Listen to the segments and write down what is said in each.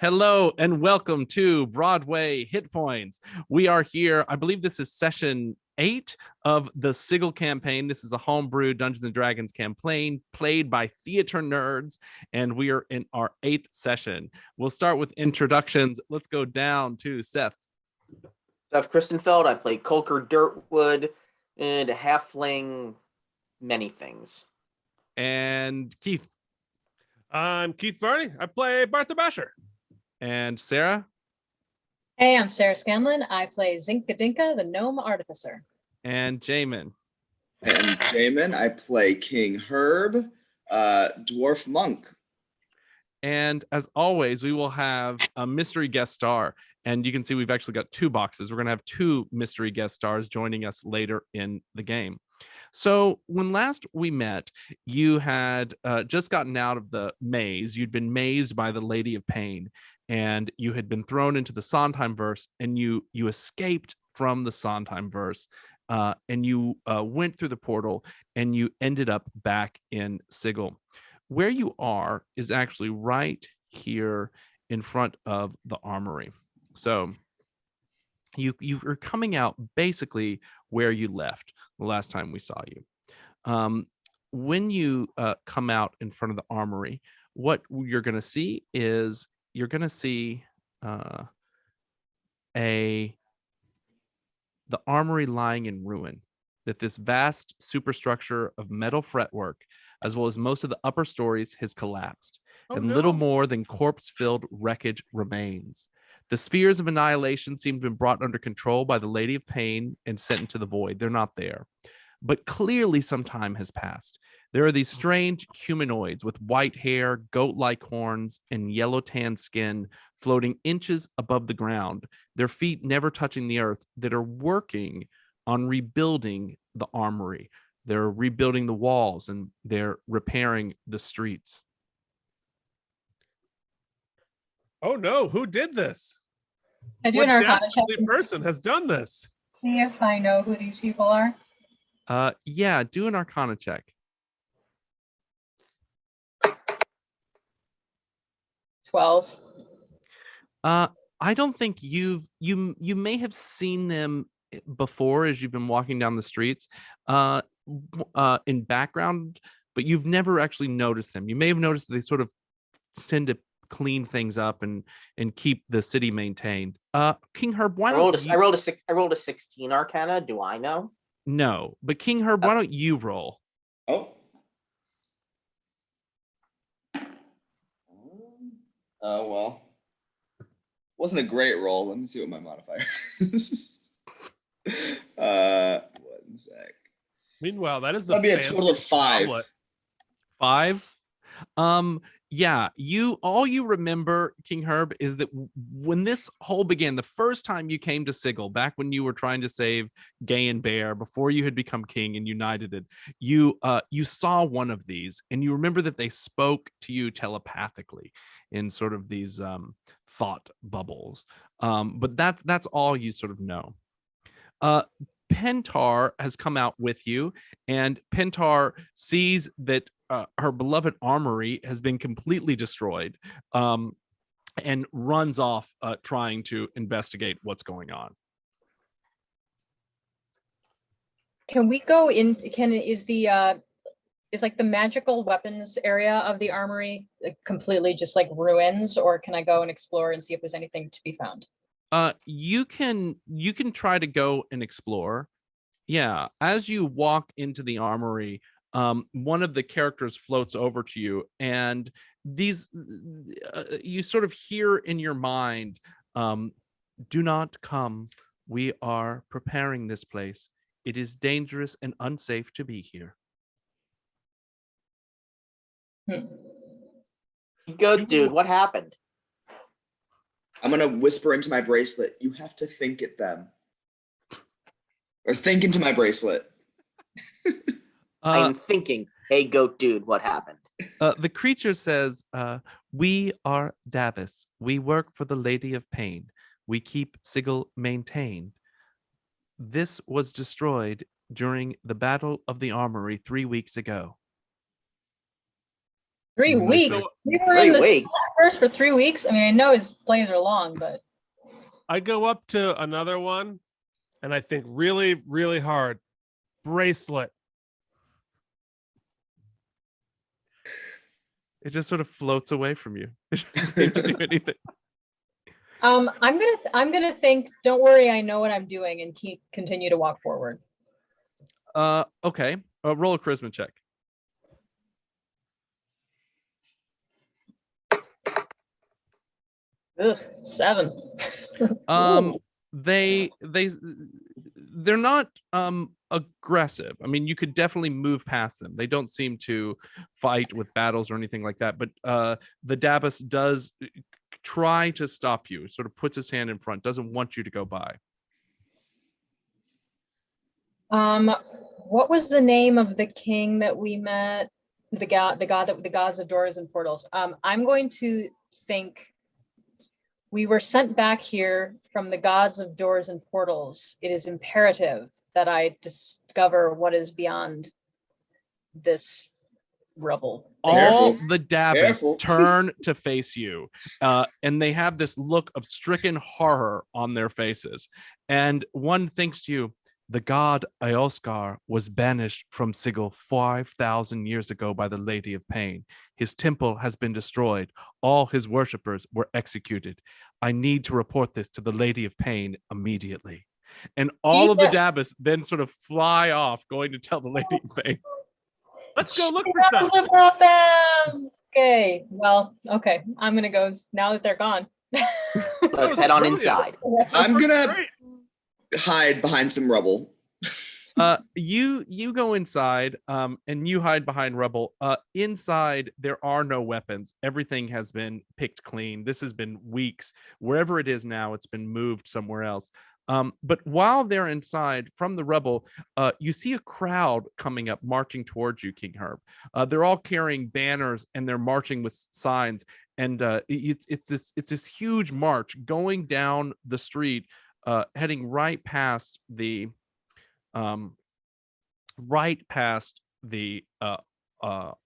Hello and welcome to Broadway Hit Points. We are here. I believe this is session 8 of the Sigil campaign. This is a homebrew Dungeons and Dragons campaign played by theater nerds, and we are in our 8th session. We'll start with introductions. Let's go down to Seth. Seth Christenfeld. I play Colker Dirtwood and a halfling many things. And Keith. I'm Keith Varney. I play Bart the Basher. And Sarah. Hey, I'm Sarah Scanlon. I play Zinc the Gnome Artificer. And Jamin. And Jamin, I play King Herb, Dwarf Monk. And as always, we will have a mystery guest star. And you can see we've actually got 2 boxes. We're going to have 2 mystery guest stars joining us later in the game. So when last we met, you had just gotten out of the maze. You'd been mazed by the Lady of Pain, and you had been thrown into the Sondheimverse, and you escaped from the Sondheimverse, and you went through the portal, and you ended up back in Sigil. Where you are is actually right here in front of the armory. So you are coming out basically where you left the last time we saw you. When you come out in front of the armory, what you're going to see is you're going to see the armory lying in ruin. That this vast superstructure of metal fretwork, as well as most of the upper stories, has collapsed, and little more than corpse-filled wreckage remains. The spheres of annihilation seem to have been brought under control by the Lady of Pain and sent into the void. They're not there. But clearly some time has passed. There are these strange humanoids with white hair, goat-like horns, and yellow-tan skin floating inches above the ground, their feet never touching the earth, that are working on rebuilding the armory. They're rebuilding the walls, and they're repairing the streets. Oh no, who did this? I do What an Arcana dastardly check. person has done this? See if I know who these people are. Yeah, do an Arcana check. 12. I don't think you may have seen them before as you've been walking down the streets in background, but you've never actually noticed them. You may have noticed that they sort of tend to clean things up and keep the city maintained. King Herb, why don't you... I rolled a 16 Arcana. Do I know? No, but King Herb, why don't you roll? Oh. Oh, well. Wasn't a great roll. Let me see what my modifier is. 1 sec. Meanwhile, that is the That'd be a total of 5. goblet. 5? Yeah, all you remember, King Herb, is that when this whole began, the first time you came to Sigil, back when you were trying to save Gay and Bear, before you had become king and united, you saw one of these, and you remember that they spoke to you telepathically in sort of these thought bubbles. But that's all you sort of know. Pentar has come out with you, and Pentar sees that her beloved armory has been completely destroyed, and runs off trying to investigate what's going on. Can we go in? Is like the magical weapons area of the armory completely just like ruins, or can I go and explore and see if there's anything to be found? You can try to go and explore. Yeah, as you walk into the armory, one of the characters floats over to you, and these you sort of hear in your mind, do not come. We are preparing this place. It is dangerous and unsafe to be here. Good dude. What happened? I'm going to whisper into my bracelet. You have to think at them. Or think into my bracelet. I'm thinking, hey, goat dude, what happened? The creature says, we are Davis. We work for the Lady of Pain. We keep Sigil maintained. This was destroyed during the Battle of the Armory 3 weeks ago. 3 Even though weeks. so- We were in 3 the weeks. first for 3 weeks. I mean, I know his plays are long, but I go up to another one and I think really, really hard. Bracelet. It just sort of floats away from you. It doesn't seem to do anything. I'm gonna think. Don't worry, I know what I'm doing, and continue to walk forward. Okay. Roll a charisma check. Ugh, 7. Um, Ooh. they're not aggressive. I mean, you could definitely move past them. They don't seem to fight with battles or anything like that. But the Dabus does try to stop you. Sort of puts his hand in front. Doesn't want you to go by. What was the name of the king that we met? The gods of doors and portals. I'm going to think we were sent back here from the gods of doors and portals. It is imperative that I discover what is beyond this rubble. All Careful. the Dabus Careful. turn to face you, and they have this look of stricken horror on their faces. And one thinks to you, the god Eoskar was banished from Sigil 5,000 years ago by the Lady of Pain. His temple has been destroyed. All his worshippers were executed. I need to report this to the Lady of Pain immediately. And all of the Dabus then sort of fly off, going to tell the Lady of Pain. Let's go look She for knows something. about them. Okay, well, okay. I'm gonna go now that they're gone. Let's head on brilliant. inside. I'm gonna Great. hide behind some rubble. You go inside, and you hide behind rubble. Inside there are no weapons. Everything has been picked clean. This has been weeks. Wherever it is now, it's been moved somewhere else. But while they're inside from the rubble, you see a crowd coming up, marching towards you, King Herb. They're all carrying banners and they're marching with signs. And it's this huge march going down the street, heading right past the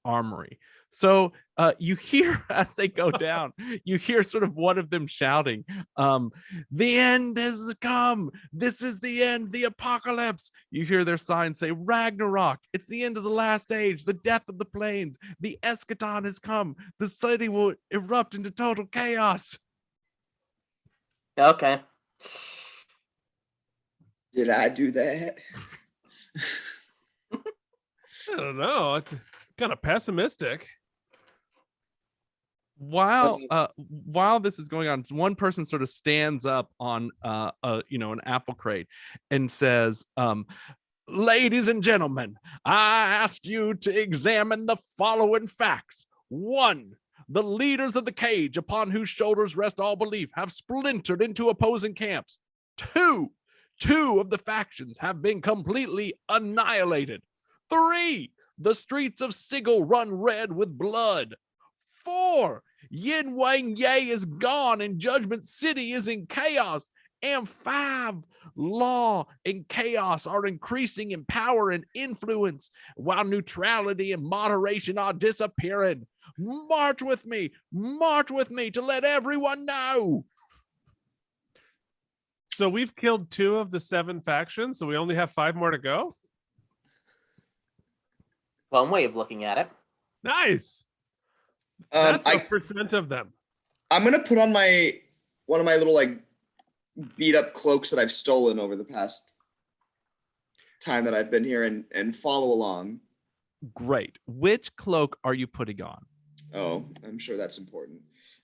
armory. So you hear as they go down, you hear sort of one of them shouting, the end has come. This is the end, the apocalypse. You hear their signs say Ragnarok. It's the end of the last age, the death of the plains. The eschaton has come. The city will erupt into total chaos. Okay. Did I do that? I don't know. It's kind of pessimistic. While this is going on, one person sort of stands up on an apple crate and says, ladies and gentlemen, I ask you to examine the following facts. 1, the leaders of the cage, upon whose shoulders rest all belief, have splintered into opposing camps. 2 of the factions have been completely annihilated. 3, the streets of Sigil run red with blood. 4, Yin Wang Ye is gone and Judgment City is in chaos. And 5, law and chaos are increasing in power and influence, while neutrality and moderation are disappearing. March with me to let everyone know. So we've killed 2 of the 7 factions, so we only have 5 more to go. One way of looking at it. Nice. That's a I, percent of them. I'm gonna put on one of my little like beat up cloaks that I've stolen over the past time that I've been here and follow along. Great. Which cloak are you putting on? Oh, I'm sure that's important.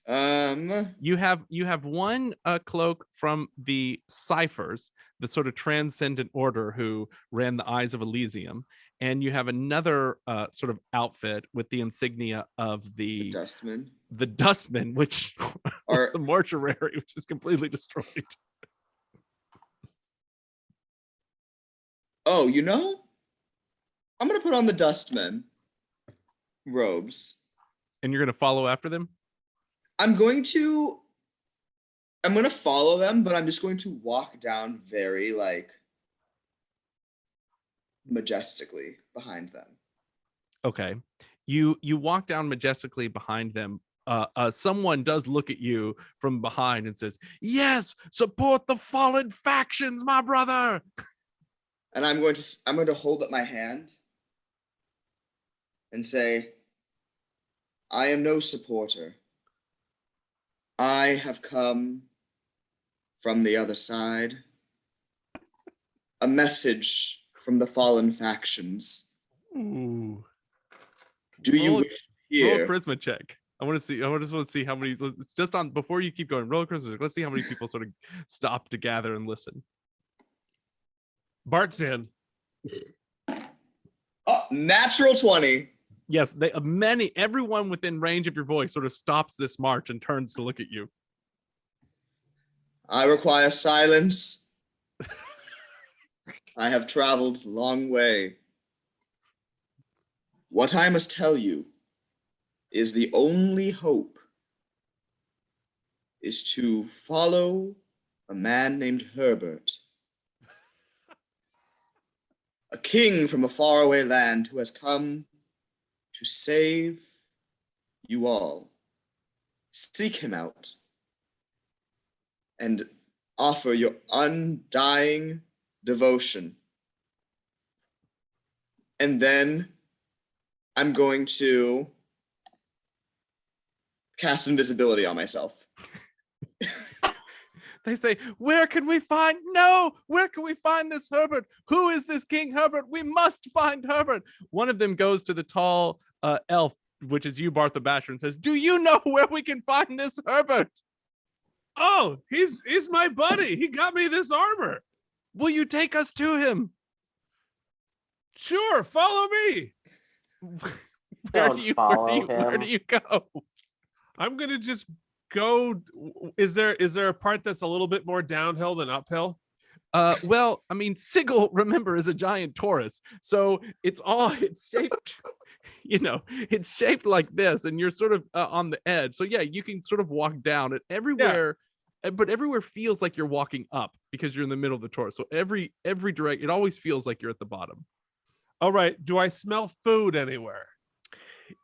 You have one cloak from the Ciphers, the sort of transcendent order who ran the Eyes of Elysium, and you have another sort of outfit with the insignia of the Dustman. the Dustman, which was the mortuary, which is completely destroyed. Oh, I'm gonna put on the Dustman robes. And you're gonna follow after them? I'm gonna follow them, but I'm just going to walk down very like majestically behind them. Okay. You walk down majestically behind them. Someone does look at you from behind and says, "Yes, support the fallen factions, my brother." And I'm going to hold up my hand and say, I am no supporter. I have come from the other side. A message from the fallen factions. Ooh. Do you Roll- wish to Roll a hear? charisma check. I want to see. I just want to see how many. It's just on before you keep going. Roll a charisma check. Let's see how many people sort of stop to gather and listen. Bart's in. Oh, natural 20. Yes, everyone within range of your voice sort of stops this march and turns to look at you. I require silence. I have traveled a long way. What I must tell you is the only hope is to follow a man named Herbert, a king from a faraway land who has come to save you all. Seek him out and offer your undying devotion. And then I'm going to cast invisibility on myself. They say, where can we find this Herbert? Who is this King Herbert? We must find Herbert. One of them goes to the tall elf, which is you, Bart the Basher, and says, do you know where we can find this Herbert? Oh, he's my buddy. He got me this armor. Will you take us to him? Sure, follow me. Where Don't do you follow where him. do you go? I'm gonna just go. Is there a part that's a little bit more downhill than uphill? Well, I mean, Sigil, remember, is a giant Taurus, so it's shaped, it's shaped like this, and you're sort of on the edge. So yeah, you can sort of walk down it everywhere, but everywhere feels like you're walking up because you're in the middle of the Taurus. So every direct, it always feels like you're at the bottom. All right. Do I smell food anywhere?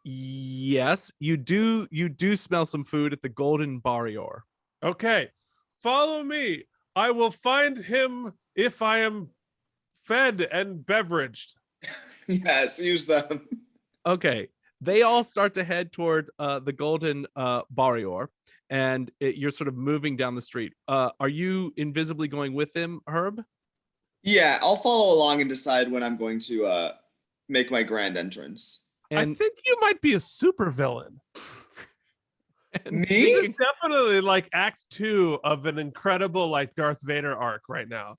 Yes, you do. You do smell some food at the Golden Barrior. Okay, follow me. I will find him if I am fed and beveraged. Yes, use them. Okay, they all start to head toward the Golden Barrior, and you're sort of moving down the street. Are you invisibly going with them, Herb? Yeah, I'll follow along and decide when I'm going to make my grand entrance. And I think you might be a supervillain. and Me? This is definitely like Act 2 of an incredible like Darth Vader arc right now.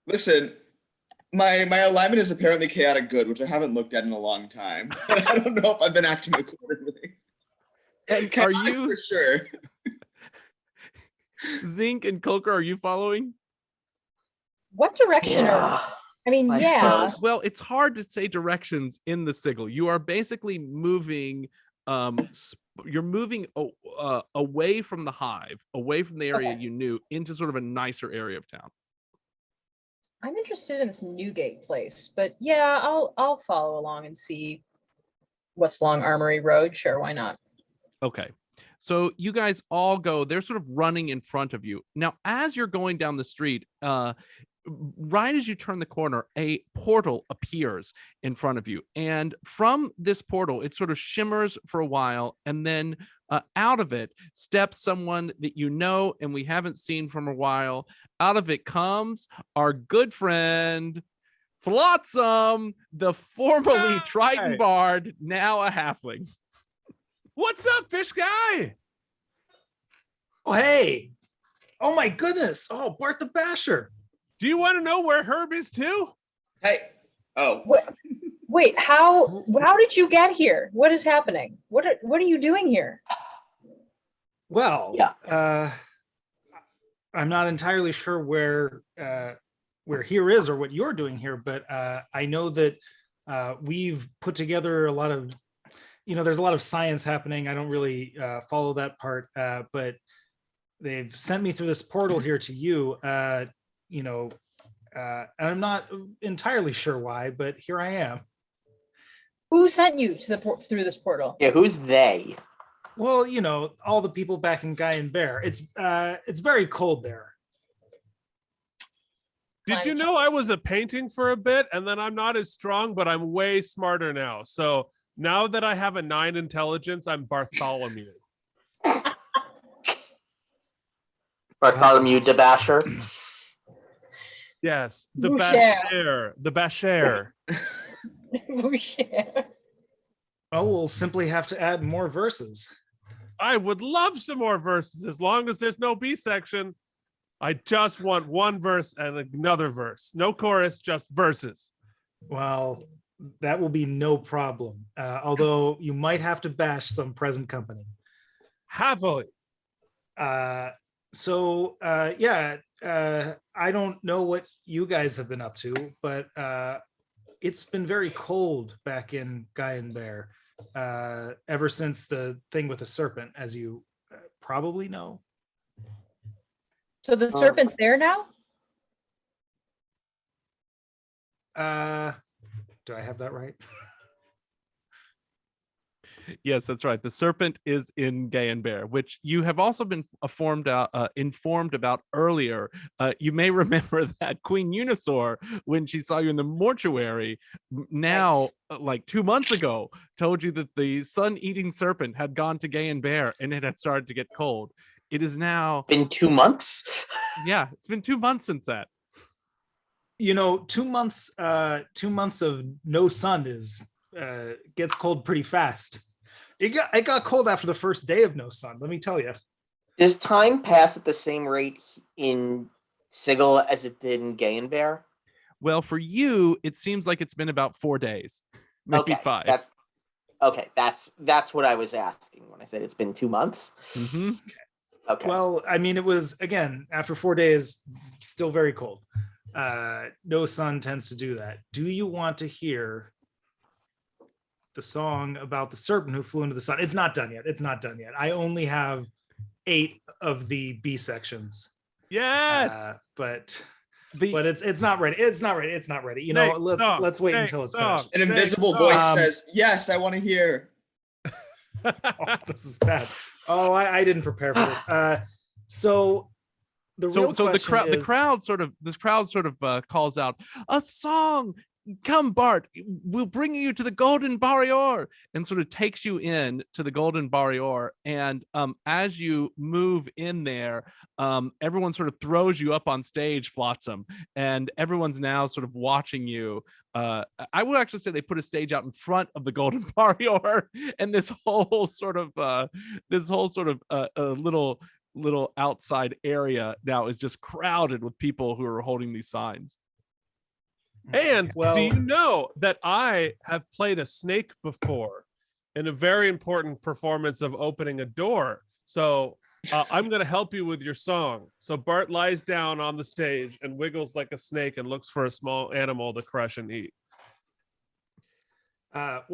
Listen, my alignment is apparently chaotic good, which I haven't looked at in a long time. I don't know if I've been acting accordingly. And are Chaotic you for sure? Zinc and Colker? Are you following? What direction are? Yeah. I mean, I yeah. suppose. Well, it's hard to say directions in the Sigil. You are basically moving. You're moving away from the hive, away from the area Okay. you knew, into sort of a nicer area of town. I'm interested in this Newgate place, but yeah, I'll follow along and see what's along Armory Road. Sure, why not? Okay. So you guys all go, they're sort of running in front of you. Now, as you're going down the street, right as you turn the corner, a portal appears in front of you. And from this portal, it sort of shimmers for a while. And then out of it steps someone that you know and we haven't seen from a while. Out of it comes our good friend, Flotsam, the formerly Triton Bard, now a halfling. What's up, fish guy? Oh, hey. Oh, my goodness. Oh, Bart the Basher. Do you want to know where Herb is too? Hey. Oh. Wait, how did you get here? What is happening? What are you doing here? Well, Yeah. I'm not entirely sure where here is or what you're doing here, but I know that we've put together a lot of, there's a lot of science happening. I don't really follow that part, but they've sent me through this portal here to you. And I'm not entirely sure why, but here I am. Who sent you to through this portal? Yeah, who's they? Well, all the people back in Guy and Bear. It's very cold there. Did you know I was a painting for a bit, and then I'm not as strong, but I'm way smarter now. So now that I have a 9 intelligence, I'm Bartholomew. Bartholomew the Basher. Yes, the Boucher. Basher. Oh, we'll simply have to add more verses. I would love some more verses as long as there's no B section. I just want one verse and another verse. No chorus, just verses. Well, that will be no problem. Although you might have to bash some present company. Happily. I don't know what you guys have been up to, but it's been very cold back in Guy and Bear ever since the thing with the serpent, as you probably know. So the serpent's there now? Do I have that right? Yes, that's right. The serpent is in Gay and Bear, which you have also been informed about earlier. You may remember that Queen Unisaur, when she saw you in the mortuary, now, like 2 months ago, told you that the sun-eating serpent had gone to Gay and Bear and it had started to get cold. It is now Been 2 months? Yeah, it's been 2 months since that. 2 months. 2 months of no sun is gets cold pretty fast. It got cold after the first day of no sun. Let me tell you. Does time pass at the same rate in Sigil as it did in Gay and Bear? Well, for you, it seems like it's been about 4 days, maybe 5. That's what I was asking when I said it's been 2 months. Mm-hmm. Okay. Well, I mean, it was, again, after 4 days, still very cold. No sun tends to do that. Do you want to hear the song about the serpent who flew into the sun? It's not done yet. I only have 8 of the B sections. Yes. But it's not ready. It's not ready. Let's wait until it's finished. An invisible voice says, "Yes, I want to hear." Oh, this is bad. Oh, I didn't prepare for this. So the crowd sort of calls out, "A song! Come, Bart, we'll bring you to the Golden Barrier," and sort of takes you in to the Golden Barrier. And as you move in there, everyone sort of throws you up on stage, Flotsam, and everyone's now sort of watching you. I would actually say they put a stage out in front of the Golden Barrier, and this whole sort of little outside area now is just crowded with people who are holding these signs. And do you know that I have played a snake before in a very important performance of opening a door? So I'm going to help you with your song. So Bart lies down on the stage and wiggles like a snake and looks for a small animal to crush and eat. Folks,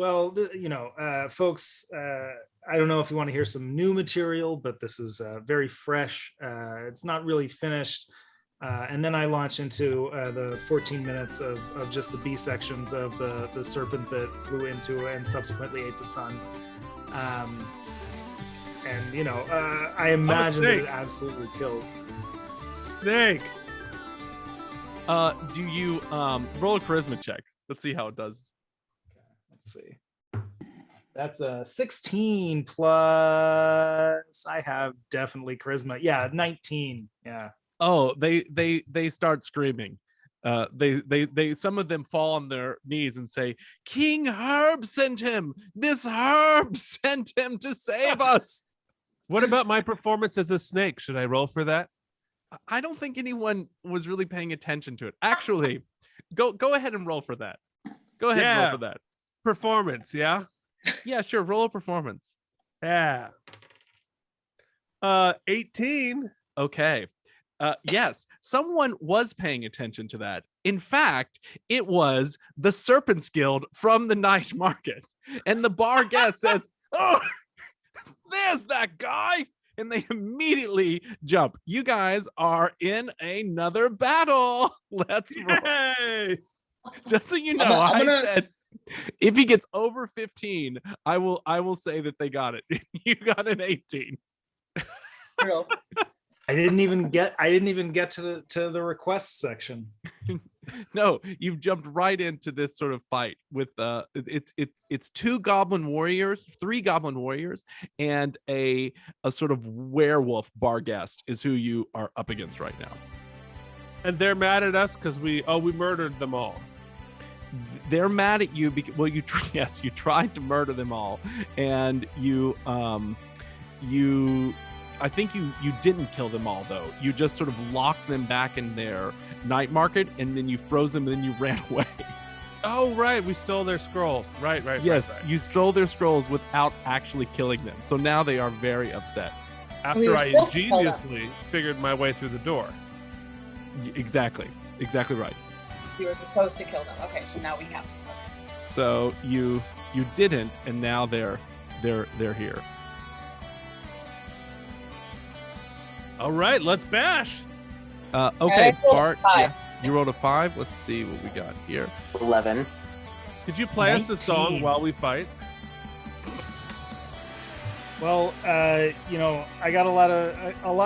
I don't know if you want to hear some new material, but this is very fresh. It's not really finished. And then I launch into the 14 minutes of just the B sections of the serpent that flew into and subsequently ate the sun. I imagine that it absolutely kills. Snake. Do you roll a charisma check? Let's see how it does. Let's see. That's a 16 plus. I have definitely charisma. Yeah, 19. Yeah. Oh, they start screaming. They some of them fall on their knees and say, "King Herb sent him. This Herb sent him to save us." What about my performance as a snake? Should I roll for that? I don't think anyone was really paying attention to it. Actually, go ahead and roll for that. Go ahead and roll for that. Performance, yeah? Yeah, sure. Roll a performance. Yeah. 18. Okay. Yes, someone was paying attention to that. In fact, it was the Serpent's Guild from the night market. And the bar guest says, "Oh, there's that guy." And they immediately jump. You guys are in another battle. Let's roll. Yay! Just so you know, I'm I gonna- said If he gets over 15, I will say that they got it. You got an 18. True. I didn't even get to the request section. No, you've jumped right into this sort of fight with it's three goblin warriors, and a sort of werewolf bar guest is who you are up against right now. And they're mad at us because we murdered them all. They're mad at you because, well, you tried to murder them all, and I think you didn't kill them all, though. You just sort of locked them back in their night market, and then you froze them, and then you ran away. Oh, right. We stole their scrolls. Right. Yes, right. you stole their scrolls without actually killing them. So now they are very upset. After I ingeniously figured my way through the door. Exactly right. You were supposed to kill them. Okay, so now we have to. So you didn't, and now they're here. All right, let's bash. Okay, Bart. 5. Yeah, you rolled a 5. Let's see what we got here. 11. Could you play us a song 19. while we fight? Well, I got a lot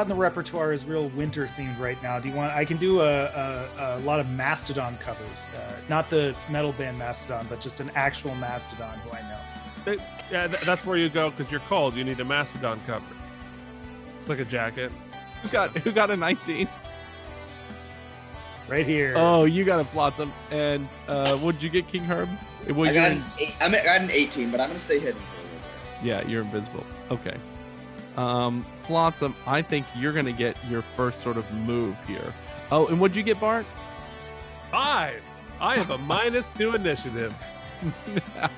in the repertoire is real winter themed right now. Do you want? I can do a lot of Mastodon covers, not the metal band Mastodon, but just an actual Mastodon who I know. That's where you go because you're cold. You need a Mastodon cover. It's like a jacket. Who got a 19? Right here. Oh, you got a Flotsam. And what'd you get, King Herb? Well, I got an 18, but I'm gonna stay hidden for a little bit. Yeah, you're invisible. Okay. Flotsam, I think you're gonna get your first sort of move here. Oh, and what'd you get, Bart? 5. I have a -2 initiative.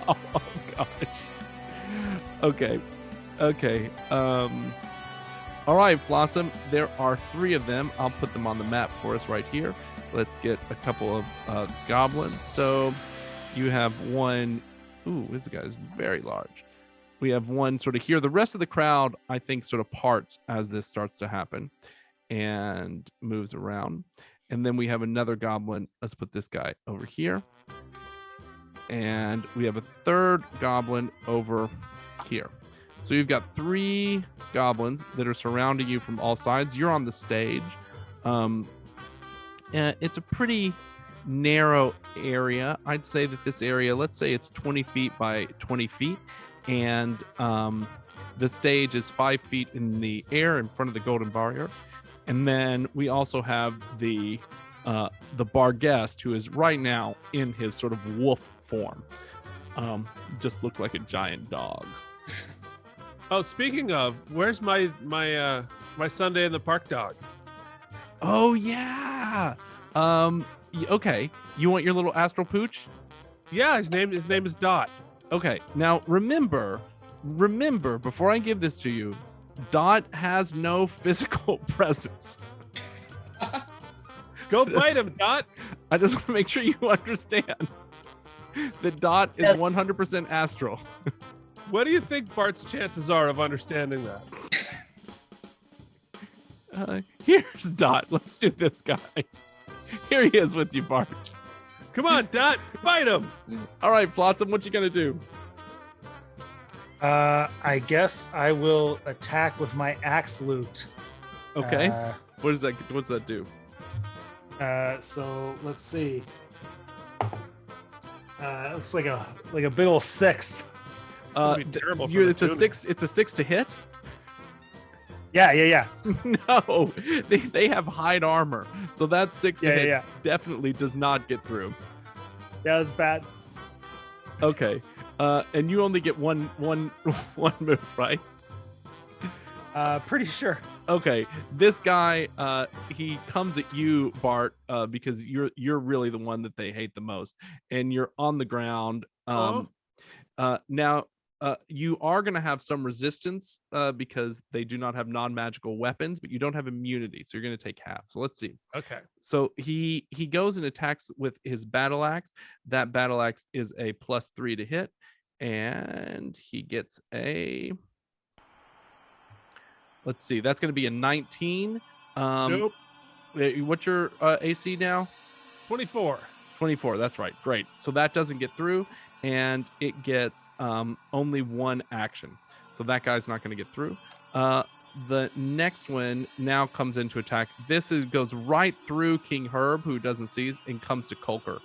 Oh gosh. Okay. All right, Flotsam. There are 3 of them. I'll put them on the map for us right here. Let's get a couple of goblins. So you have one. Ooh, this guy is very large. We have one sort of here. The rest of the crowd, I think, sort of parts as this starts to happen and moves around. And then we have another goblin. Let's put this guy over here. And we have a third goblin over here. So you've got 3 goblins that are surrounding you from all sides. You're on the stage. And it's a pretty narrow area. I'd say that this area, let's say it's 20 feet by 20 feet. And the stage is 5 feet in the air in front of the golden barrier. And then we also have the bar guest, who is right now in his sort of wolf form. Just looked like a giant dog. Oh, speaking of, where's my Sunday in the Park dog? Oh yeah. Okay. You want your little astral pooch? Yeah, his name is Dot. Okay. Now remember, before I give this to you, Dot has no physical presence. Go bite him, Dot. I just want to make sure you understand that Dot is 100% astral. What do you think Bart's chances are of understanding that? Here's Dot. Let's do this guy. Here he is with you, Bart. Come on, Dot, bite him. All right, Flotsam, what you gonna do? I guess I will attack with my axe loot. Okay. What's that do? So let's see. It's like a big old 6. It's a 6. It's a 6 to hit. Yeah. No, they have hide armor, so that 6 to hit definitely does not get through. Yeah, that's bad. Okay, and you only get one move, right? Pretty sure. Okay, this guy, he comes at you, Bart, because you're really the one that they hate the most, and you're on the ground. Now, you are going to have some resistance because they do not have non-magical weapons, but you don't have immunity, so you're going to take half. So let's see. Okay. So he goes and attacks with his battle axe. That battle axe is a +3 to hit, and he gets a. Let's see. That's going to be a 19. Nope. What's your AC now? 24. 24. That's right. Great. So that doesn't get through. and it gets only one action. So that guy's not going to get through. The next one now comes into attack. This goes right through King Herb, who doesn't seize, and comes to Colker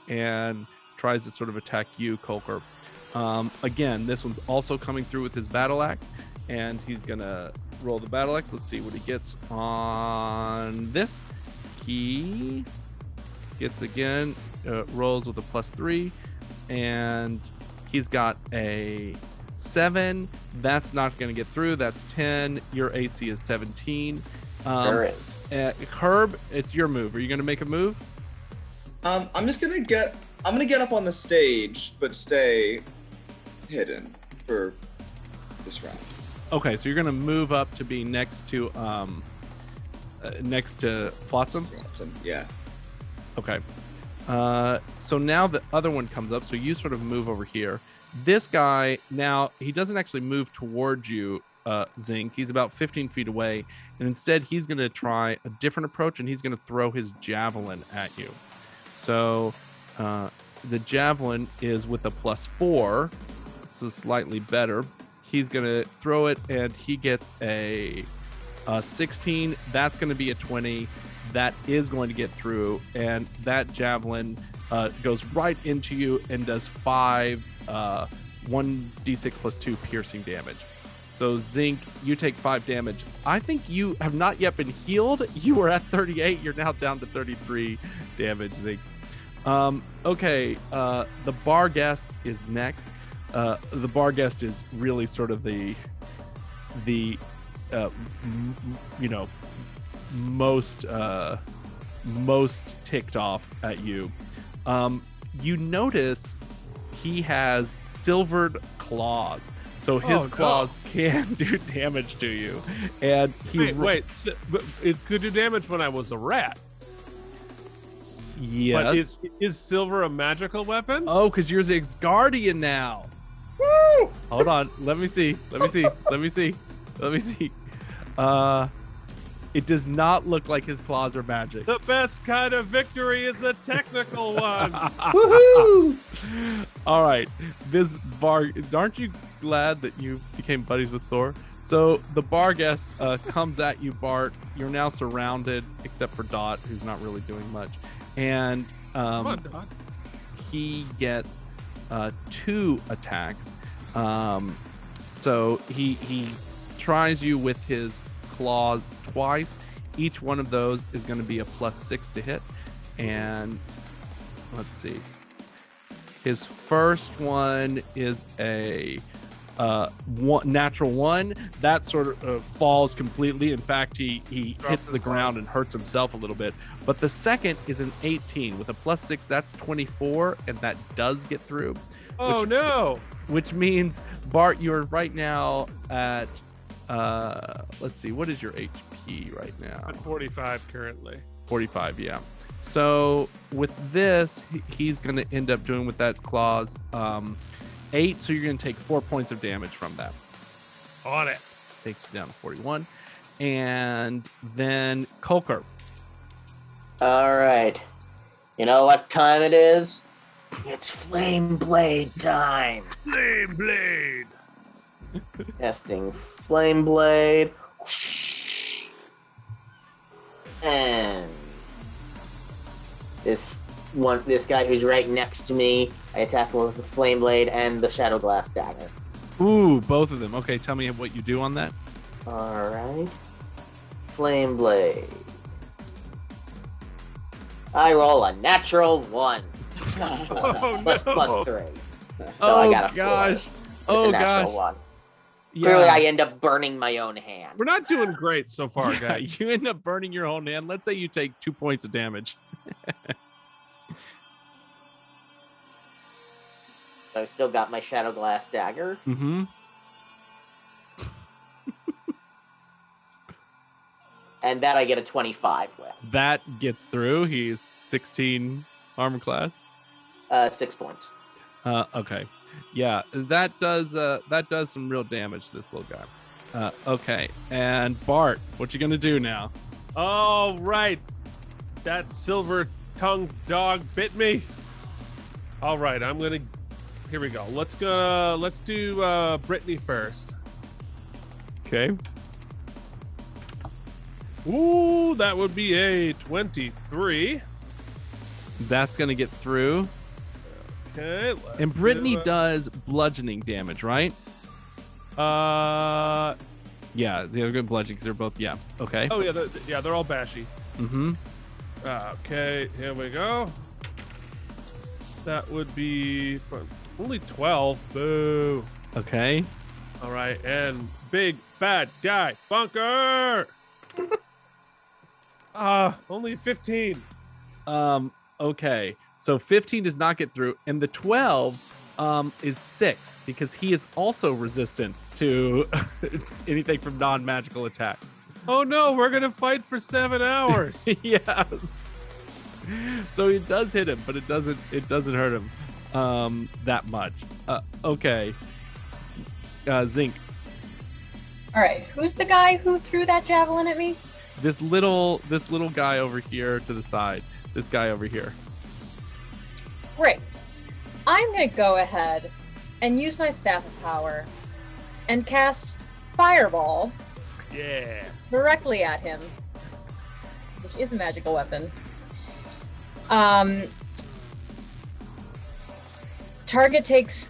and tries to sort of attack you, Colker. Again, this one's also coming through with his battle axe, and he's going to roll the battle axe. Let's see what he gets on this. He gets again, rolls with a +3, and he's got a 7. That's not going to get through. That's 10. Your AC is 17. There is. Herb, it's your move. Are you going to make a move? I'm gonna get up on the stage, but stay hidden for this round. Okay, so you're going to move up to be next to Flotsam. Yeah. Okay. So now the other one comes up. So you sort of move over here. This guy now, he doesn't actually move towards you, Zinc. He's about 15 feet away, and instead he's going to try a different approach, and he's going to throw his javelin at you. So the javelin is with a +4, so slightly better. He's going to throw it, and he gets a 16. That's going to be a 20. That is going to get through, and that javelin goes right into you and does 5 1d6 +2 piercing damage. So Zinc, you take 5 damage. I think you have not yet been healed. You were at 38. You're now down to 33 damage, Zinc. Okay, the bar guest is next. The bar guest is really sort of the most ticked off at you. You notice he has silvered claws, so his claws can do damage to you. And he it could do damage when I was a rat. Yes. But is silver a magical weapon? Oh, because you're Zig's guardian now. Woo! Hold on. Let me see. It does not look like his claws are magic. The best kind of victory is a technical one. Woohoo! All right. This bar, aren't you glad that you became buddies with Thor? So the bar guest comes at you, Bart. You're now surrounded, except for Dot, who's not really doing much. And Come on, Dot. he gets 2 attacks. So he tries you with his claws twice. Each one of those is going to be a +6 to hit. And let's see. His first one is a natural 1. That sort of falls completely. In fact, he hits the ground and hurts himself a little bit. But the second is an 18 with a +6. That's 24, and that does get through. Oh no! Which means, Bart, you're right now at let's see, what is your HP right now? At 45 currently. 45, yeah. So with this, he's going to end up doing with that claws 8, so you're going to take 4 points of damage from that. On it. Takes you down to 41. And then Colker. All right. You know what time it is? It's Flame Blade time. Flame Blade. Testing Flame Blade. And this guy who's right next to me, I attack him with the Flame Blade and the Shadow Glass Dagger. Ooh, both of them. Okay, tell me what you do on that. All right. Flame Blade. I roll a natural 1. Oh, plus, no. +3. So Oh, I got a 4. gosh. It's Oh, a natural gosh. 1. Yeah. Clearly, I end up burning my own hand. We're not doing great so far, Yeah, guys. you end up burning your own hand. Let's say you take 2 points of damage. I've still got my Shadow Glass Dagger. Mm-hmm. And that I get a 25 with. That gets through. He's 16 armor class. 6 points. Okay. Yeah, that does some real damage to this little guy. Okay. And Bart, what you gonna do now? All right. That silver-tongued dog bit me. All right, I'm gonna Here we go. Let's do Brittany first. Okay. Ooh, that would be a 23. That's gonna get through. Okay. And Brittany does bludgeoning damage, right? Yeah, they're good bludgeoning because they're both. Yeah. Okay. Oh yeah, they're all bashy. Mm-hmm. Okay, here we go. That would be only 12. Boo. Okay. All right, and big bad guy bunker. Only 15. Okay. So 15 does not get through, and the 12 is 6 because he is also resistant to anything from non-magical attacks. Oh no, we're gonna fight for 7 hours. Yes. So it does hit him, but it doesn't hurt him that much. Okay. Zinc. All right, who's the guy who threw that javelin at me? This little guy over here to the side. This guy over here. Great. I'm gonna go ahead and use my Staff of Power and cast Fireball Yeah. directly at him, which is a magical weapon. Target takes,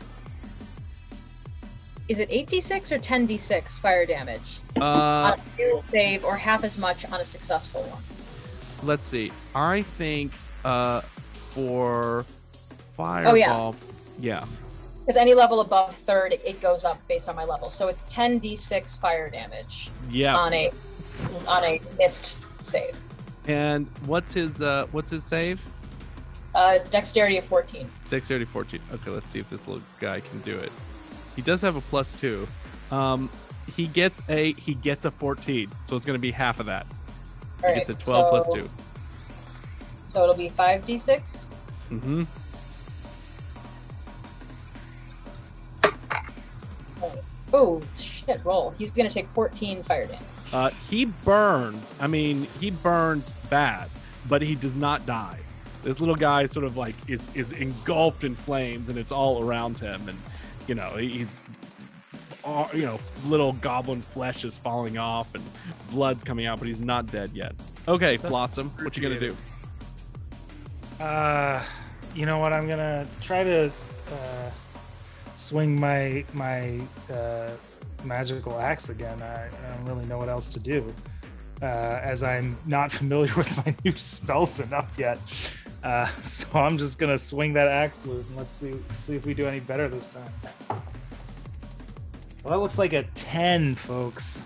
is it 8d6 or 10d6 fire damage? On a failed save, or half as much on a successful one. Let's see. I think for Fireball. Oh, yeah. Yeah. Because any level above third, it goes up based on my level. So it's 10d6 fire damage Yeah. on a missed save. And what's his save? Dexterity of 14. Dexterity 14. Okay, let's see if this little guy can do it. He does have a +2. He gets a 14, so it's going to be half of that. He gets a 12 plus 2. So it'll be 5d6. Mm-hmm. Oh shit! Roll. He's gonna take 14 fire damage. He burns. I mean, he burns bad, but he does not die. This little guy sort of like is engulfed in flames, and it's all around him, and he's little goblin flesh is falling off and blood's coming out, but he's not dead yet. Okay, Flotsam, what you gonna do? You know what? I'm gonna try to swing my magical axe again. I don't really know what else to do, as I'm not familiar with my new spells enough yet. So I'm just gonna swing that axe loot and let's see if we do any better this time. Well, that looks like a 10, folks.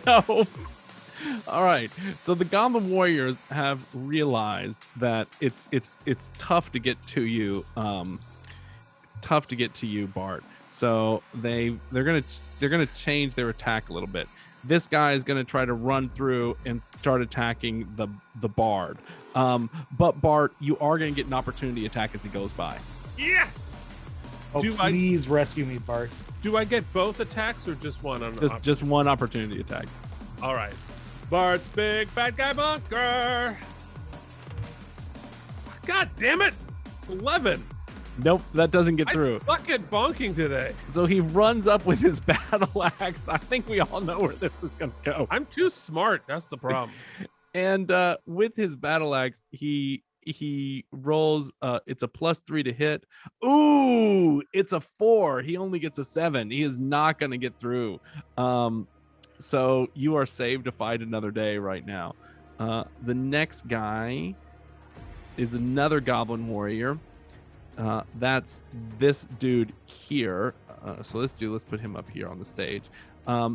No. All right. So the Goblin Warriors have realized that it's tough to get to you. It's tough to get to you, Bart. So they're gonna change their attack a little bit. This guy is gonna try to run through and start attacking the Bard. But Bart, you are gonna get an opportunity attack as he goes by. Yes. Oh, please rescue me, Bart. Do I get both attacks or just one? Just one opportunity attack. All right. Bart's big bad guy bunker. God damn it! 11. Nope, that doesn't get through. I suck at bonking today. So he runs up with his battle axe. I think we all know where this is going to go. I'm too smart. That's the problem. And with his battle axe, he rolls. It's a +3 to hit. Ooh, it's a 4. He only gets a 7. He is not going to get through. So you are saved to fight another day right now. The next guy is another Goblin Warrior. That's this dude here. So this dude, let's put him up here on the stage.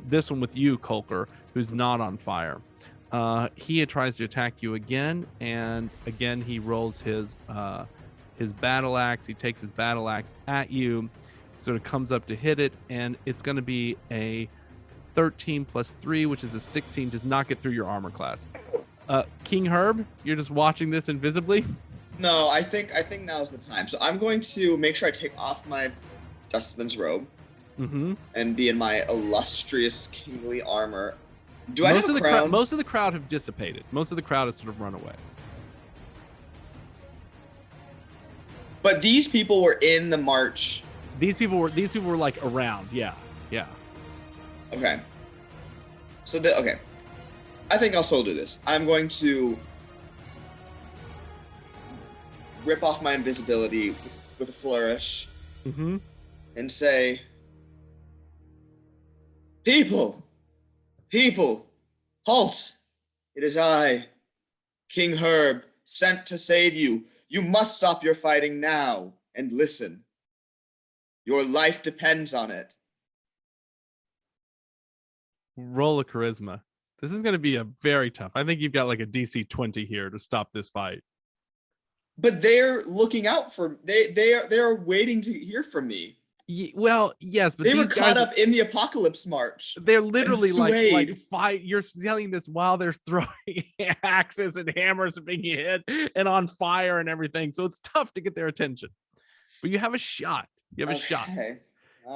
This one with you, Colker, who's not on fire. He tries to attack you again, and again he rolls his battle axe. He takes his battle axe at you, sort of comes up to hit it, and it's going to be a 13 plus 3, which is a 16. Does not get through your armor class. King Herb, you're just watching this invisibly. No, I think now's the time. So I'm going to make sure I take off my Dustman's robe and be in my illustrious kingly armor. Do I have a crown? Most of the crowd have dissipated. Most of the crowd has sort of run away. But these people were in the march. These people were like around. Yeah. Okay. So okay. I think I'll still do this. I'm going to rip off my invisibility with a flourish and say, People, halt! It is I, King Herb, sent to save you. You must stop your fighting now and listen. Your life depends on it. Roll a charisma. This is going to be a very tough. I think you've got like a DC 20 here to stop this fight. But they're looking out for they're waiting to hear from me. Well, yes, but they these were caught guys, up in the apocalypse march. They're literally like fight. You're selling this while they're throwing axes and hammers and being hit and on fire and everything. So it's tough to get their attention. But you have a shot. You have a shot.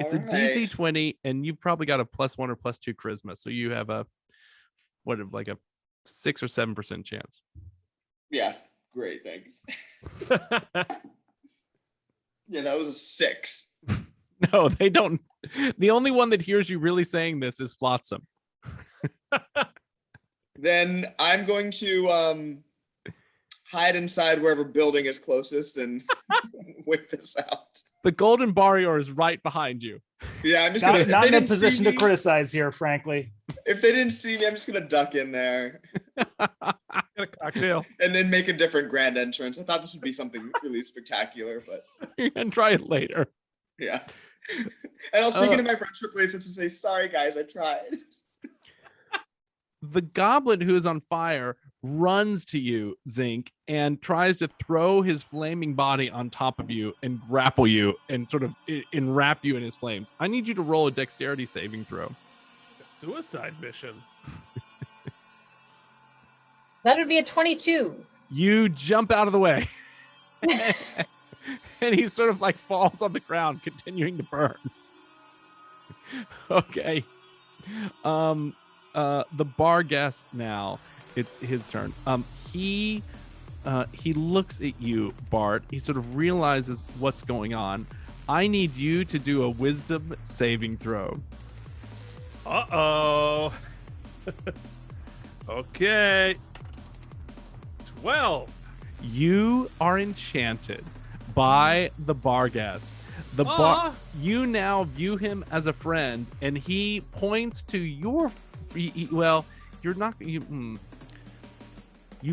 It's a DC 20, and you've probably got a +1 or +2 charisma. So you have a 6 or 7% chance. Yeah, great, thanks. Yeah, that was a 6. No, they don't. The only one that hears you really saying this is Flotsam. Then I'm going to hide inside wherever building is closest and wait this out. The golden barrier is right behind you. Yeah, I'm just not in a position to criticize here, frankly. If they didn't see me, I'm just gonna duck in there. Get a cocktail. And then make a different grand entrance. I thought this would be something really spectacular, but you're gonna try it later. Yeah. And I'll sneak into my friendship place and say, sorry guys, I tried. The goblin who is on fire runs to you, Zinc, and tries to throw his flaming body on top of you and grapple you and sort of enwrap you in his flames. I need you to roll a dexterity saving throw. A suicide mission. That would be a 22. You jump out of the way. And he sort of like falls on the ground, continuing to burn. Okay. The bar guest now, it's his turn. He looks at you, Bart. He sort of realizes what's going on. I need you to do a wisdom saving throw. Uh-oh. Okay. 12. You are enchanted by the bar guest. You now view him as a friend, and he points to your you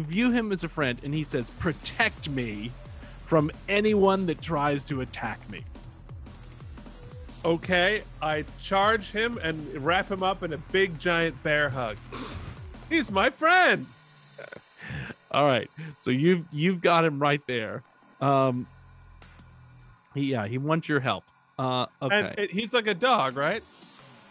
view him as a friend, and he says, protect me from anyone that tries to attack me. Okay, I charge him and wrap him up in a big giant bear hug. He's my friend. All right, so you've got him right there. He wants your help. Okay, and he's like a dog, right?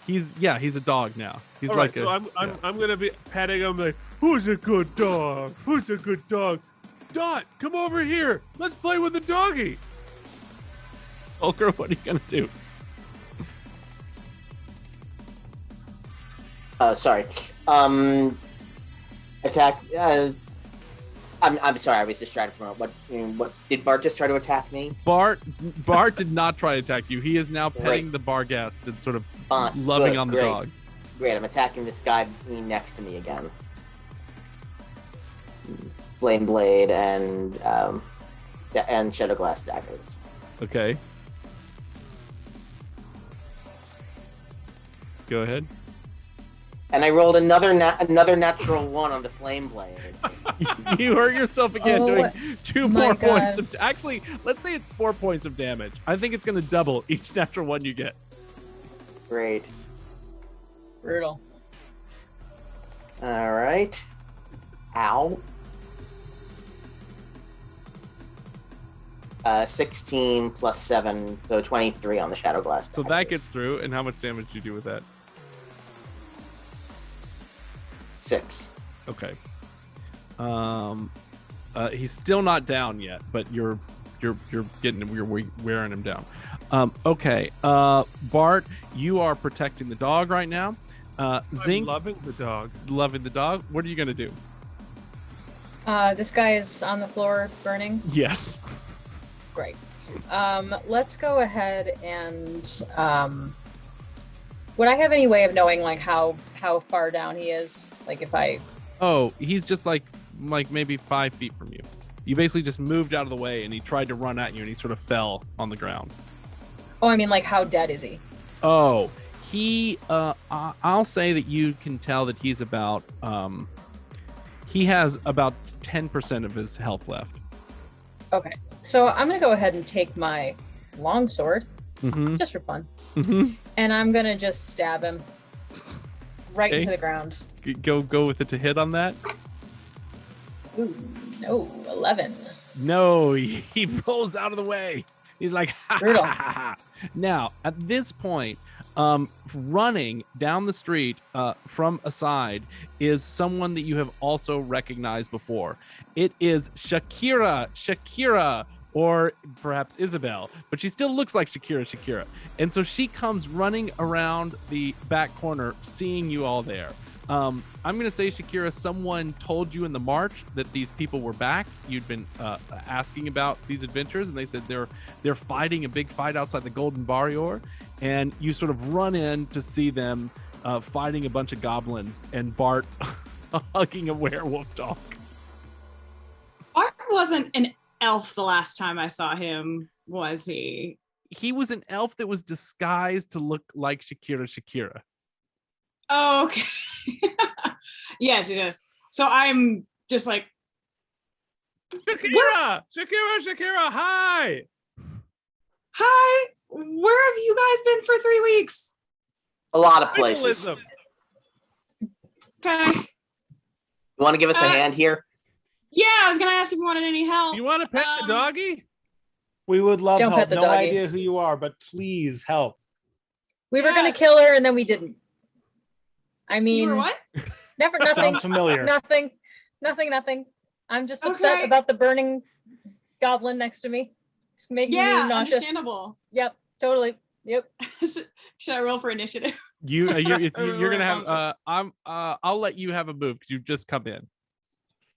He's a dog now. He's all like right, I'm gonna be petting him like, who's a good dog? Who's a good dog? Dot, come over here. Let's play with the doggy. Colker, what are you gonna do? Sorry. Attack. I'm sorry. I was distracted from what did Bart just try to attack me? Bart did not try to attack you. He is now petting the bar guest and sort of loving on the dog. Great. I'm attacking this guy next to me again. Flame blade and shadow glass daggers. Okay. Go ahead. And I rolled another natural 1 on the flame blade. You hurt yourself again, doing 2 more points of. Actually, let's say it's 4 points of damage. I think it's going to double each natural 1 you get. Great. Brutal. All right. Ow. 16 plus 7, so 23 on the shadow glass daggers. So that gets through. And how much damage do you do with that? 6. Okay. He's still not down yet, but you're wearing him down. Okay. Bart, you are protecting the dog right now. Zinc, I'm loving the dog. Loving the dog. What are you gonna do? This guy is on the floor burning. Yes. Great. Let's go ahead and would I have any way of knowing like how far down he is? Like if I Oh, he's just like maybe 5 feet from you. You basically just moved out of the way and he tried to run at you and he sort of fell on the ground. Oh, I mean like how dead is he? Oh, he I'll say that you can tell that he's about he has about 10% of his health left. Okay. So I'm gonna go ahead and take my longsword, just for fun. And I'm gonna just stab him right into the ground. Go with it to hit on that. Ooh, no, 11. No, he rolls out of the way. He's like, Brutal. Now, at this point, running down the street from a side is someone that you have also recognized before. It is Sha'Keerah, or perhaps Isabel, but she still looks like Sha'Keerah. And so she comes running around the back corner, seeing you all there. I'm going to say, Sha'Keerah, someone told you in the march that these people were back. You'd been asking about these adventures, and they said they're fighting a big fight outside the Golden Barrior, and you sort of run in to see them fighting a bunch of goblins, and Bart hugging a werewolf dog. Bart wasn't an elf the last time I saw him, was he? He was an elf that was disguised to look like Sha'Keerah. Oh, okay. Yes, it is. So I'm just like, Sha'Keerah, hi. hi, where have you guys been for 3 weeks? A lot of places. Tribalism. Okay. You want to give us a hand here? Yeah, I was gonna ask if you wanted any help. You want to pet the doggy? We would love Don't help. pet the No doggy. idea who you are, but please help. We were Yeah. gonna kill her and then we didn't. I You mean, were what? nothing. Sounds familiar. Nothing. I'm just upset Okay. about the burning goblin next to me. It's making Yeah, me nauseous. understandable. Yep, totally. Yep. Should I roll for initiative? You're gonna have Awesome. I'll let you have a move because you've just come in.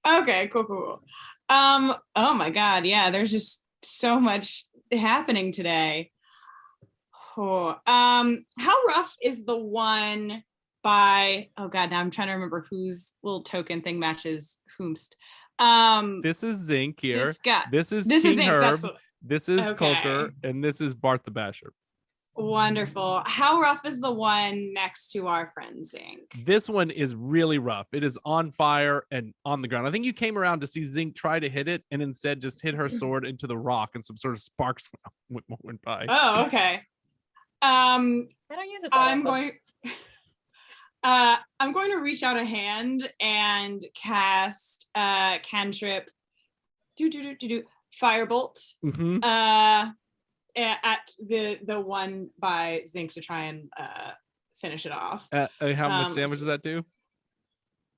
Okay, cool. Oh my god, yeah, there's just so much happening today. Oh, how rough is the one by, oh god, now I'm trying to remember whose little token thing matches whomst. This is Zinc here. This is is King Zinc, Herb. that's what- This is okay. Colker, and this is Bart the Basher. Wonderful. How rough is the one next to our friend Zinc? This one is really rough. It is on fire and on the ground. I think you came around to see Zinc try to hit it and instead just hit her sword into the rock and some sort of sparks went by. Oh, okay. I don't use it. I'm going to reach out a hand and cast cantrip firebolt at the one by Zinc to try and finish it off. How much damage does that do?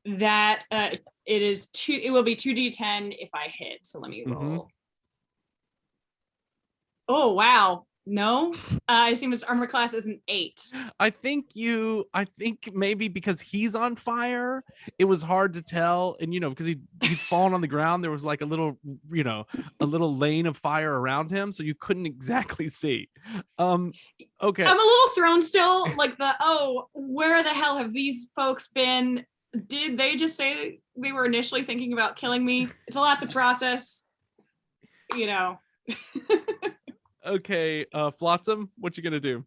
That it will be 2d10 if I hit. So let me roll. Oh wow. No, I assume its armor class is an 8. I think maybe because he's on fire, it was hard to tell. And, because he'd fallen on the ground, there was like a little lane of fire around him. So you couldn't exactly see. Okay. I'm a little thrown still. Like where the hell have these folks been? Did they just say they were initially thinking about killing me? It's a lot to process, Okay, Flotsam, what you gonna do?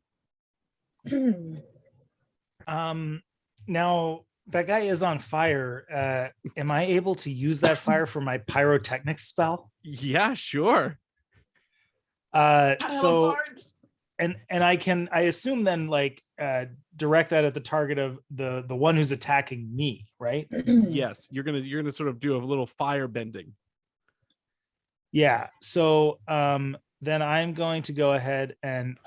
Now that guy is on fire. Am I able to use that fire for my pyrotechnics spell? Yeah, sure. So and I assume then direct that at the target of the one who's attacking me, right? Yes, you're gonna sort of do a little fire bending. Yeah. So then I'm going to go ahead and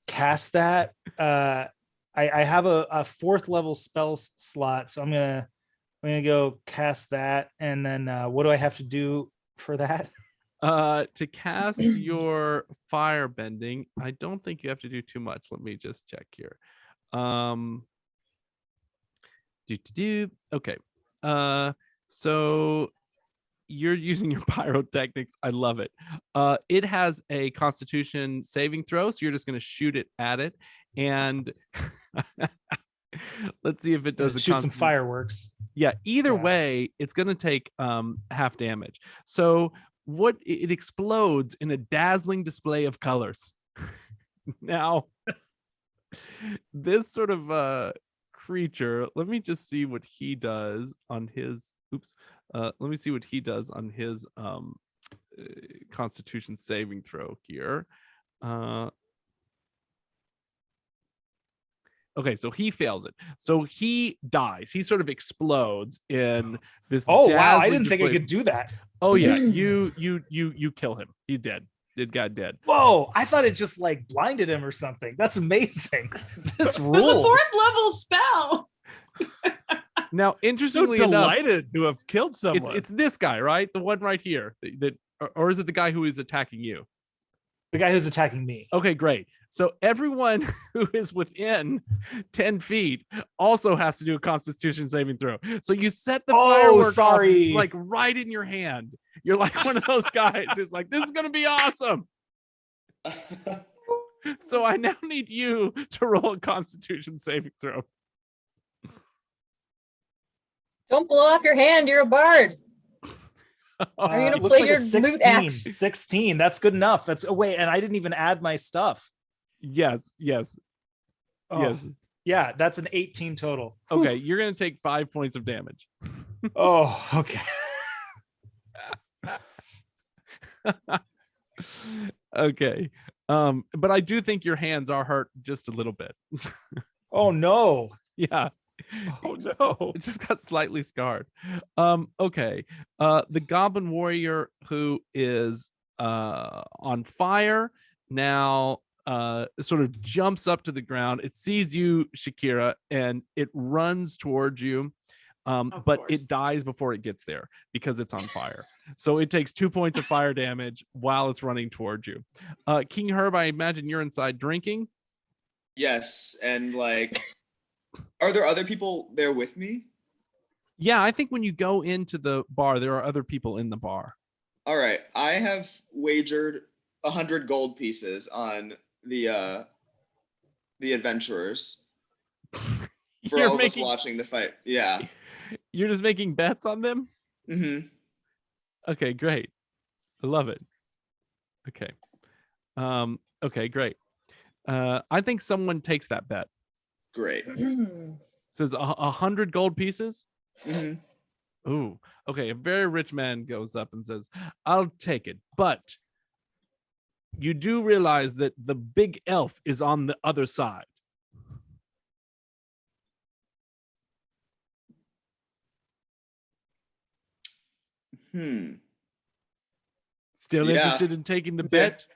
cast that. I have a 4th level spell slot, so I'm gonna go cast that. And then what do I have to do for that? To cast your fire bending, I don't think you have to do too much. Let me just check here. Okay. So you're using your pyrotechnics. I love it. It has a Constitution saving throw, so you're just going to shoot it at it, and let's see if it does. Shoot some fireworks. Yeah. Either Yeah. way, it's going to take half damage. So what it explodes in a dazzling display of colors. Now, this sort of creature. Let me just see what he does on his. Oops. Let me see what he does on his Constitution saving throw here. Okay, so he fails it. So he dies. He sort of explodes in this. Oh wow! I dazzling didn't think I display. could do that. Oh yeah, you kill him. He's dead. It got dead. Whoa! I thought it just like blinded him or something. That's amazing. This It was a rules. 4th level spell. Now, So interestingly enough, delighted to have killed someone. it's this guy, right? The one right here. Or is it the guy who is attacking you? The guy who's attacking me. Okay, great. So everyone who is within 10 feet also has to do a Constitution saving throw. So you set the firework off, sorry. like right in your hand. You're like one of those guys who's like, this is gonna be awesome. So I now need you to roll a Constitution saving throw. Don't blow off your hand. You're a bard. Are you It gonna looks play like your a loot 16. axe? 16. That's good enough. That's wait, and I didn't even add my stuff. Yes. Oh, Yes. Yeah, that's an 18 total. Okay, you're gonna take 5 points of damage. Oh, okay. Okay. But I do think your hands are hurt just a little bit. Oh no. Yeah. Oh no. It just got slightly scarred. Okay. The goblin warrior who is on fire now sort of jumps up to the ground. It sees you, Sha'Keerah, and it runs towards you. But course. it dies before it gets there because it's on fire. So it takes 2 points of fire damage while it's running towards you. King Herb, I imagine you're inside drinking. Yes, and like, are there other people there with me? Yeah, I think when you go into the bar, there are other people in the bar. All right, I have wagered 100 gold pieces on the adventurers for all of us watching the fight. Yeah. You're just making bets on them? Mm-hmm. Okay, great. I love it. Okay. Okay, great. I think someone takes that bet. Great. Says 100 gold pieces. Mm-hmm. Ooh, okay. A very rich man goes up and says, I'll take it, but you do realize that the big elf is on the other side. Still Yeah. interested in taking the Yeah. bet?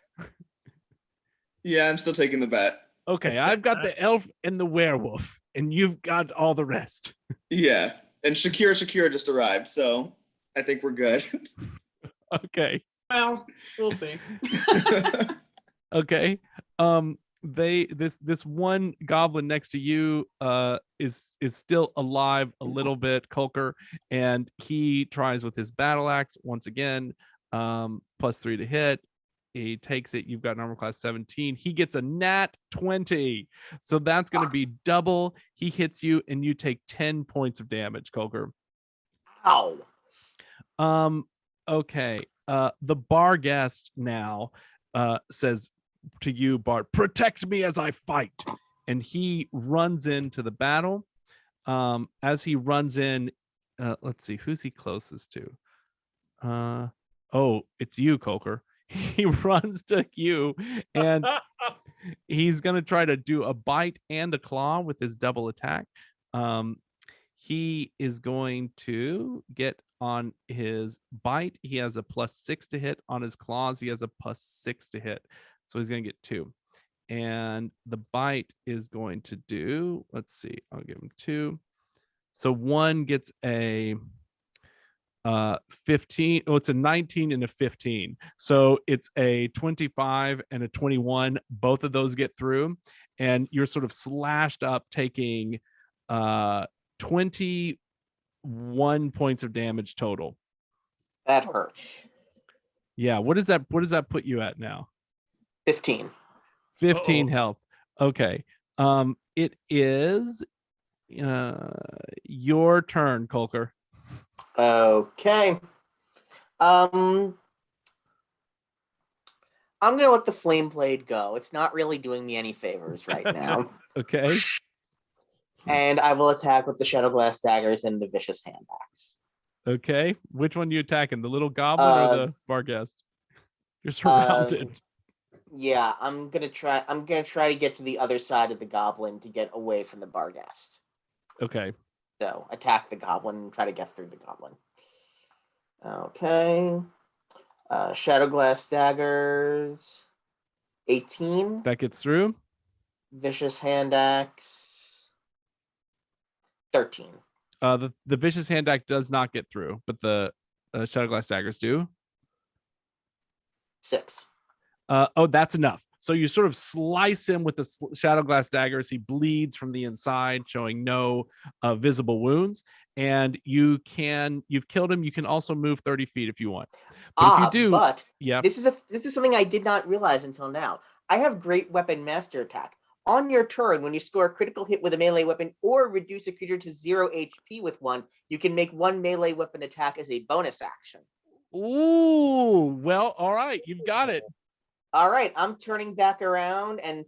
Yeah, I'm still taking the bet. Okay, I've got the elf and the werewolf, and you've got all the rest. Yeah, and Sha'Keerah just arrived, so I think we're good. Okay. Well, we'll see. Okay. This one goblin next to you is still alive a little bit, Colker, and he tries with his battle axe once again. +3 to hit. He takes it. You've got an armor class 17. He gets a nat 20. So that's going to be double. He hits you and you take 10 points of damage, Colker. Ow. Okay. The bar guest now says to you, Bart, protect me as I fight. And he runs into the battle. As he runs in, let's see, who's he closest to? Oh, it's you, Colker. He runs to you and he's going to try to do a bite and a claw with his double attack. He is going to get on his bite. He has a +6 to hit. On his claws, he has a +6 to hit. So he's going to get 2. And the bite is going to do, let's see, I'll give him 2. So one gets a 15. Oh, it's a 19 and a 15. So it's a 25 and a 21. Both of those get through, and you're sort of slashed up, taking 21 points of damage total. That hurts. Yeah. What does that put you at now? 15. 15 health. Okay. It is your turn, Colker. Okay. I'm gonna let the flame blade go. It's not really doing me any favors right now. Okay. And I will attack with the Shadow Glass daggers and the vicious hand axe. Okay. Which one are you attacking? The little goblin or the Barghest? You're surrounded. Yeah, I'm gonna try to get to the other side of the goblin to get away from the Barghest. Okay. So attack the goblin and try to get through the goblin. Okay. Shadow Glass daggers. 18. That gets through. Vicious hand axe. 13. The vicious hand axe does not get through, but the Shadow Glass daggers do. 6. Oh, that's enough. So you sort of slice him with the Shadow Glass daggers. He bleeds from the inside, showing no visible wounds. And you've killed him. You can also move 30 feet if you want. But if you do, this is something I did not realize until now. I have Great Weapon Master Attack. On your turn, when you score a critical hit with a melee weapon or reduce a creature to 0 HP with one, you can make one melee weapon attack as a bonus action. Ooh, well, all right, you've got it. All right, I'm turning back around and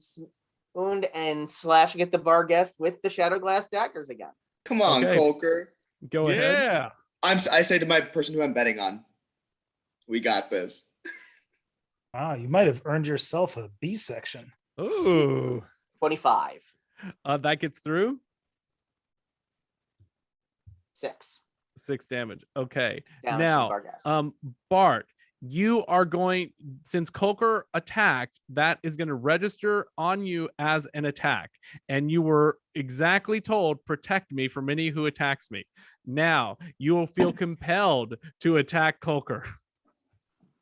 wound and slashing at the Barghest with the Shadow Glass daggers again. Come on, Okay. Colker. Go ahead. Yeah. I say to my person who I'm betting on, we got this. Wow, you might have earned yourself a B section. Ooh. 25. That gets through. 6. 6 damage. Okay. Down Now, to Barghest. Bart, you are going, since Colker attacked, that is going to register on you as an attack. And you were exactly told, protect me from any who attacks me. Now, you will feel compelled to attack Colker.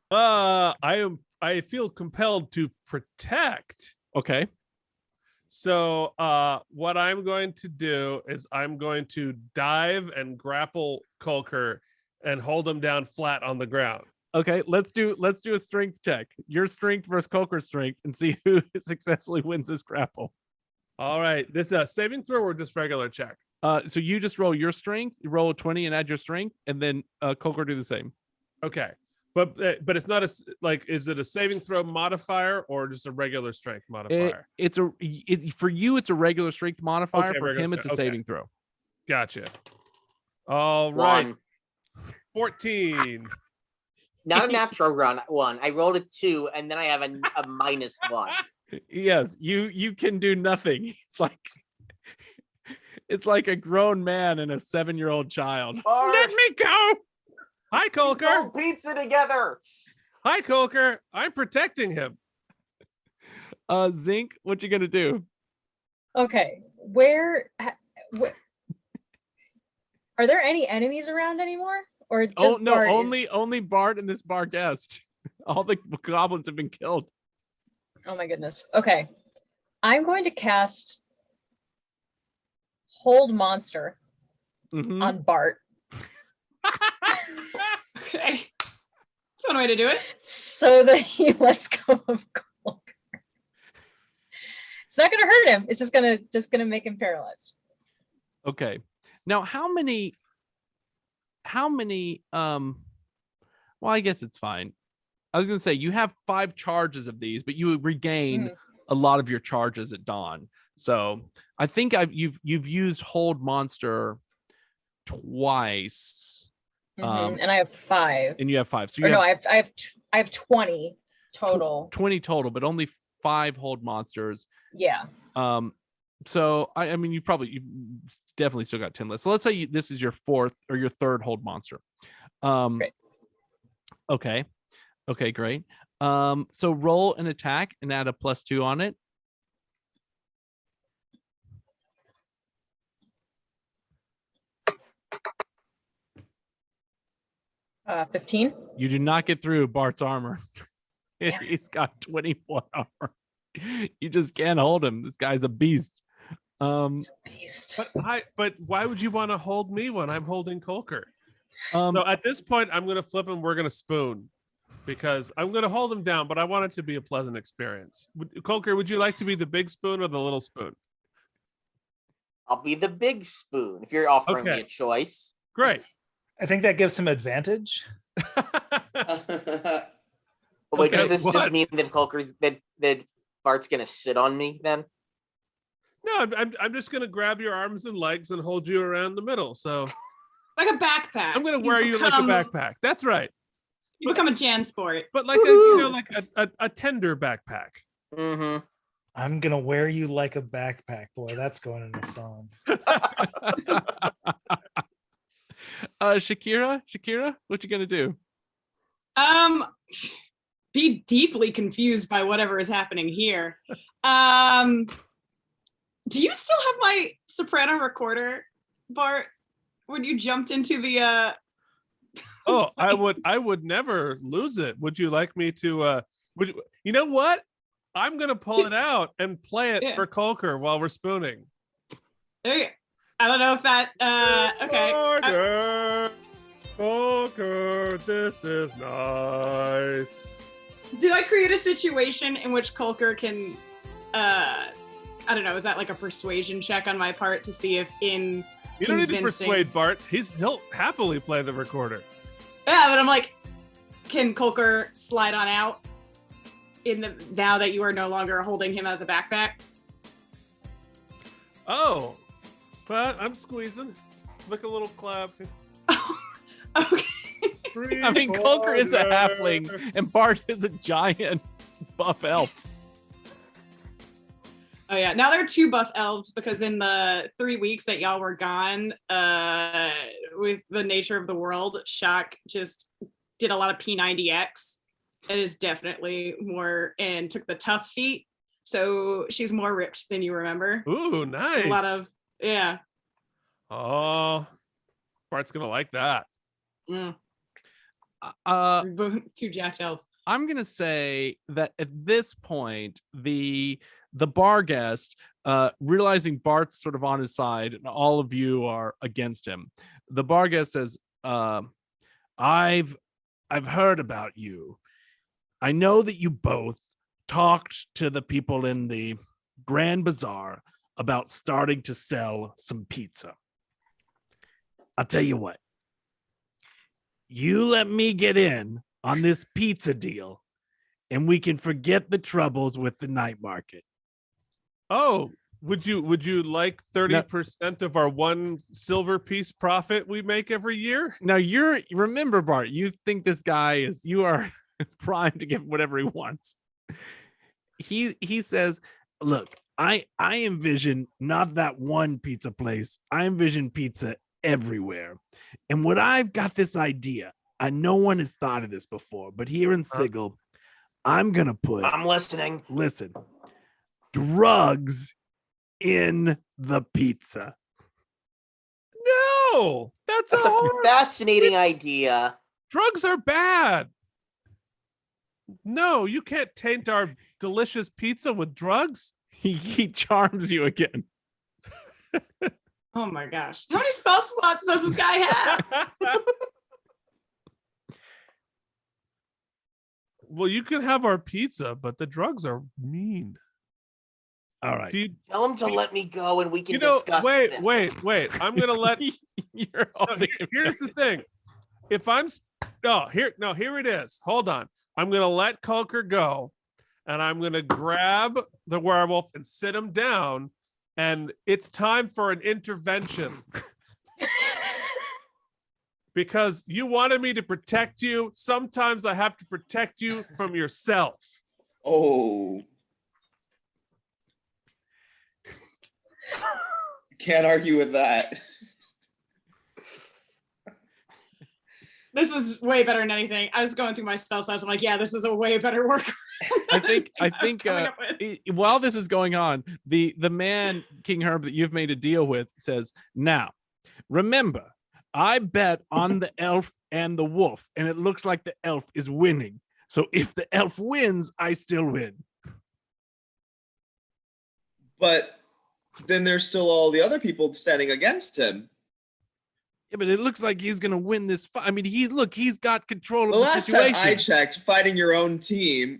I feel compelled to protect. Okay. So what I'm going to do is I'm going to dive and grapple Colker and hold him down flat on the ground. Okay, let's do a strength check. Your strength versus Colker's strength, and see who successfully wins this grapple. All right, this is a saving throw or just regular check? So you just roll your strength, you roll a 20 and add your strength, and then Colker do the same. Okay, but it's not is it a saving throw modifier or just a regular strength modifier? For you it's a regular strength modifier. Okay, for him it's a saving throw. Gotcha. All right. 1. 14. Not a natural one. I rolled a 2, and then I have a -1. Yes, you can do nothing. It's like a grown man and a 7-year-old child. Let me go. Hi, Colker. Sold pizza together. Hi, Colker. I'm protecting him. Zinc, what you gonna do? Okay, where are there any enemies around anymore? Or just no, Bart only Bart and this Barghest. All the goblins have been killed. Oh my goodness. Okay. I'm going to cast Hold Monster on Bart. Okay. That's one way to do it. So that he lets go of Colker. It's not gonna hurt him. It's just gonna make him paralyzed. Okay. Now how many well, I guess it's fine. I was gonna say you have 5 charges of these, but you regain a lot of your charges at dawn. So I think you've used Hold Monster twice. And I have 5. And you have 5. So I have 20 total. 20 total, but only 5 Hold Monsters. Yeah. So I mean, you've definitely still got 10 left. So let's say this is your 4th or your 3rd Hold Monster. Great. Okay, great. So roll an attack and add a +2 on it. Uh, 15. You do not get through Bart's armor. He's got 24 armor. You just can't hold him. This guy's a beast. It's a beast. But why would you want to hold me when I'm holding Colker? So at this point, I'm going to flip him. We're going to spoon because I'm going to hold him down, but I want it to be a pleasant experience. Colker, would you like to be the big spoon or the little spoon? I'll be the big spoon if you're offering me a choice. Great. I think that gives him advantage. But wait, does this just mean that Colker's that Bart's gonna sit on me then? No, I'm just gonna grab your arms and legs and hold you around the middle. So Like a backpack. I'm gonna wear you like a backpack. That's right. You become a Jansport. But like a tender backpack. Mm-hmm. I'm gonna wear you like a backpack, boy. That's going in a song. Sha'Keerah, what you gonna do? Be deeply confused by whatever is happening here. Do you still have my soprano recorder, Bart? When you jumped into the Oh, I would never lose it. Would you like me to you know what? I'm gonna pull it out and play it for Colker while we're spooning. I don't know if that okay. Colker, this is nice. Did I create a situation in which Colker can I don't know, is that like a persuasion check on my part to see if in you don't need to persuade Bart. He'll happily play the recorder. Yeah, but I'm like, can Colker slide on out now that you are no longer holding him as a backpack? Oh, but I'm squeezing. Like a little clap. Okay. I mean, Colker is a halfling and Bart is a giant buff elf. Oh yeah, now there are 2 buff elves because in the 3 weeks that y'all were gone, with the nature of the world, Shock just did a lot of P90X. It is definitely more and took the tough feat, so she's more ripped than you remember. Ooh, nice. It's a lot of Oh, Bart's gonna like that. Mm. 2 jacked elves. I'm gonna say that at this point, the bar guest, realizing Bart's sort of on his side and all of you are against him, the bar guest says, I've heard about you. I know that you both talked to the people in the Grand Bazaar about starting to sell some pizza. I'll tell you what. You let me get in on this pizza deal and we can forget the troubles with the night market. Oh, would you like 30% of our 1 silver piece profit we make every year? Now remember, Bart, you think this guy you are primed to give whatever he wants. He says, look, I envision not that one pizza place. I envision pizza everywhere. And what I've got this idea, no one has thought of this before, but here in Sigil, I'm listening. Listen, drugs in the pizza. No, that's a fascinating idea. Drugs are bad. No, you can't taint our delicious pizza with drugs. He charms you again. Oh my gosh. How many spell slots does this guy have? Well, you can have our pizza, but the drugs are mean. All right. Tell him to let me go and we can discuss this. Wait. I'm going to let... Here's the thing. If I'm... here it is. Hold on. I'm going to let Colker go, and I'm going to grab the werewolf and sit him down, and it's time for an intervention. Because you wanted me to protect you. Sometimes I have to protect you from yourself. Oh. Can't argue with that. This is way better than anything. I was going through my spell slots. I'm like, yeah, this is a way better work. I think while this is going on, the man, King Herb, that you've made a deal with says, now, remember, I bet on the elf and the wolf, and it looks like the elf is winning. So if the elf wins, I still win. But then there's still all the other people standing against him. Yeah, but it looks like he's gonna win this fight. I mean, he's got control of The the last situation. time I checked, fighting your own team,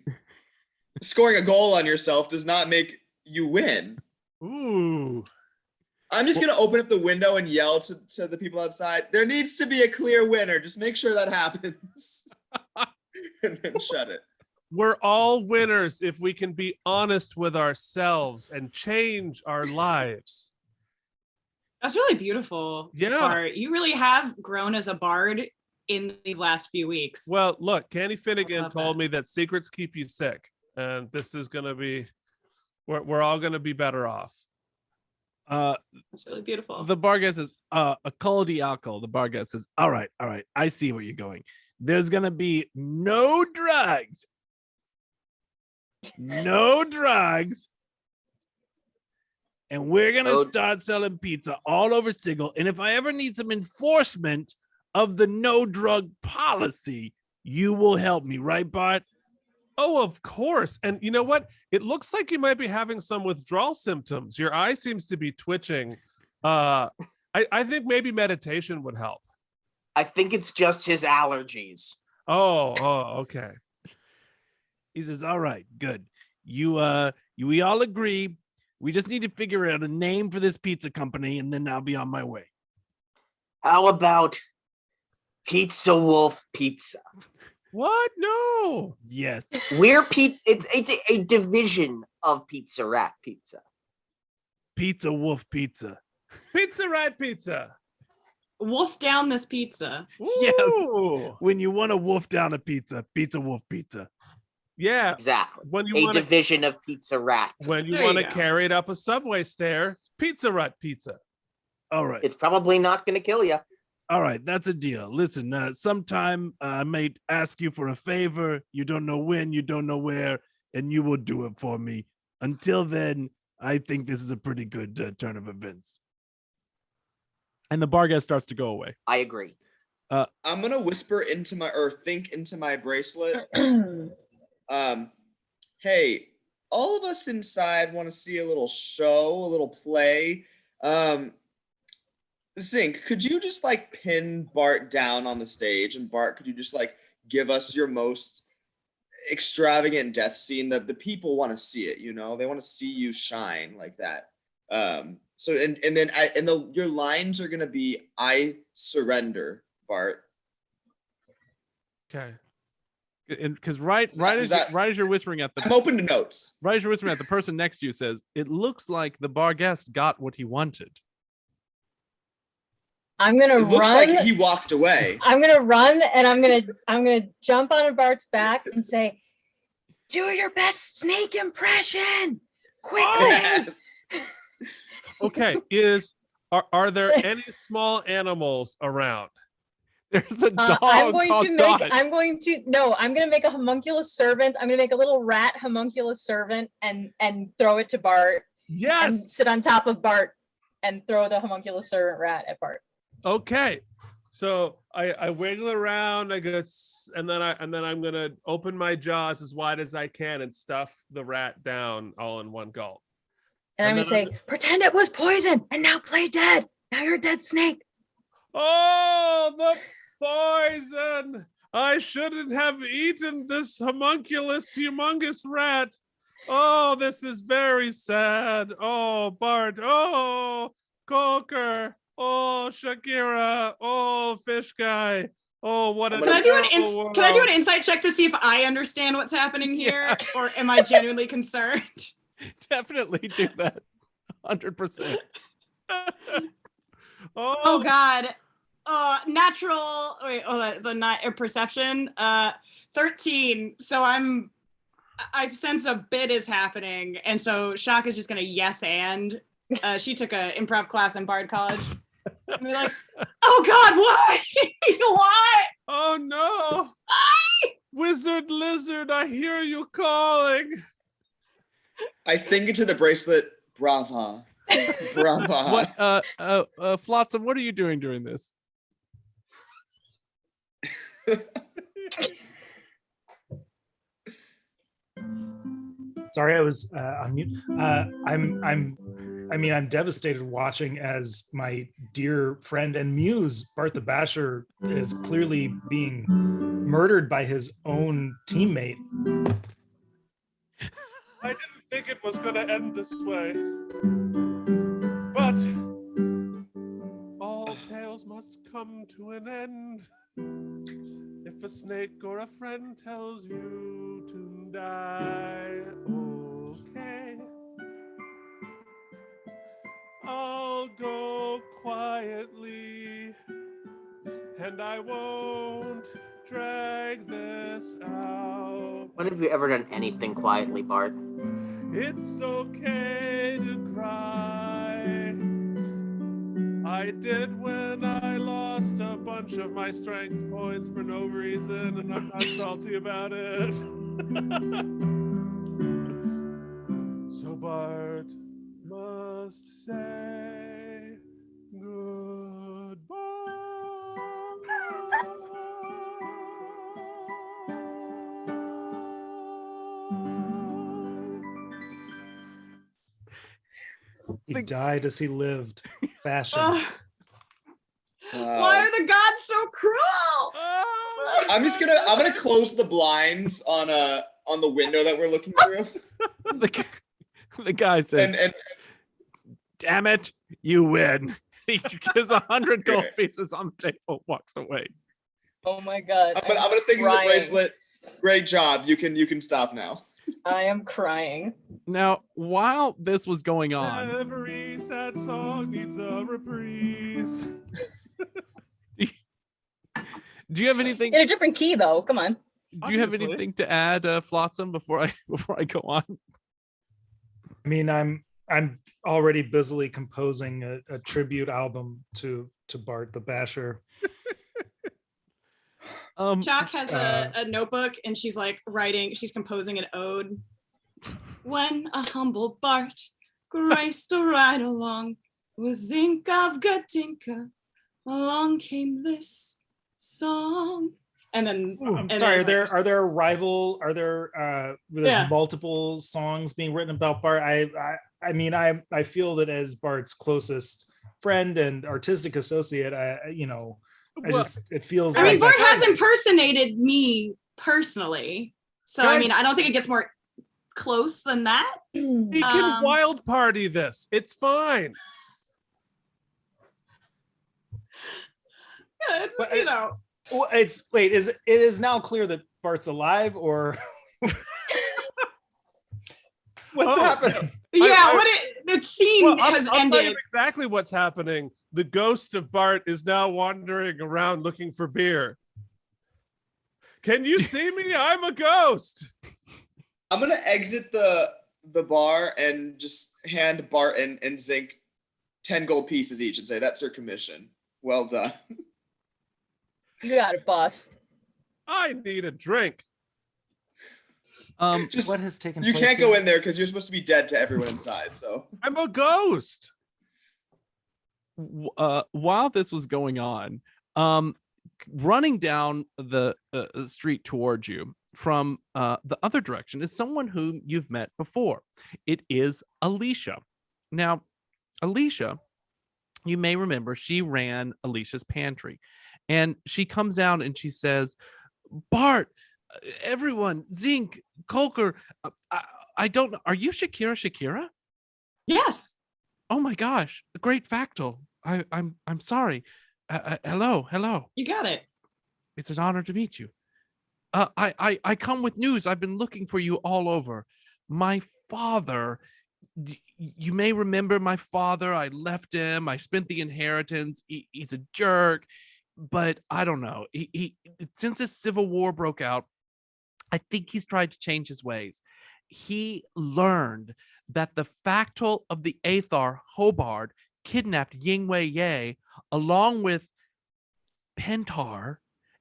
scoring a goal on yourself does not make you win. Ooh. I'm just gonna open up the window and yell to the people outside. There needs to be a clear winner. Just make sure that happens, and then shut it. We're all winners if we can be honest with ourselves and change our lives. That's really beautiful. Yeah. Bart. You really have grown as a bard in these last few weeks. Well, look, Candy Finnegan love told that. me that secrets keep you sick, and this is gonna be, we're all gonna be better off. That's really beautiful. The bar guy says, a Coldy alcohol. The bar guy says, all right, I see where you're going. There's gonna be no drugs. No drugs. And we're gonna start selling pizza all over Sigil. And if I ever need some enforcement of the no drug policy, you will help me, right, Bart? Oh, of course. And you know what? It looks like you might be having some withdrawal symptoms. Your eye seems to be twitching. I think maybe meditation would help. I think it's just his allergies. Oh, okay. He says, all right, good. We all agree. We just need to figure out a name for this pizza company, and then I'll be on my way. How about Pizza Wolf Pizza? What? No. Yes. We're pizza. It's a division of Pizza Rat Pizza. Pizza Wolf Pizza. Pizza Rat Pizza. Wolf down this pizza. Yes. Ooh. When you want to wolf down a pizza, Pizza Wolf Pizza. Yeah. Exactly. When you A want to, division of Pizza Rat. when you There want you to go. carry it up a subway stair, Pizza Rat Pizza. All right. It's probably not going to kill you. All right. That's a deal. Listen, sometime I may ask you for a favor. You don't know when, you don't know where, and you will do it for me. Until then, I think this is a pretty good turn of events. And the bar guest starts to go away. I agree. I'm gonna whisper into my think into my bracelet. Hey, all of us inside want to see a little show, a little play. Zinc, could you just like pin Bart down on the stage? And Bart, could you just like give us your most extravagant death scene that the people want to see it, you know? They want to see you shine like that. So your lines are gonna be I surrender, Bart. Okay. And because right as you're whispering at I'm the open to notes. right as you're whispering at the person next to you says, it looks like the bar guest got what he wanted. I'm gonna It looks run. like he walked away. I'm gonna run and I'm gonna jump on Bart's back and say, "Do your best snake impression, quickly!" Okay. Are there any small animals around? There's a dog. I'm going called to Dot. I'm going to make a homunculus servant. I'm gonna make a little rat homunculus servant and throw it to Bart and Yes. sit on top of Bart and throw the homunculus servant rat at Bart. Okay. So I wiggle around, I go, and then I'm gonna open my jaws as wide as I can and stuff the rat down all in one gulp. And I'm And gonna say, pretend it was poison and now play dead. Now you're a dead snake. Oh, the poison! I shouldn't have eaten this humongous rat. Oh, this is very sad. Oh, Bart. Oh, Colker. Oh, Sha'Keerah. Oh, fish guy. Oh, what a Can I do terrible can I do world. an insight check to see if I understand what's happening here, Yeah. or am I genuinely concerned? Definitely do that. 100%. Oh God. Natural. Wait. Oh, that's a perception. 13. So I sense a bit is happening, and so Shock is just gonna yes and. She took a improv class in Bard College. And we're like, oh God, why? Why? Oh no! Wizard Lizard, I hear you calling. I think into the bracelet, brava. Brava. What Flotsam, what are you doing during this? Sorry, I was on mute. I'm I mean, I'm devastated watching as my dear friend and muse, Bart the Basher, is clearly being murdered by his own teammate. I didn't think it was going to end this way. But all tales must come to an end. If a snake or a friend tells you to die, okay. I'll go quietly, and I won't drag this out. When have you ever done anything quietly, Bart? It's okay to cry. I did when I lost a bunch of my strength points for no reason, and I'm not salty about it. So Bart must say goodbye. He died as he lived. Fashion. Why are the gods so cruel? I'm gonna close the blinds on the window that we're looking through. The guy says, And damn it, you win. He gives 100 gold pieces on the table, walks away. Oh my god. I'm gonna think of the crying. bracelet. Great job. You can stop now. I am crying. Now, while this was going on, Every sad song needs a reprise. do you have anything? In a different key though. Come on. Do you have Obviously. anything to add, Flotsam, before I go on? I mean, I'm already busily composing a tribute album to Bart the Basher. Chalk has a notebook and she's like she's composing an ode. When a humble Bart graced a ride along with Zinc of Gatinka, along came this song. And then I'm and sorry, then, are there rival, there's Yeah. multiple songs being written about Bart? I mean, I feel that as Bart's closest friend and artistic associate, it feels I mean, like Bart has impersonated me personally. So I mean, I don't think it gets more close than that. He can wild party this. It's fine. Yeah, it's, But you know. Well, it is now clear that Bart's alive, or what's happening? Yeah, the scene has I'll tell you ended. exactly what's happening. The ghost of Bart is now wandering around looking for beer. Can you see me? I'm a ghost. I'm gonna exit the bar and just hand Bart and Zinc 10 gold pieces each and say that's your commission. Well done. You got it, boss. I need a drink. Just What has taken you place can't go here? in there because you're supposed to be dead to everyone inside. So I'm a ghost. While this was going on, running down the street towards you from the other direction is someone whom you've met before. It is Aleesha. Now, Aleesha, you may remember, she ran Aleesha's pantry. And she comes down and she says, Bart, everyone, Zinc, Colker, I don't know. Are you Sha'Keerah Sha'Keerah? Yes. Oh my gosh, a great Factol. I'm sorry. Hello. You got it. It's an honor to meet you. I come with news. I've been looking for you all over. My father, you may remember my father. I left him. I spent the inheritance. He's a jerk. But I don't know. He since this civil war broke out, I think he's tried to change his ways. He learned that the Factol of the Aethar, Hobard, kidnapped Yingwei Ye, along with Pentar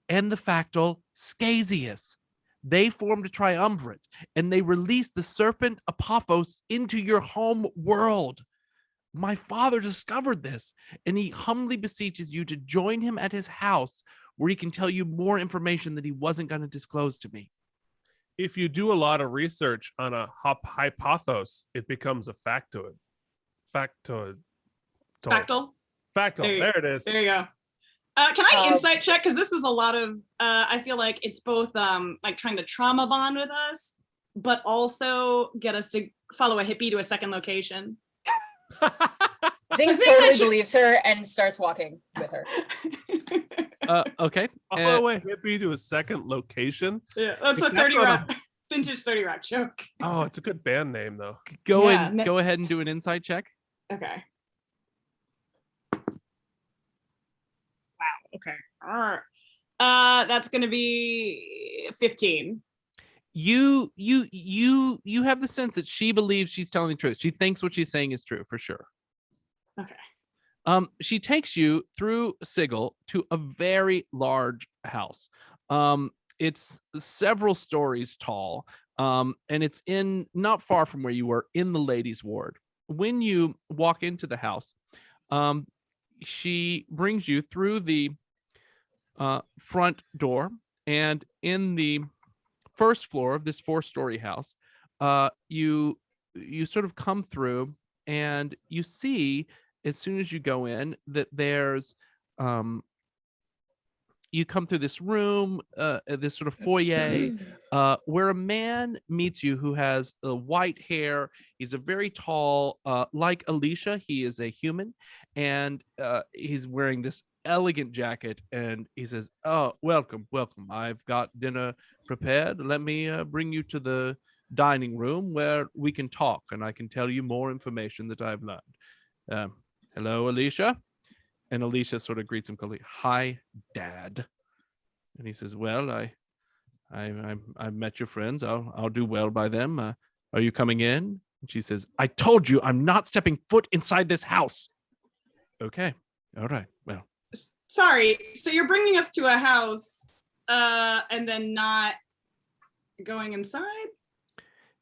and the Factol Scazius. They formed a triumvirate, and they released the serpent Apophos into your home world. My father discovered this, and he humbly beseeches you to join him at his house, where he can tell you more information that he wasn't going to disclose to me. If you do a lot of research on a hypothos, it becomes a factoid. Factoid. Factol. Factol. There it is. There you go. Can I insight check? Because this is a lot of, I feel like it's both like trying to trauma bond with us, but also get us to follow a hippie to a second location. Zinc totally believes her and starts walking with her. Okay. Follow a hippie to a second location. Yeah, that's a 30 Rock, vintage 30 Rock joke. Oh, it's a good band name though. Go ahead and do an insight check. Okay. Wow. Okay. That's gonna be 15. You have the sense that she believes she's telling the truth. She thinks what she's saying is true for sure. Okay. She takes you through Sigil to a very large house. It's several stories tall, and it's in not far from where you were in the ladies' ward. When you walk into the house, she brings you through the front door, and in the first floor of this 4-story house, you sort of come through, and you see as soon as you go in that there's you come through this room, this sort of foyer, where a man meets you who has white hair. He's a very tall, like Aleesha, he is a human, and he's wearing this elegant jacket, and he says, "Oh, welcome. I've got dinner prepared. Let me bring you to the dining room where we can talk, and I can tell you more information that I've learned. Hello, Aleesha." And Aleesha sort of greets him coldly. "Hi, Dad." And he says, "Well, I met your friends. I'll do well by them. Are you coming in?" And she says, "I told you I'm not stepping foot inside this house." "Okay, all right. Well." Sorry. So you're bringing us to a house, and then not going inside?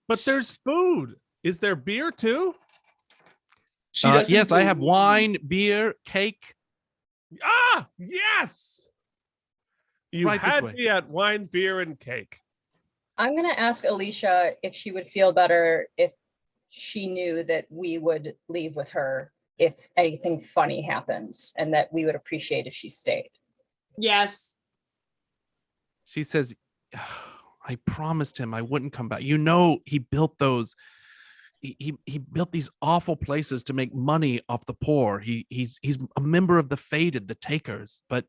But there's food. Is there beer too? Yes, I have wine, beer, cake. Ah, yes. You Right this had way. me at wine, beer, and cake. I'm gonna ask Aleesha if she would feel better if she knew that we would leave with her if anything funny happens, and that we would appreciate if she stayed. Yes. She says, "I promised him I wouldn't come back. You know, he built those. He built these awful places to make money off the poor. He's a member of the Faded, the Takers. But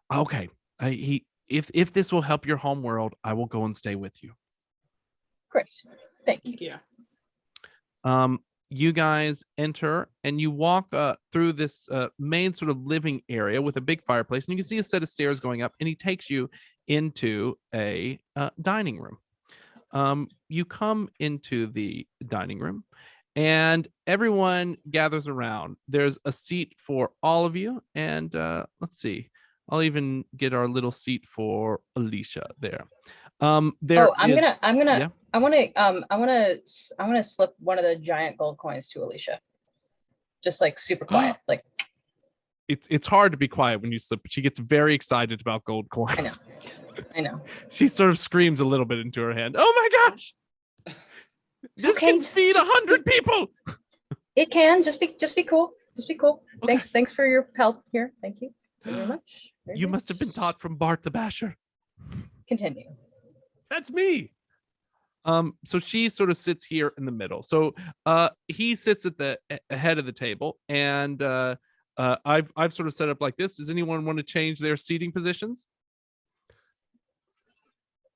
okay, if this will help your home world, I will go and stay with you." Great, thank you. Yeah. You guys enter and you walk through this main sort of living area with a big fireplace, and you can see a set of stairs going up, and he takes you into a dining room. You come into the dining room, and everyone gathers around. There's a seat for all of you, and let's see. I'll even get our little seat for Aleesha there. I want to slip one of the giant gold coins to Aleesha. Just like super quiet, like. It's hard to be quiet when you slip. She gets very excited about gold coins. I know. She sort of screams a little bit into her hand. "Oh my gosh! This okay, can feed 100 people." It can just be cool. Just be cool. Okay. Thanks for your help here. Thank you very much. You must have been taught from Bart the Basher. Continue. That's me. So she sort of sits here in the middle. So he sits at the head of the table, and I've sort of set up like this. Does anyone want to change their seating positions?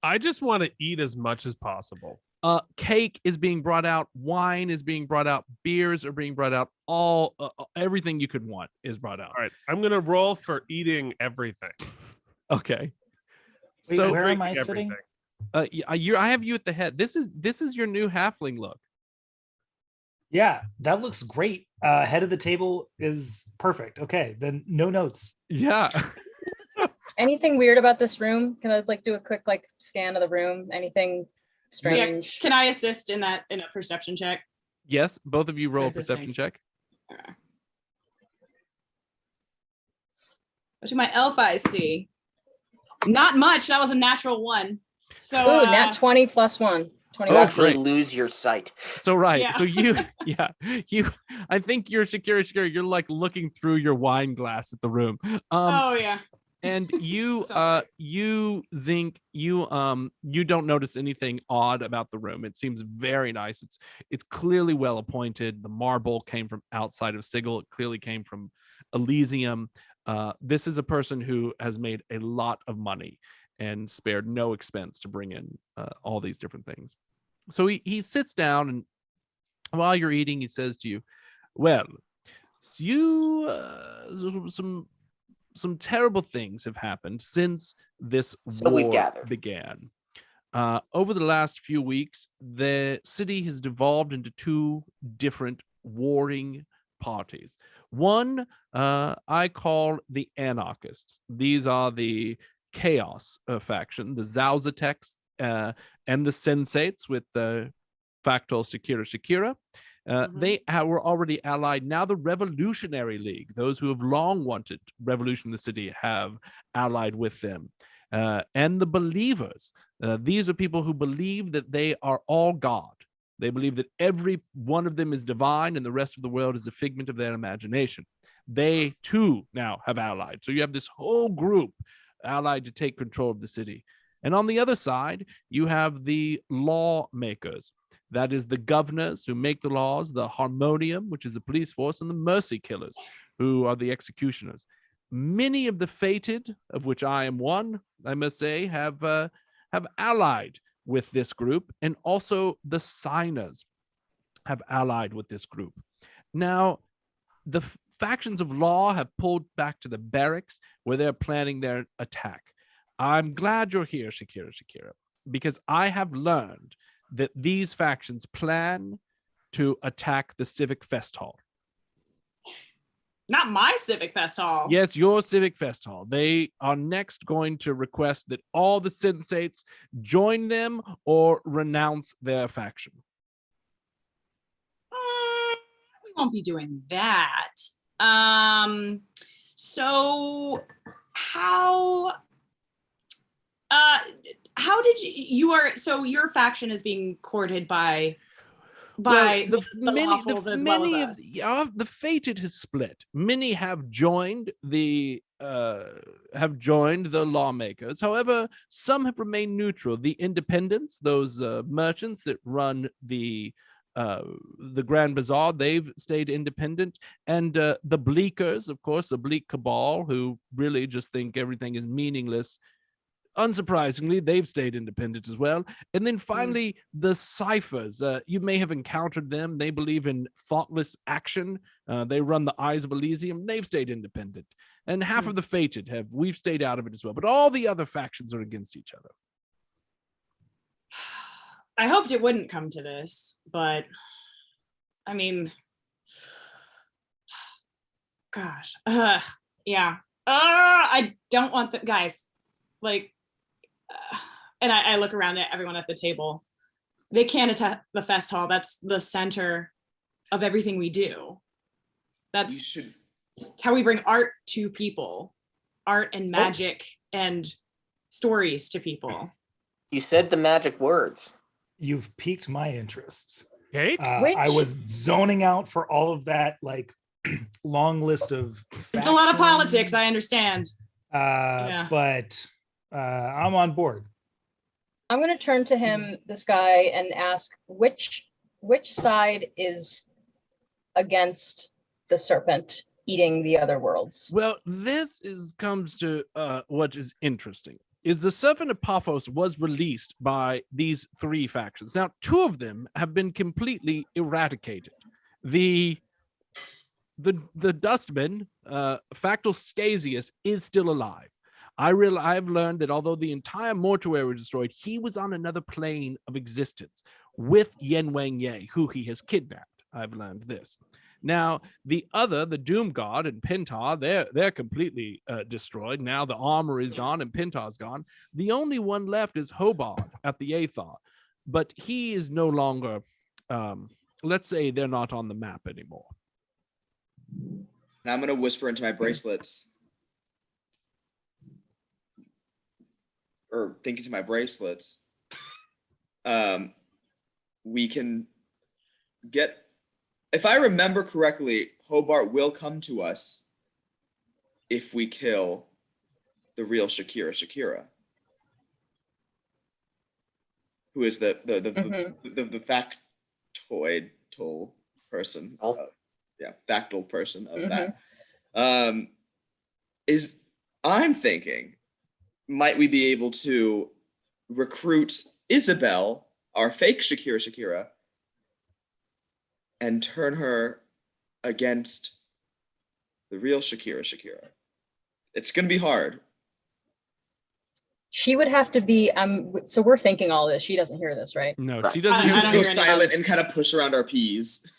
I just want to eat as much as possible. Cake is being brought out, wine is being brought out, beers are being brought out, all everything you could want is brought out. All right, I'm gonna roll for eating everything. Okay. Wait, So where am I sitting? I have you at the head. This is your new halfling look. Yeah, that looks great. Head of the table is perfect. Okay, then no notes. Yeah. Anything weird about this room? Can I like do a quick like scan of the room? Anything strange? Yeah. Can I assist in that in a perception check? Yes, both of you roll a What does this perception make? check. What do my elf eyes see? Not much. That was a natural 1. So Ooh, nat 20 plus 1. You actually great. lose your sight. So right. Yeah. So you I think you're Sha'Keerah, you're like looking through your wine glass at the room. Oh yeah. And you Sounds right. you Zinc, you don't notice anything odd about the room. It seems very nice. It's clearly well appointed. The marble came from outside of Sigil. It clearly came from Elysium. This is a person who has made a lot of money and spared no expense to bring in all these different things. So he sits down, and while you're eating, he says to you, well, you some terrible things have happened since this So we've war gathered. began. Over the last few weeks, the city has devolved into two different warring parties. One I call the anarchists. These are the chaos faction, the Zauzatecs and the Sensates with the Factol Sha'Keerah Sha'Keerah. They were already allied. Now the Revolutionary League, those who have long wanted revolution in the city, have allied with them. And the Believers, these are people who believe that they are all God. They believe that every one of them is divine and the rest of the world is a figment of their imagination. They too now have allied. So you have this whole group allied to take control of the city. And on the other side, you have the lawmakers. That is the governors who make the laws, the Harmonium, which is the police force, and the Mercy Killers, who are the executioners. Many of the fated, of which I am one, I must say, have allied with this group, and also the Signers have allied with this group. Now, the factions of law have pulled back to the barracks where they're planning their attack. I'm glad you're here, Sha'Keerah Sha'Keerah, because I have learned that these factions plan to attack the Civic Fest Hall. Not my Civic Fest Hall. Yes, your Civic Fest Hall. They are next going to request that all the Sensates join them or renounce their faction. We won't be doing that. So how did your faction is being courted by the lawfuls as well as us? The fated has split. Many have joined the lawmakers. However, some have remained neutral. The independents, those merchants that run the Grand Bazaar, they've stayed independent. And the Bleakers, of course, the Bleak Cabal, who really just think everything is meaningless. Unsurprisingly, they've stayed independent as well. And then finally, the Ciphers. You may have encountered them. They believe in thoughtless action. They run the Eyes of Elysium. They've stayed independent. And half of the fated we've stayed out of it as well. But all the other factions are against each other. I hoped it wouldn't come to this, but I mean, gosh, yeah. I don't want the guys, like, and I look around at everyone at the table. They can't attack the fest hall. That's the center of everything we do. That's how we bring art to people, art and magic and stories to people. You said the magic words. You've piqued my interest. Okay. I was zoning out for all of that, like long list of It's a lot of politics, I understand. But I'm on board. I'm going to turn to him, this guy, and ask which side is against the serpent eating the other worlds. Well, this comes to what is interesting. Is the Serpent of Paphos was released by these three factions. Now, two of them have been completely eradicated. The Dustman, Factol Scasius, is still alive. I've learned that although the entire mortuary was destroyed, he was on another plane of existence with Yen Wang Ye, who he has kidnapped. I've learned this. Now, the Doom God and Pentar, they're completely destroyed. Now the armor is gone and Pentar's gone. The only one left is Hobart at the Aethar, but he is no longer, let's say they're not on the map anymore. And I'm going to whisper into my bracelets. Or think into my bracelets. we can get, if I remember correctly, Hobart will come to us if we kill the real Sha'Keerah Sha'Keerah, who is the factoid person. Factol person of that. I'm thinking, might we be able to recruit Isabel, our fake Sha'Keerah Sha'Keerah, and turn her against the real Sha'Keerah Sha'Keerah? It's gonna be hard. She would have to be, so we're thinking all this. She doesn't hear this, right? No, Right. she doesn't. We I just don't go hear anything. silent and kind of push around our peas.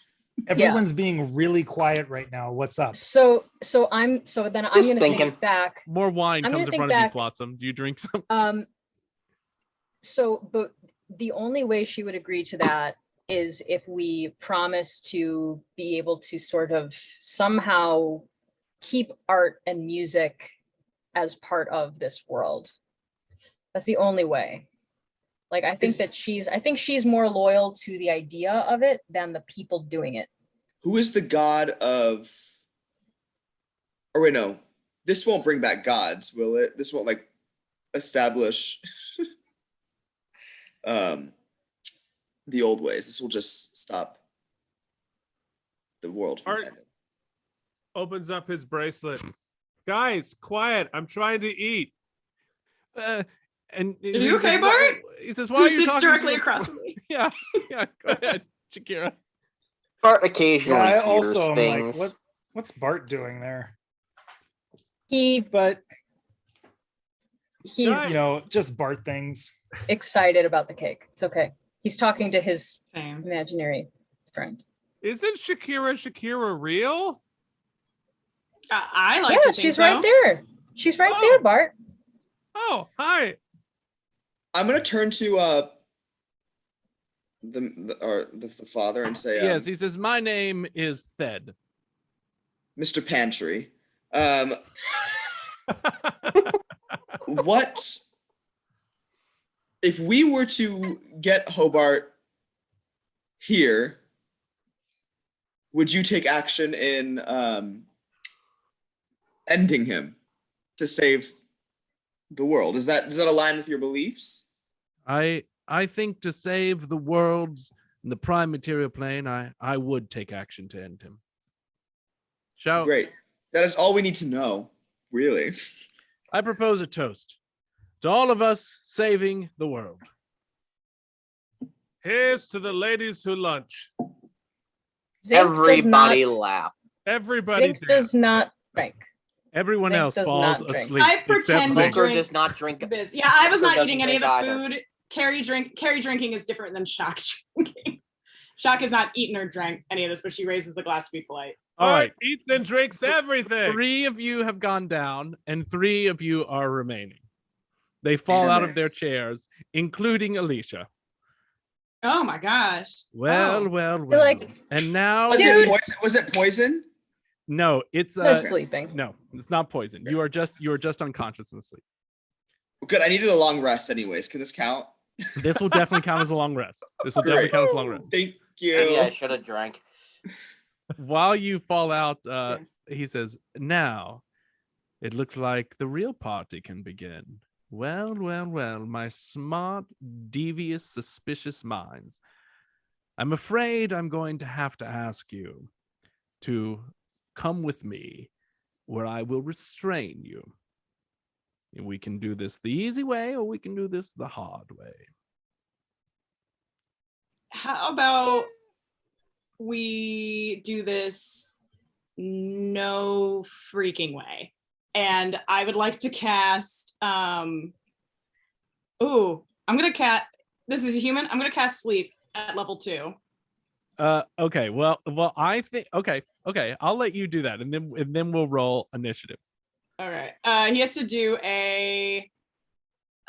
Everyone's being really quiet right now. What's up? So then I'm Just gonna thinking. think back. More wine I'm comes gonna in think front of you, back- Flotsam. Do you drink some? But the only way she would agree to that is if we promise to be able to sort of somehow keep art and music as part of this world. That's the only way. Like, I think she's more loyal to the idea of it than the people doing it. Who is the god of, or wait, no, this won't bring back gods, will it? This won't like establish the old ways. This will just stop the world from Art- ending. Opens up his bracelet. Guys, quiet. I'm trying to eat. And Are you okay, Bart? He says, "Why Who are you sits talking directly to the-" across from me? Yeah, go ahead, Sha'Keerah. Bart occasionally Yeah, I hears also am things. like, what's Bart doing there? But He's just Bart things. excited about the cake. It's okay. He's talking to his Same. imaginary friend. Isn't Sha'Keerah Sha'Keerah real? I like Yeah, to think she's so. right there. She's right Oh. there, Bart. Oh, hi. I'm gonna turn to the father and say, Yes, he says, "My name is Thed." Mr. Pantry, what if we were to get Hobart here? Would you take action in ending him to save the world? Does that align with your beliefs? I think to save the worlds in the prime material plane, I would take action to end him. Great. That is all we need to know, really. I propose a toast to all of us saving the world. Here's to the ladies who lunch. Zinc Everybody does not, laugh. Everybody Zinc dance. does not drink. Everyone Zinc else does falls not drink. asleep. I except pretend to Zinc. Colker drink does not drink. this. Yeah, I was Colker not doesn't eating any of the drink either. food. Kerri drinking is different than Shock drinking. Shock has not eaten or drank any of this, but she raises the glass to be polite. All right, Eats and drinks everything. 3 of you have gone down, and 3 of you are remaining. They fall Damn out of it. their chairs, including Aleesha. Oh my gosh. Well, Oh. well, They're well. like, And now, Was it poison? no, it's they're sleeping. no, it's not poison. You are just unconscious and asleep. Good. I needed a long rest, anyways. Can this count? This will definitely count as a long rest. This will definitely Great. count as a long rest. Thank you. Maybe I should have drank. While you fall out, he says, "Now, it looks like the real party can begin. Well, well, well, my smart, devious, suspicious minds. I'm afraid I'm going to have to ask you to come with me where I will restrain you. We can do this the easy way, or we can do this the hard way." How about we do this no freaking way? And I would like to cast I'm gonna cast, this is a human, I'm gonna cast sleep at level 2. Okay, well, I think okay, I'll let you do that, and then we'll roll initiative. All right. He has to do a,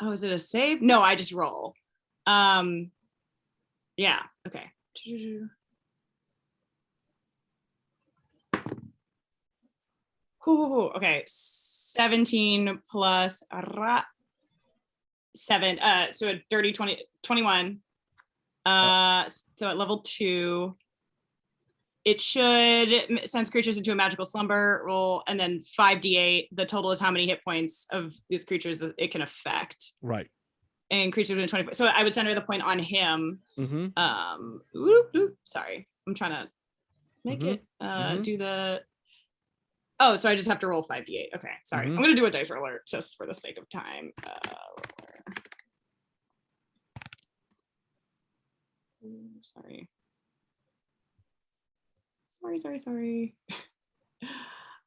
is it a save? No, I just roll. Yeah, okay. Ooh, okay, 17 plus 7, so a dirty 21. So at level 2, it should sends creatures into a magical slumber, roll, and then 5d8. The total is how many hit points of these creatures it can affect. Right. And creatures within 20. So I would center the point on him. Sorry, I'm trying to make it do the. Oh, so I just have to roll 5d8. Okay, sorry. I'm gonna do a dice roller just for the sake of time. Sorry.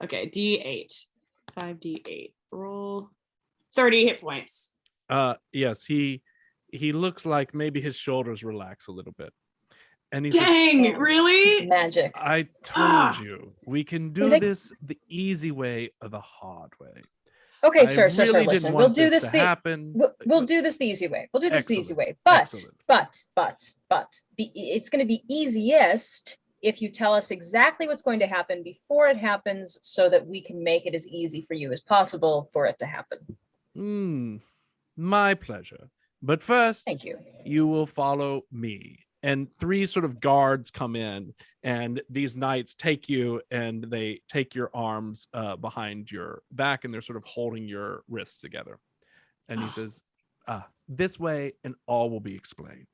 Okay, d8, 5d8. Roll 30 hit points. Yes, he looks like maybe his shoulders relax a little bit. And he Dang, says, really? It's magic. I told you we can do this the easy way or the hard way. Okay, I sir, really listen. didn't We'll want do this this to happen. we'll do this the easy way. We'll do this the easy way. Excellent. But it's going to be easiest if you tell us exactly what's going to happen before it happens, so that we can make it as easy for you as possible for it to happen. My pleasure. But first, Thank you. You will follow me. And 3 sort of guards come in, and these knights take you, and they take your arms behind your back, and they're sort of holding your wrists together. And he says, this way, and all will be explained.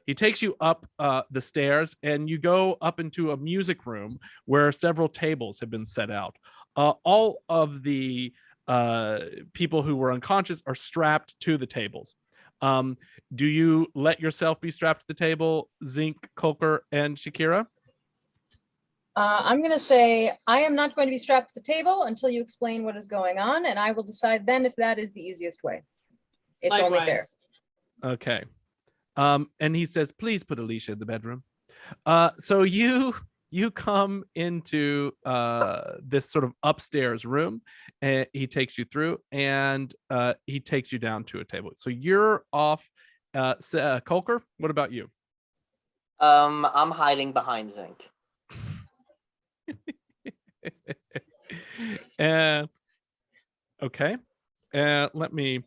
He takes you up the stairs, and you go up into a music room where several tables have been set out. All of the people who were unconscious are strapped to the tables. Do you let yourself be strapped to the table, Zinc, Colker, and Sha'Keerah? I'm going to say I am not going to be strapped to the table until you explain what is going on, and I will decide then if that is the easiest way. It's only fair. Okay. And he says, please put Aleesha in the bedroom. So you come into this sort of upstairs room, and he takes you through, and he takes you down to a table. So you're off. Colker, what about you? I'm hiding behind Zinc. Okay. Let me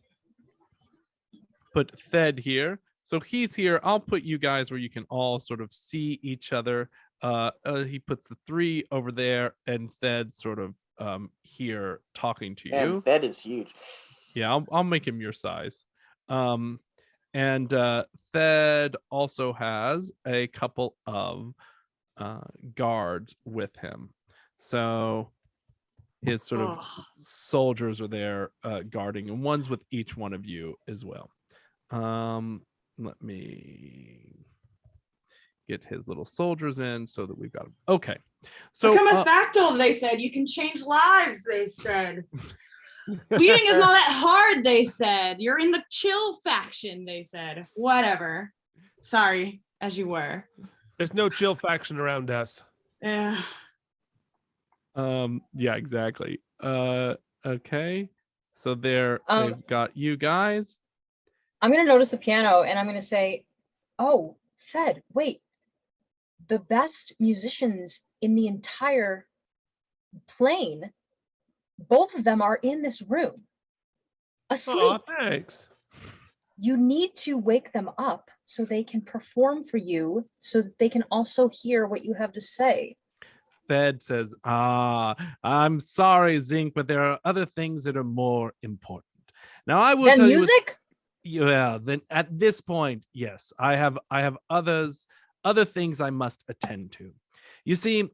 put Thed here. So he's here. I'll put you guys where you can all sort of see each other. He puts the 3 over there, and Thed sort of here talking to you. And Thed is huge. Yeah, I'll make him your size. And Thed also has a couple of guards with him. So his sort of soldiers are there guarding, and one's with each one of you as well. Let me get his little soldiers in so that we've got them. Okay. So become a Factol, they said. You can change lives, they said. Leading is not that hard, they said. You're in the chill faction, they said. Whatever. Sorry, as you were. There's no chill faction around us. Yeah. Yeah, exactly. Okay. So they've got you guys. I'm going to notice the piano, and I'm going to say, oh, Thed, wait. The best musicians in the entire plane, both of them are in this room, asleep. Oh, thanks. You need to wake them up so they can perform for you, so that they can also hear what you have to say. Thed says, I'm sorry, Zinc, but there are other things that are more important. Now, I will tell music? Then at this point, yes, I have other things I must attend to. You see,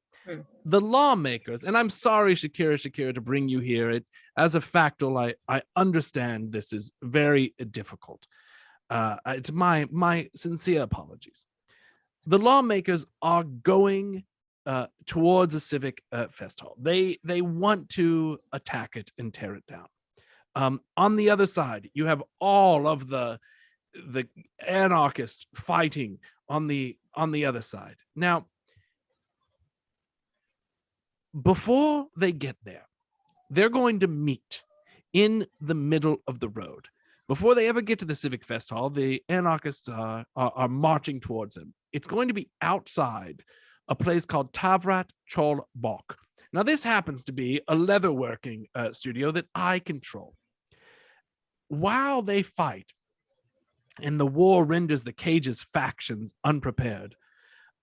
the lawmakers, and I'm sorry, Sha'Keerah, to bring you here. As a Factol, I understand this is very difficult. It's my sincere apologies. The lawmakers are going towards a civic fest hall. They want to attack it and tear it down. On the other side, you have all of the anarchists fighting on the other side. Now, before they get there, they're going to meet in the middle of the road. Before they ever get to the Civic Fest Hall, the anarchists are marching towards them. It's going to be outside a place called Tavrat Chol Bok. Now, this happens to be a leatherworking studio that I control. While they fight, and the war renders the cage's factions unprepared,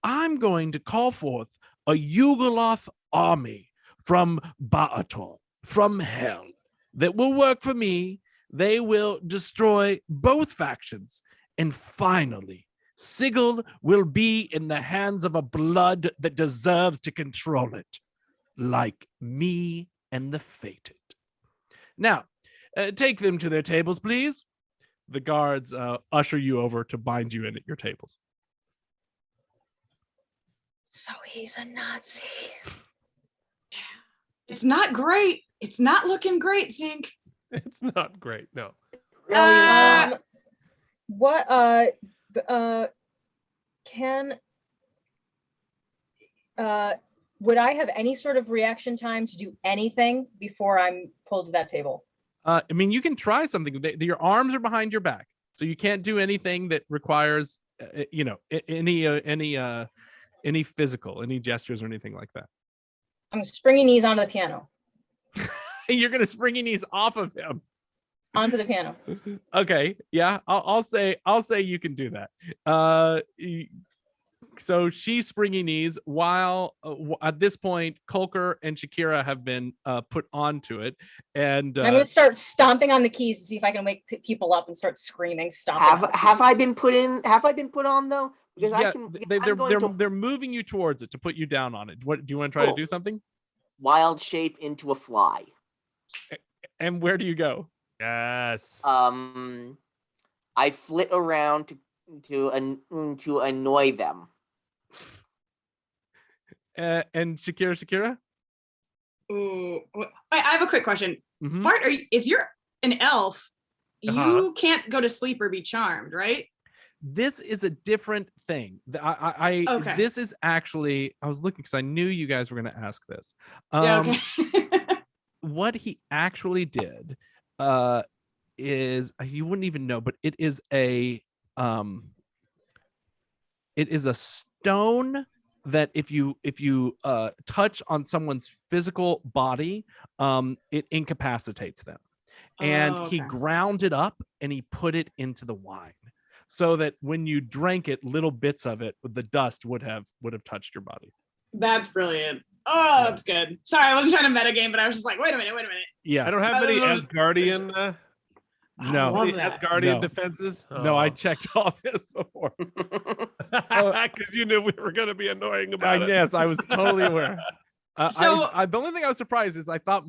I'm going to call forth a Yugoloth army from Baator, from hell, that will work for me. They will destroy both factions. And finally, Sigil will be in the hands of a blood that deserves to control it, like me and the Fated. Now, take them to their tables, please. The guards usher you over to bind you in at your tables. So he's a Nazi. It's not great. It's not looking great, Zinc. It's not great. No. Really not. What can would I have any sort of reaction time to do anything before I'm pulled to that table? I mean, you can try something. Your arms are behind your back, so you can't do anything that requires, any physical, any gestures or anything like that. I'm springing knees onto the piano. You're gonna springy knees off of him Onto the piano. Okay, yeah, I'll say you can do that. So she's springy knees while at this point Colker and Sha'Keerah have been put onto it, and I'm gonna start stomping on the keys to see if I can wake people up and start screaming. Stomping. Have I been put on though? Because yeah, because they're moving you towards it to put you down on it. What do you want to try to do something? Wild shape into a fly. And where do you go? Yes. I flit around to annoy them. And Sha'Keerah? Ooh, I have a quick question. Mhm. Bart, if you're an elf, you can't go to sleep or be charmed, right? This is a different thing. Okay. This is actually, I was looking because I knew you guys were going to ask this. Yeah, okay. What he actually did is, you wouldn't even know, but it is a stone that if you touch on someone's physical body, it incapacitates them. And he ground it up and he put it into the wine, so that when you drank it, little bits of it, the dust would have touched your body. That's brilliant. Oh, that's good. Sorry, I wasn't trying to metagame, but I was just like, wait a minute. Yeah, I don't have any Asgardian. No, Asgardian defenses. Oh. No, I checked all this before because you knew we were going to be annoying about it. Yes, I was totally aware. So the only thing I was surprised is I thought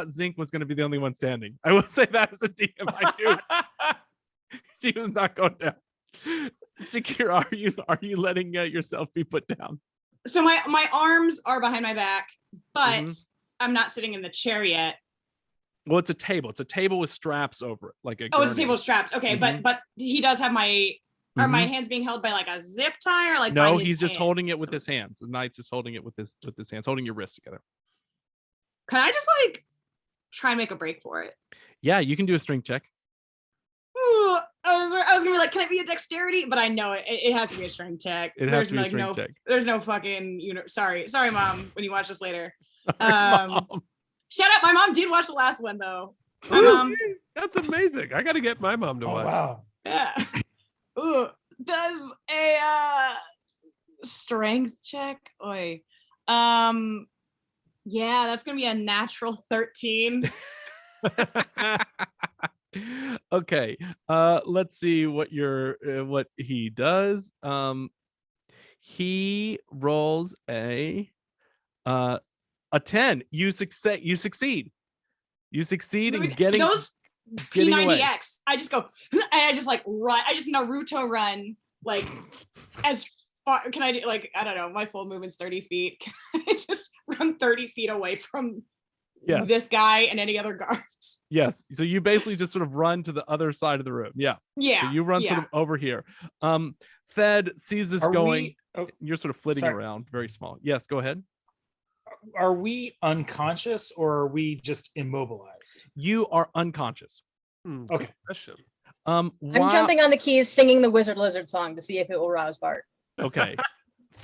Zinc was going to be the only one standing. I will say that as a DM, I knew she was not going down. Sha'Keerah, are you letting yourself be put down? So my arms are behind my back, but I'm not sitting in the chair yet. Well, it's a table. It's a table with straps over it, like a. Oh, it's a table with straps. Okay, but he does have my. Are my hands being held by like a zip tie or like? No, by his he's just hands? holding it with his hands. The knight's just holding it with his hands, holding your wrists together. Can I just like try and make a break for it? Yeah, you can do a strength check. Ooh, I was gonna be like, can it be a dexterity? But I know it has to be a strength check. Has to be a strength check. There's no fucking sorry, mom. When you watch this later, Mom. Shut up. My mom did watch the last one though. My Ooh, mom. That's amazing. I got to get my mom to watch. Wow. Yeah. Ooh, does a strength check? Oi. Yeah, that's gonna be a natural 13. Okay, let's see what what he does. He rolls a 10. You succeed in getting those getting away. P90X. I just go and I just like run. I just Naruto run like as far. Can I do like, I don't know, my full movement's 30 feet. Can I just run 30 feet away from this guy and any other guards? Yes. So you basically just sort of run to the other side of the room. Yeah. Yeah. So you run sort of over here. Thed sees this going. You're sort of flitting around, very small. Yes, go ahead. Are we unconscious or are we just immobilized? You are unconscious. Okay. I'm jumping on the keys, singing the Wizard Lizard song to see if it will rouse Bart. Okay.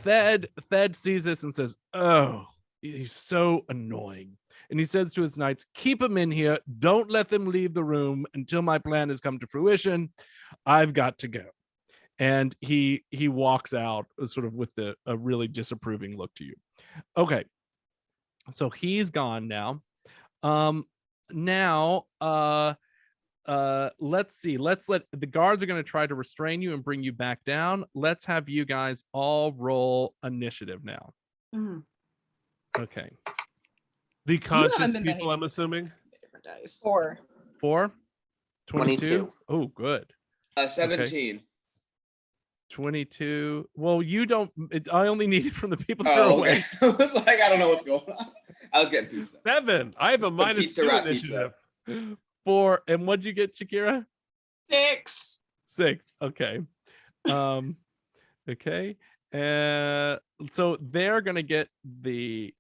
Thed sees this and says, "Oh, he's so annoying. and he says to his knights, keep them in here. Don't let them leave the room until my plan has come to fruition. I've got to go. And he walks out sort of with a really disapproving look to you. Okay. So he's gone now. Let's see. Let's let the guards are going to try to restrain you and bring you back down. Let's have you guys all roll initiative now. Okay. The conscious haven't been people, I'm assuming. Different dice. 4. 4? 22? 22. Oh, good. 17. 22. Well, you don't. I only need it from the people that are Oh, away. okay. I was like, I don't know what's going on. I was getting pizza. 7. I have a minus pizza 2 wrap initiative. 4. And what'd you get, Sha'Keerah? 6. 6. Okay. Okay. So they're gonna get the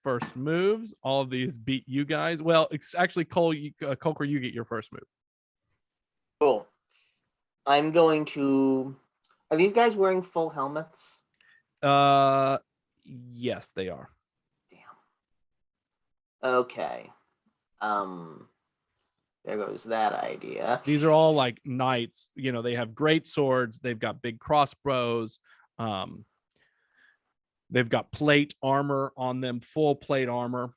first moves. All of these beat you guys. Well, actually, Colker, you get your first move. Cool. I'm going to. Are these guys wearing full helmets? Yes, they are. Okay. There goes that idea. These are all like knights. You know, they have great swords. They've got big crossbows. They've got plate armor on them, full plate armor.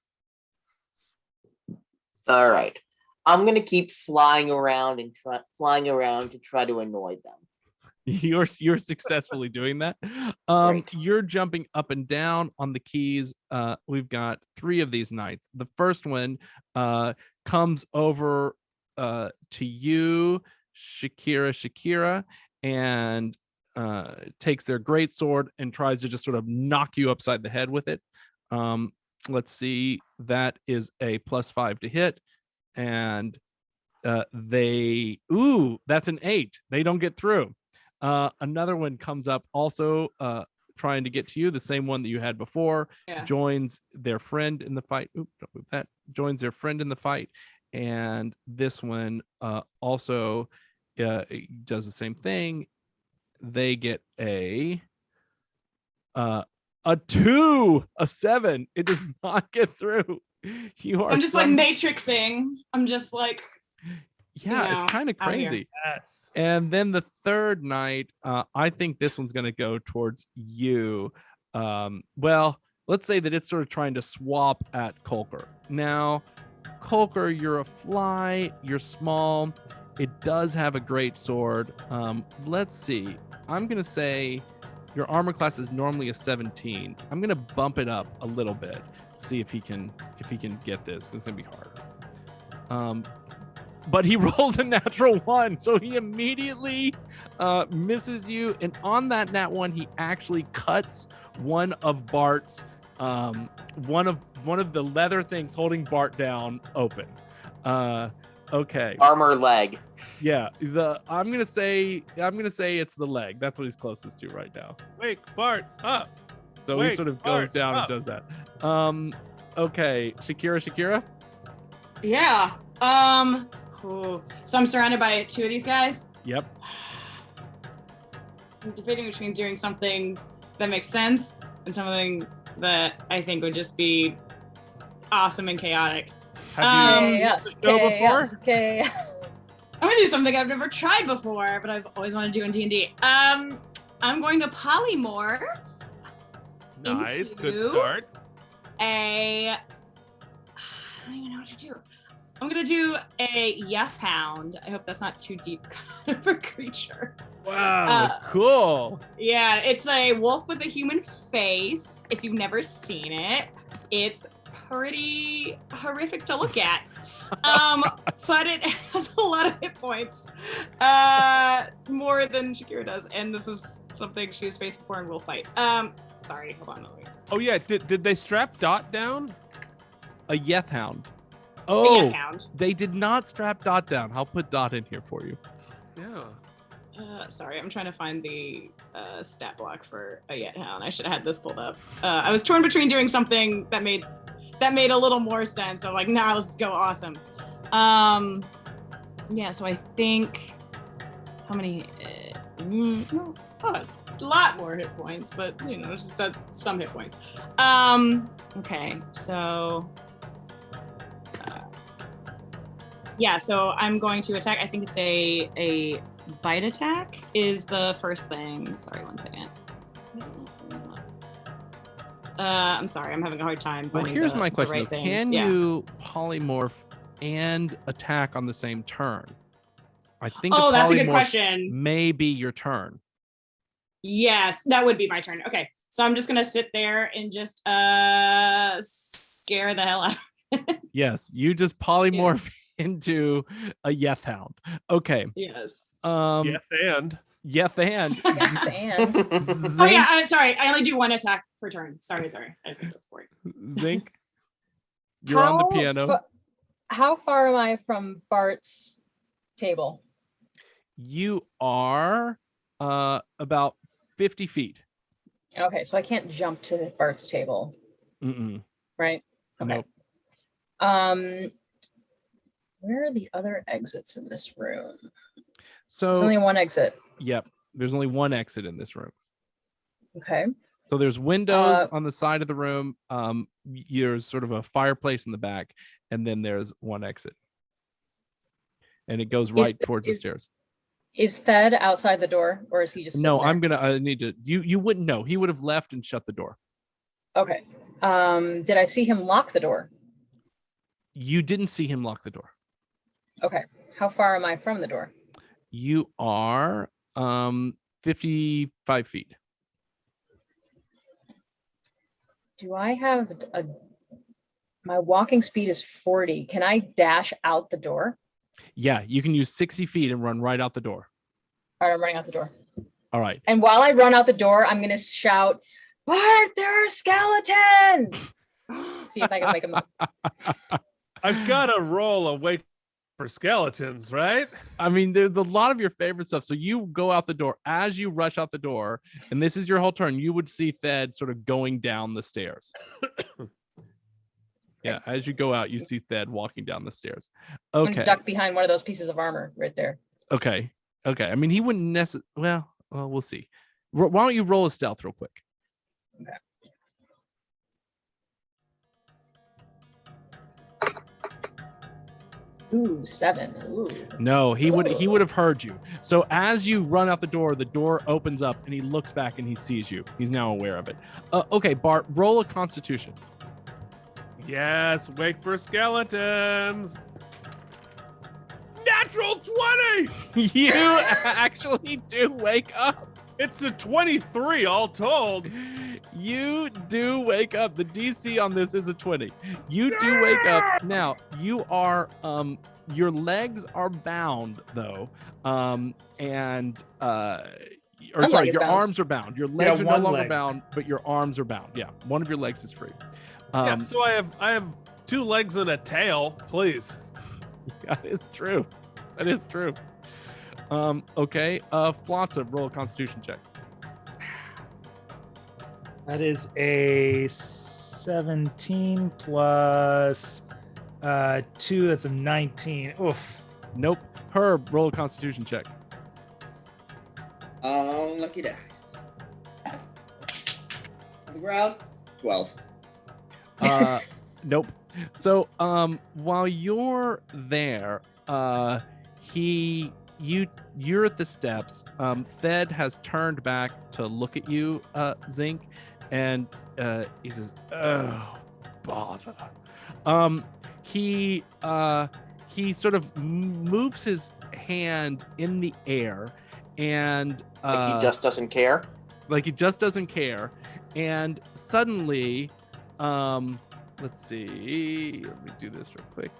All right. I'm gonna keep flying around to try to annoy them. You're successfully doing that. Great. You're jumping up and down on the keys. We've got 3 of these knights. The first one comes over to you, Sha'Keerah Sha'Keerah, and takes their great sword and tries to just sort of knock you upside the head with it. Let's see. That is a +5 to hit. And that's an 8. They don't get through. Another one comes up also trying to get to you, the same one that you had before. Yeah. Joins their friend in the fight. Don't move that. Joins their friend in the fight. And this one also does the same thing. They get a 2, a 7. It does not get through. I'm just like matrixing. I'm just like, yeah, it's kind of out here. crazy. Yes. And then the third night, I think this one's going to go towards you. Well, let's say that it's sort of trying to swap at Colker. Now, Colker, you're a fly, you're small. It does have a great sword. Let's see. I'm going to say your armor class is normally a 17. I'm going to bump it up a little bit. See if he can get this. It's going to be hard. But he rolls a natural 1, so he immediately misses you. And on that nat 1, he actually cuts one of Bart's one of the leather things holding Bart down open. Okay. Armor leg. Yeah. I'm gonna say it's the leg. That's what he's closest to right now. Wake Bart up. So he Wake sort of goes Bart down up. and does that. Okay. Sha'Keerah. yeah. Cool. So I'm surrounded by 2 of these guys. Yep. I'm debating between doing something that makes sense and something that I think would just be awesome and chaotic. Have you Yes. seen the show before? Okay. I'm gonna do something I've never tried before, but I've always wanted to do in D&D. I'm going to polymorph. Nice. Good into start. I don't even know what to do. I'm gonna do a Yef Hound. I hope that's not too deep kind of a creature. Wow. Cool. Yeah, it's a wolf with a human face. If you've never seen it, it's pretty horrific to look at. But it has a lot of hit points, more than Sha'Keerah does, and this is something she has faced before and will fight. Sorry, hold on. Wait. Oh yeah, did they strap Dot down? A Yeth Hound. A Oh, Yef Hound. they did not strap Dot down. I'll put Dot in here for you. Yeah. Sorry, I'm trying to find the stat block for a Yet Hound. I should have had this pulled up. I was torn between doing something that made a little more sense. I'm like, nah, let's go awesome. Yeah, so I think how many? A lot more hit points, but you know, just some hit points. Okay, so Yeah, so I'm going to attack. I think it's a bite attack is the first thing. Sorry, 1 second. I'm sorry, I'm having a hard time. Well, finding here's the- my the question. right Though. thing. Can Yeah. you polymorph and attack on the same turn? I think Oh, the that's a good polymorph question. may be your turn. Yes, that would be my turn. Okay, so I'm just gonna sit there and just scare the hell out. Yes, you just polymorph into a Yeth Hound. Okay. Yes. Yes, and Yeth and And Oh yeah, I'm sorry. I only do 1 attack per turn. Sorry. I just think that's boring. Zinc. You're on the piano. How far am I from Bart's table? You are about 50 feet. Okay, so I can't jump to Bart's table, Mm-mm. right? Okay. Nope. Where are the other exits in this room? So There's only one exit. Yep. There's only one exit in this room. Okay. So there's windows on the side of the room. There's sort of a fireplace in the back, and then there's one exit. And it goes right towards the stairs. Is Thed outside the door, or is he just No, sitting there? I need to, you wouldn't know. He would have left and shut the door. Okay. Did I see him lock the door? You didn't see him lock the door. Okay. How far am I from the door? You are 55 feet. Do I have my walking speed is 40. Can I dash out the door? Yeah, you can use 60 feet and run right out the door. All right, I'm running out the door. All right. And while I run out the door, I'm gonna shout, Bart, there are skeletons! See if I can make them up. I've got to roll a wake for skeletons, right? I mean, there's a lot of your favorite stuff. So you go out the door. As you rush out the door, and this is your whole turn, you would see Thed sort of going down the stairs. Yeah, as you go out, you see Thed walking down the stairs. I'm Okay. gonna duck behind one of those pieces of armor right there. Okay. Okay. I mean, he wouldn't necessarily. Well, we'll see. Why don't you roll a stealth real quick? Okay. Ooh, 7. Ooh. No, he would have heard you. So as you run out the door opens up and he looks back and he sees you. He's now aware of it. Okay, Bart, roll a Constitution. Yes, wake for skeletons. Natural 20. You actually do wake up. It's a 23 all told. You do wake up. The DC on this is a 20. You do wake up. Now, you are your legs are bound though. Your arms are bound. Your legs are no longer bound, but your arms are bound. Yeah, one of your legs is free. Yeah, so I have 2 legs and a tail, please. That is true. That is true. Okay, Flotsam, roll a Constitution check. That is a 17 plus 2. That's a 19. Oof. Nope. Herb, roll a Constitution check. Lucky dice. On the ground, 12. Nope. So while you're there, you're at the steps. Thed has turned back to look at you, Zinc, and he says, "Oh, bother." He sort of moves his hand in the air, and Like he just doesn't care. like he just doesn't care. And suddenly, let's see. Let me do this real quick.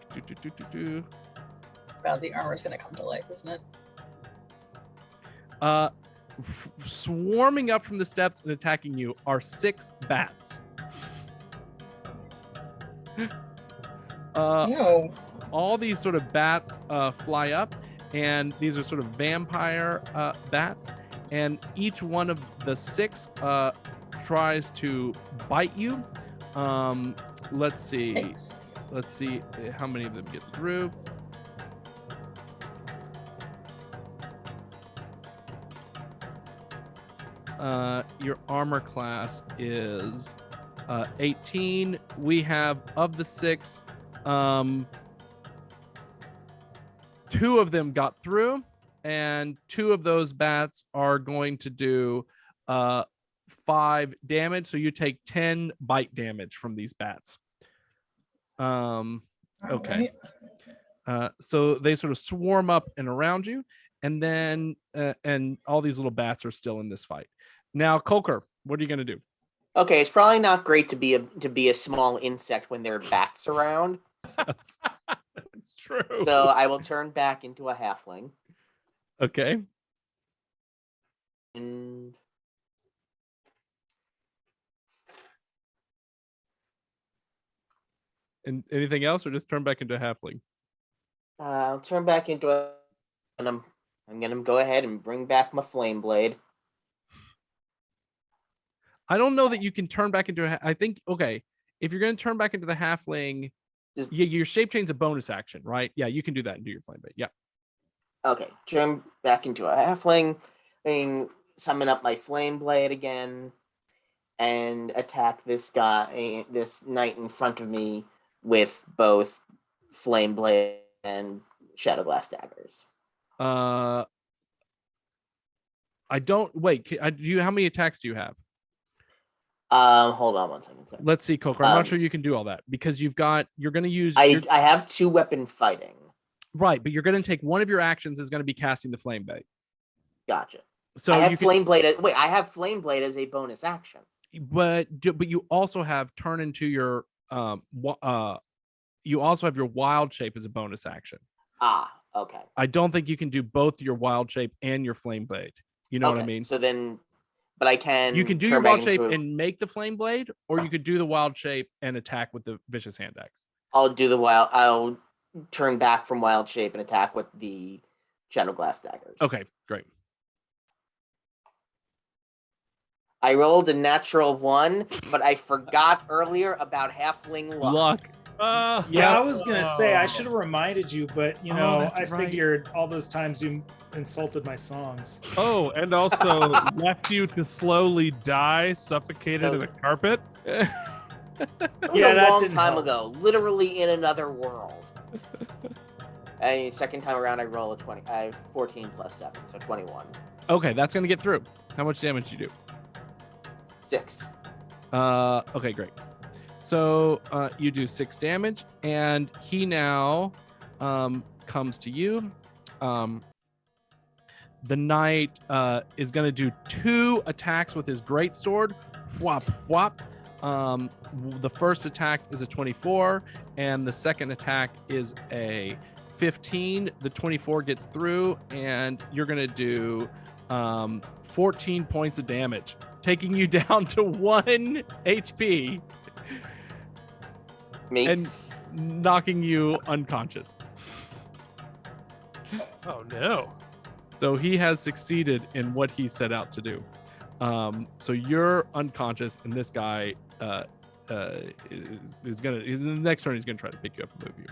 Well, the armor's gonna come to life, isn't it? Swarming up from the steps and attacking you are 6 bats. Ew. All these sort of bats fly up, and these are sort of vampire bats, and each one of the 6 tries to bite you. Let's see. Thanks. Let's see how many of them get through. Your armor class is 18. We have, of the 6, 2 of them got through, and 2 of those bats are going to do 5 damage. So you take 10 bite damage from these bats. Okay. So they sort of swarm up and around you, and then and all these little bats are still in this fight. Now, Colker, what are you going to do? Okay, it's probably not great to be a small insect when there are bats around. That's true. So I will turn back into a halfling. Okay. And anything else, or just turn back into a halfling? I'll turn back into a. And I'm gonna go ahead and bring back my flame blade. I don't know that you can turn back into I think, okay, if you're going to turn back into the halfling, your shape change is a bonus action, right? Yeah, you can do that and do your flame blade. Yeah. Okay, turn back into a halfling, and summon up my flame blade again, and attack this guy, this knight in front of me with both flame blade and shadow glass daggers. I don't wait. Do you? How many attacks do you have? Hold on one second. Sorry. Let's see, Colker. I'm not sure you can do all that because you're going to use. I have 2 weapon fighting. Right, but you're going to take one of your actions is going to be casting the flame blade. Gotcha. So I have flame blade. Wait, I have flame blade as a bonus action. But you also have turn into your you also have your wild shape as a bonus action. Ah, okay. I don't think you can do both your wild shape and your flame blade. You know what I mean? So then, but I can. You can do your wild shape and make the flame blade, or you could do the wild shape and attack with the vicious hand axe. I'll turn back from wild shape and attack with the shadow glass daggers. Okay, great. I rolled a natural 1, but I forgot earlier about halfling luck. Yeah, I was gonna say I should have reminded you, but that's right. figured all those times you insulted my songs. Oh, and also left you to slowly die, suffocated in a carpet. That was Yeah, a that long didn't time help. ago, literally in another world. And second time around, I roll a 20. I have 14 plus 7, so 21. Okay, that's gonna get through. How much damage do you do? 6. Okay, great. So you do 6 damage, and he now comes to you. The knight is going to do 2 attacks with his greatsword. Whop, whop. The first attack is a 24, and the second attack is a 15. The 24 gets through, and you're going to do 14 points of damage, taking you down to 1 HP. And knocking you unconscious. Oh no. So he has succeeded in what he set out to do. So you're unconscious, and this guy is gonna, in the next turn, he's gonna try to pick you up and move you.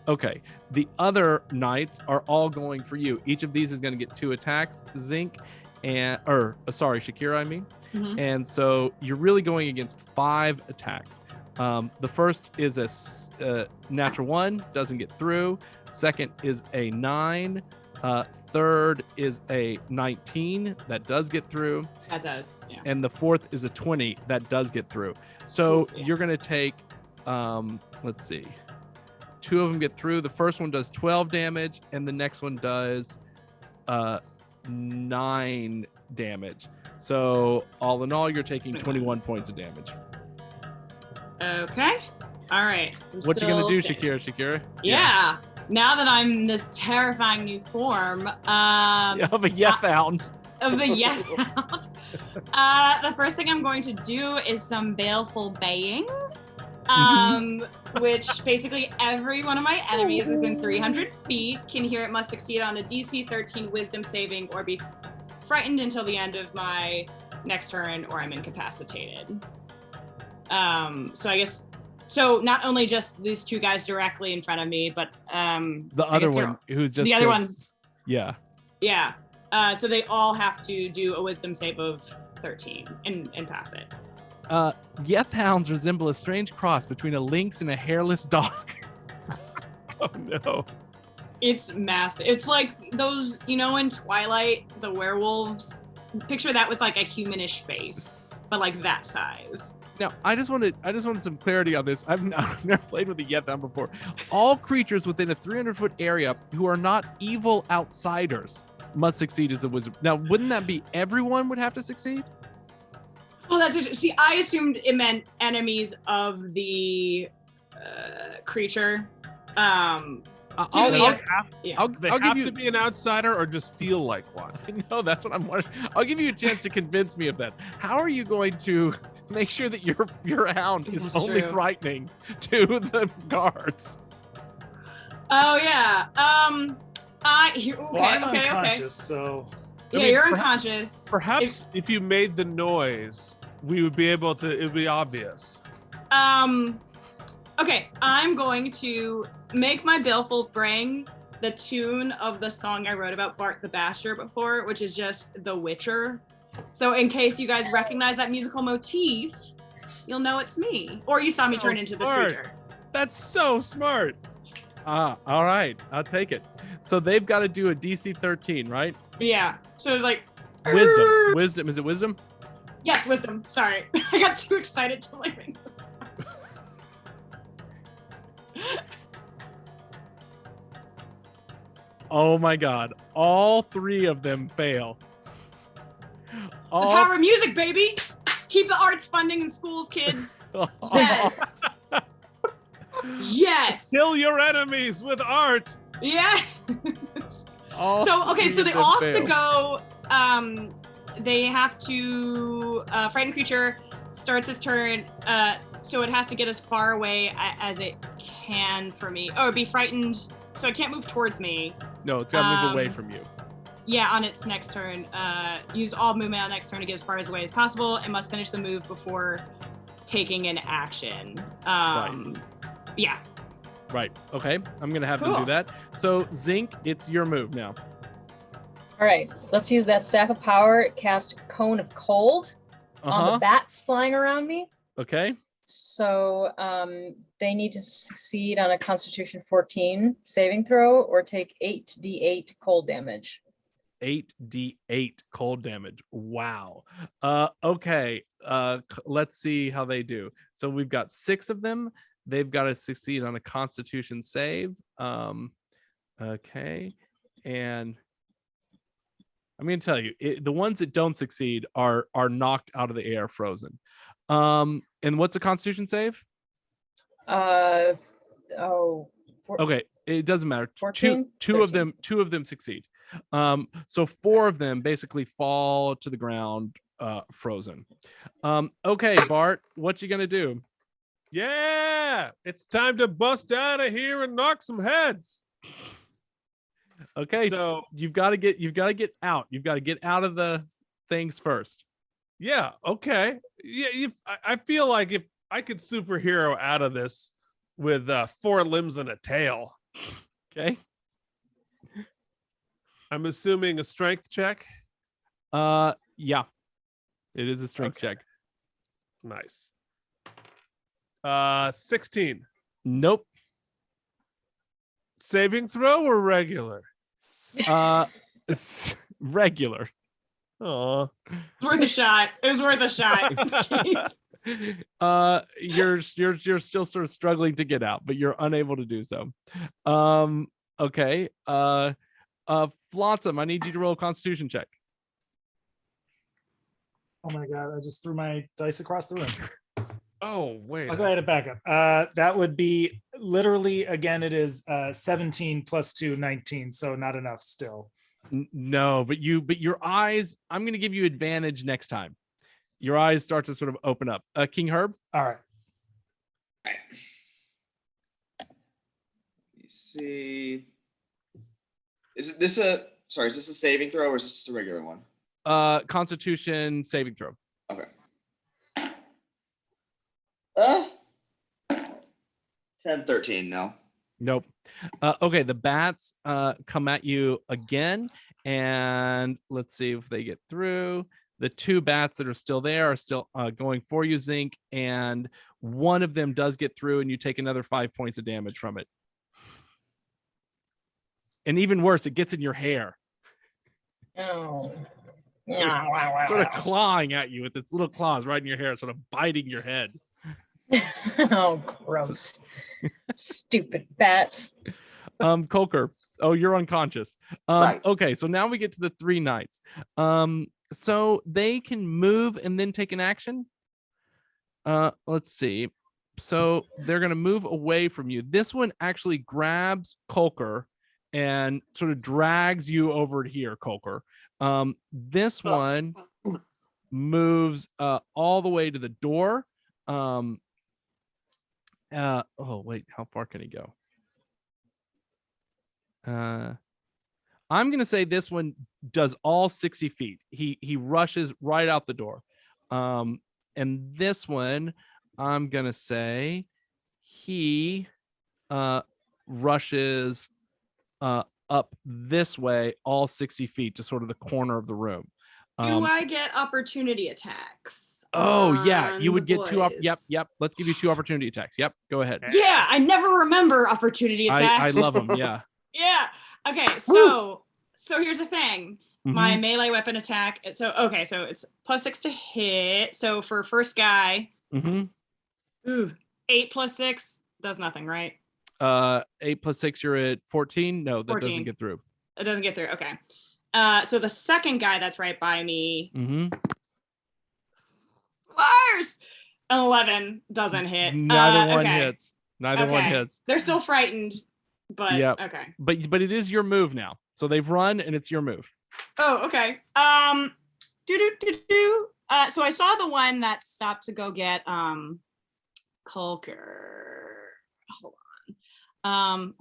Okay, the other knights are all going for you. Each of these is gonna get 2 attacks. Zinc Sha'Keerah, I mean. Mhm. And so you're really going against 5 attacks. The first is a natural 1, doesn't get through. Second is a 9. Third is a 19, that does get through. That does, yeah. And the fourth is a 20, that does get through. So Yeah. you're going to take, let's see, 2 of them get through. The first one does 12 damage, and the next one does 9 damage. So all in all, you're taking 21 points of damage. Okay. All right. What you gonna do, Sha'Keerah? Sha'Keerah? Yeah. Now that I'm in this terrifying new form, Of a Yethound. of the Yethound, the first thing I'm going to do is some baleful baying, which basically every one of my enemies within 300 feet can hear it must succeed on a DC 13 Wisdom saving or be frightened until the end of my next turn, or I'm incapacitated. So I guess, so not only just these 2 guys directly in front of me, but the other one who's just the other ones. Yeah. Yeah. So they all have to do a Wisdom save of 13 and pass it. Yethounds resemble a strange cross between a lynx and a hairless dog. Oh no. It's massive. It's like those, you know, in Twilight, the werewolves. Picture that with like a humanish face, but like that size. Now, I just wanted some clarity on this. I've never played with the Yet Down before. All creatures within a 300-foot area who are not evil outsiders must succeed as a wizard. Now, wouldn't that be everyone would have to succeed? Oh, that's it. See, I assumed it meant enemies of the creature. They I'll have give you to be an outsider or just feel like one. I know, that's what I'm wondering. I'll give you a chance to convince me of that. How are you going to make sure that your hound is That's only true. frightening to the guards? Oh yeah. Okay, Well, I'm okay. unconscious, so Yeah, mean, you're perha- unconscious. Perhaps if you made the noise, we would be able to. It'd be obvious. Okay, I'm going to make my Baleful bring the tune of the song I wrote about Bart the Basher before, which is just The Witcher. So in case you guys recognize that musical motif, you'll know it's me. Or you saw me turn into the smart. creature. That's so smart. All right, I'll take it. So they've got to do a DC 13, right? Yeah. So it's like Wisdom. Is it wisdom? yes, wisdom. Sorry. I got too excited to like make this. Oh my God! All three of them fail. The power of music, baby. Keep the arts funding in schools, kids. Yes. Yes. Kill your enemies with art. Yes. All So okay, three so of they them all have to fail. go. They have to. Frightened creature starts his turn. So it has to get as far away as it can from me. Oh, it'd be frightened. So it can't move towards me. No, it's got to move away Um, from you. Yeah, on its next turn. Use all movement on next turn to get as far away as possible. It must finish the move before taking an action. Yeah. Right. Okay. I'm gonna have them do Cool. that. So Zinc, it's your move now. All right, let's use that staff of power. Cast Cone of Cold on the bats flying around me. Okay. So they need to succeed on a Constitution 14 saving throw or take 8d8 cold damage. 8d8 cold damage. Wow. Okay. Let's see how they do. So we've got 6 of them. They've got to succeed on a Constitution save. Okay. And I'm going to tell you, the ones that don't succeed are knocked out of the air, frozen. And what's a Constitution save? Oh, Okay, it doesn't matter. 14? Two of them succeed. So 4 of them basically fall to the ground, frozen. Okay, Bart, what you gonna do? Yeah, it's time to bust out of here and knock some heads. Okay, So you've got to get out. You've got to get out of the things first. yeah, okay. Yeah, I feel like if I could superhero out of this with 4 limbs and a tail. Okay. I'm assuming a strength check. Yeah, it is a strength check. Nice. 16. Nope. Saving throw or regular? It's regular. Oh, Worth a shot. It was worth a shot. You're still sort of struggling to get out, but you're unable to do so. Okay. Flotsam, I need you to roll a Constitution check. oh my god, I just threw my dice across the room. oh, wait. I'll go ahead and back up. That would be literally, again, it is 17 plus 2, 19, so not enough still. No, but your eyes, I'm going to give you advantage next time. Your eyes start to sort of open up. King Herb? All right. Let me see. Is this a saving throw or is this just a regular one? Constitution saving throw. Okay. 10, 13, no. Nope. Okay, the bats come at you again, and let's see if they get through. The 2 bats that are still there are still going for you, Zinc, and one of them does get through, and you take another 5 points of damage from it. And even worse, it gets in your hair. Oh. Sort of clawing at you with its little claws right in your hair, sort of biting your head. Oh, gross. Stupid bats. Colker. Oh, you're unconscious. Right. Okay, so now we get to the 3 knights. So they can move and then take an action. Let's see. So they're gonna move away from you. This one actually grabs Colker and sort of drags you over here, Colker. This one moves all the way to the door. Oh wait, how far can he go? I'm gonna say this one does all 60 feet. He rushes right out the door. And this one, I'm gonna say he rushes up this way all 60 feet to sort of the corner of the room. Do I get opportunity attacks? Oh yeah, you on would the get 2 boys? Yep. Let's give you 2 opportunity attacks. Yep, go ahead. Yeah, I never remember opportunity I attacks. love them. Yeah. Yeah. Okay. So here's the thing. My Mhm. melee weapon attack. So it's +6 to hit. So for first guy, Mhm. 8 + 6 does nothing, right? 8 + 6, you're at 14. No, that 14. doesn't get through. It doesn't get through. Okay. So the second guy that's right by me, Mm-hmm. Lars, an 11 doesn't hit. Neither one okay. hits. Neither one Okay. hits. They're still frightened, but Yep. okay. But it is your move now. So they've run and it's your move. Oh, okay. So I saw the one that stopped to go get Colker. Hold on.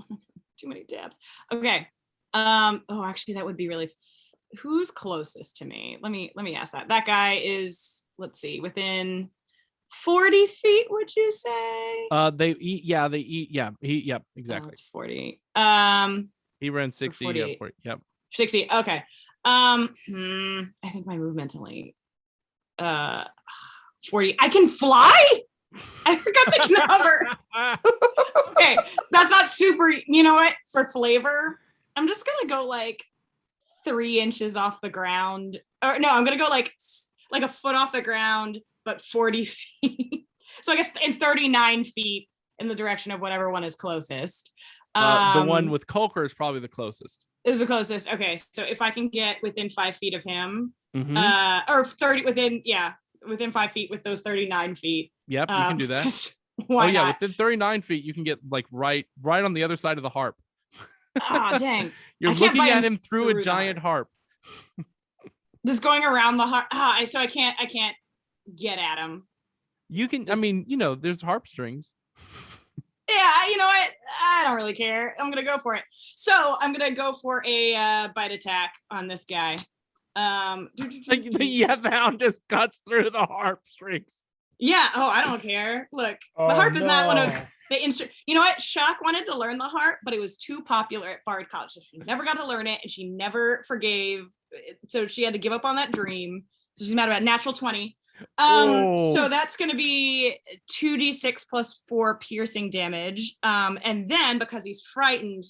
Too many tabs. Okay. Oh, actually, that would be really. Who's closest to me? Let me ask that. That guy is. Let's see, within 40 feet. Would you say? They eat. Yeah, they eat. Yeah, Yep, Oh, exactly. it's 40. He ran 60. 48. 40, yep. 60. Okay. I think my movement's only 40. I can fly? I forgot the number. Okay, that's not super. You know what? For flavor, I'm just gonna go like 3 inches off the ground. Or no, I'm gonna go like a foot off the ground, but 40 feet. So I guess in 39 feet in the direction of whatever one is closest. The one with Colker is probably the closest. Is the closest. Okay, so if I can get within 5 feet of him, Mhm. or 30 within 5 feet with those 39 feet. Yep, you can do that. Why yeah, not? within 39 feet, you can get like right on the other side of the harp. Oh, dang. You're I can't looking find at him through through a the giant harp. Just going around the harp. So I can't get at him. You can. I Just- mean, there's harp strings. Yeah, you know what? I don't really care. I'm gonna go for it. So I'm gonna go for a bite attack on this guy. The hound just cuts through the harp strings. Yeah. Oh, I don't care. Look, the harp is not one of the instruments. You know what? Shock wanted to learn the harp, but it was too popular at Bard College, so she never got to learn it, and she never forgave. So she had to give up on that dream. So she's mad about natural 20. So that's going to be 2d6 plus 4 piercing damage. And then because he's frightened,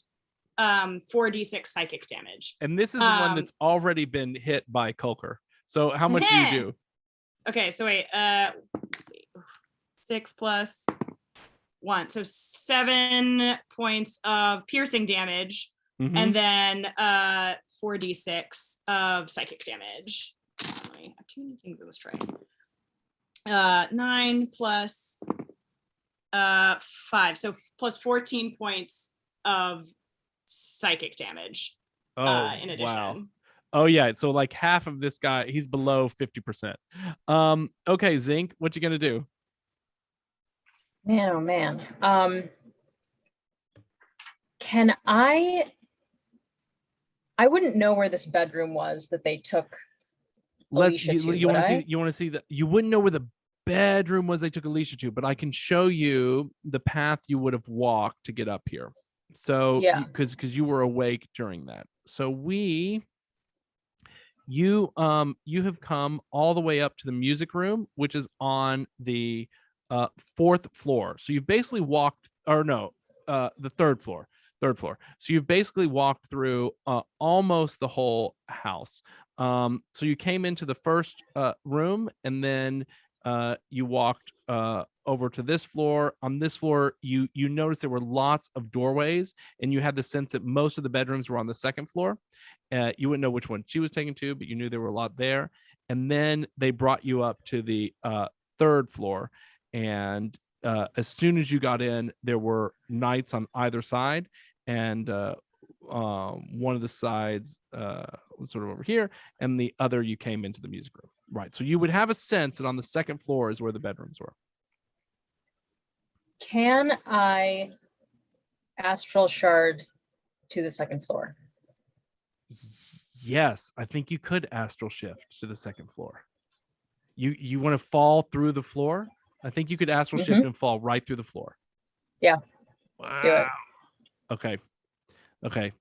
4d6 psychic damage. And this is the one that's already been hit by Colker. So how much do you do? Okay, so wait, let's see. 6 plus 1. So 7 points of piercing damage. Mhm. And then 4d6 of psychic damage. I have too many things in this tray. 9 plus 5, so plus 14 points of psychic damage. In addition. Wow. Oh yeah, so like half of this guy, he's below 50%. Okay, Zinc, what you gonna do? Man, oh man. Can I wouldn't know where this bedroom was that they took Aleesha to, You would want to I? see? You want to see that? You wouldn't know where the bedroom was they took Aleesha to, but I can show you the path you would have walked to get up here. So Yeah. because you were awake during that. So you have come all the way up to the music room, which is on the 4th floor. So you've basically walked, or no, the 3rd floor. Third floor. So you've basically walked through almost the whole house. So you came into the first room, and then you walked over to this floor. On this floor, you noticed there were lots of doorways, and you had the sense that most of the bedrooms were on the second floor. You wouldn't know which one she was taken to, but you knew there were a lot there. And then they brought you up to the third floor, and as soon as you got in, there were knights on either side, and one of the sides was sort of over here, and the other you came into the music room. Right. So you would have a sense that on the second floor is where the bedrooms were. Can I astral shard to the second floor? Yes, I think you could astral shift to the second floor. You want to fall through the floor? I think you could astral shift and fall right through the floor. Yeah. Let's do it. Okay.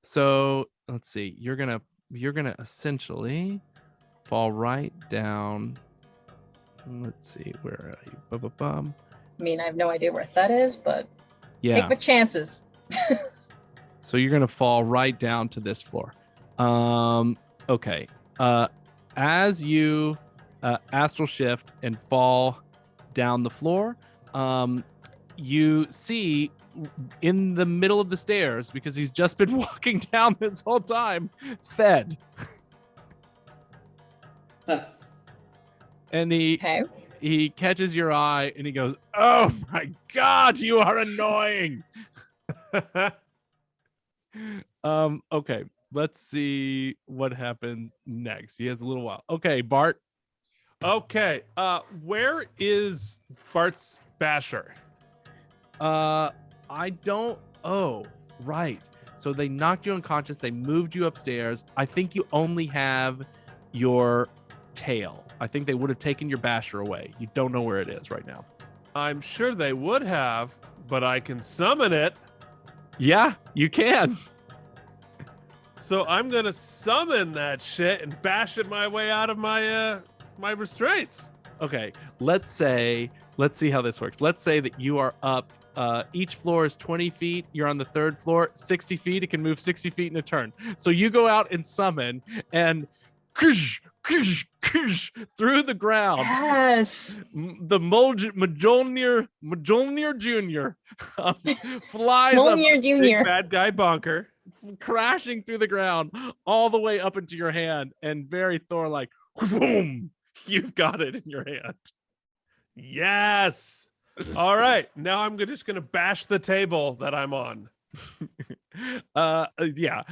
So let's see. You're gonna essentially fall right down. Let's see. Where are you? I mean, I have no idea where that is, but yeah. Take my chances. So you're gonna fall right down to this floor. Okay. As you astral shift and fall down the floor, you see in the middle of the stairs, because he's just been walking down this whole time, Fed. And he catches your eye and he goes, "Oh my God, you are annoying." Okay, let's see what happens next. He has a little while. Okay, Bart. Okay, where is Bart's Basher? I don't. Oh, right. So they knocked you unconscious. They moved you upstairs. I think you only have your tail. I think they would have taken your Basher away. You don't know where it is right now. I'm sure they would have, but I can summon it. Yeah, you can. So I'm gonna summon that shit and bash it my way out of my my restraints. Okay, let's see how this works. Let's say that you are up. Each floor is 20 feet. You're on the third floor, 60 feet. It can move 60 feet in a turn. So you go out and summon, and through the ground. Yes. The Mjolnir Jr. Flies Mjolnir up. Jr. Big bad guy bonker. Crashing through the ground all the way up into your hand, and very Thor like, boom, you've got it in your hand. Yes. All right. Now I'm just gonna bash the table that I'm on. Yeah.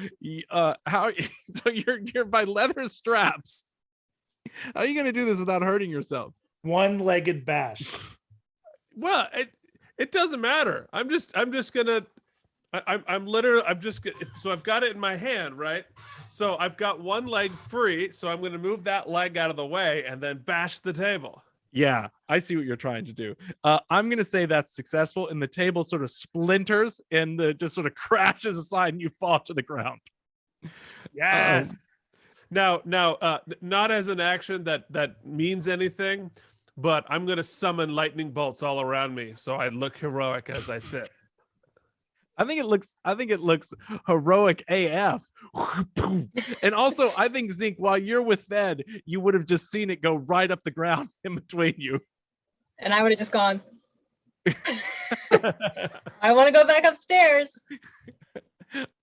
How? So you're by leather straps. How are you gonna do this without hurting yourself? One-legged bash. Well, it doesn't matter. I'm just gonna. I'm literally. So I've got it in my hand, right? So I've got one leg free. So I'm gonna move that leg out of the way and then bash the table. Yeah, I see what you're trying to do. I'm going to say that's successful, and the table sort of splinters and just sort of crashes aside, and you fall to the ground. Yes. Now, not as an action that means anything, but I'm going to summon lightning bolts all around me, so I look heroic as I sit. I think it looks heroic AF. And also, I think, Zinc, while you're with Fed, you would have just seen it go right up the ground in between you. And I would have just gone. I want to go back upstairs.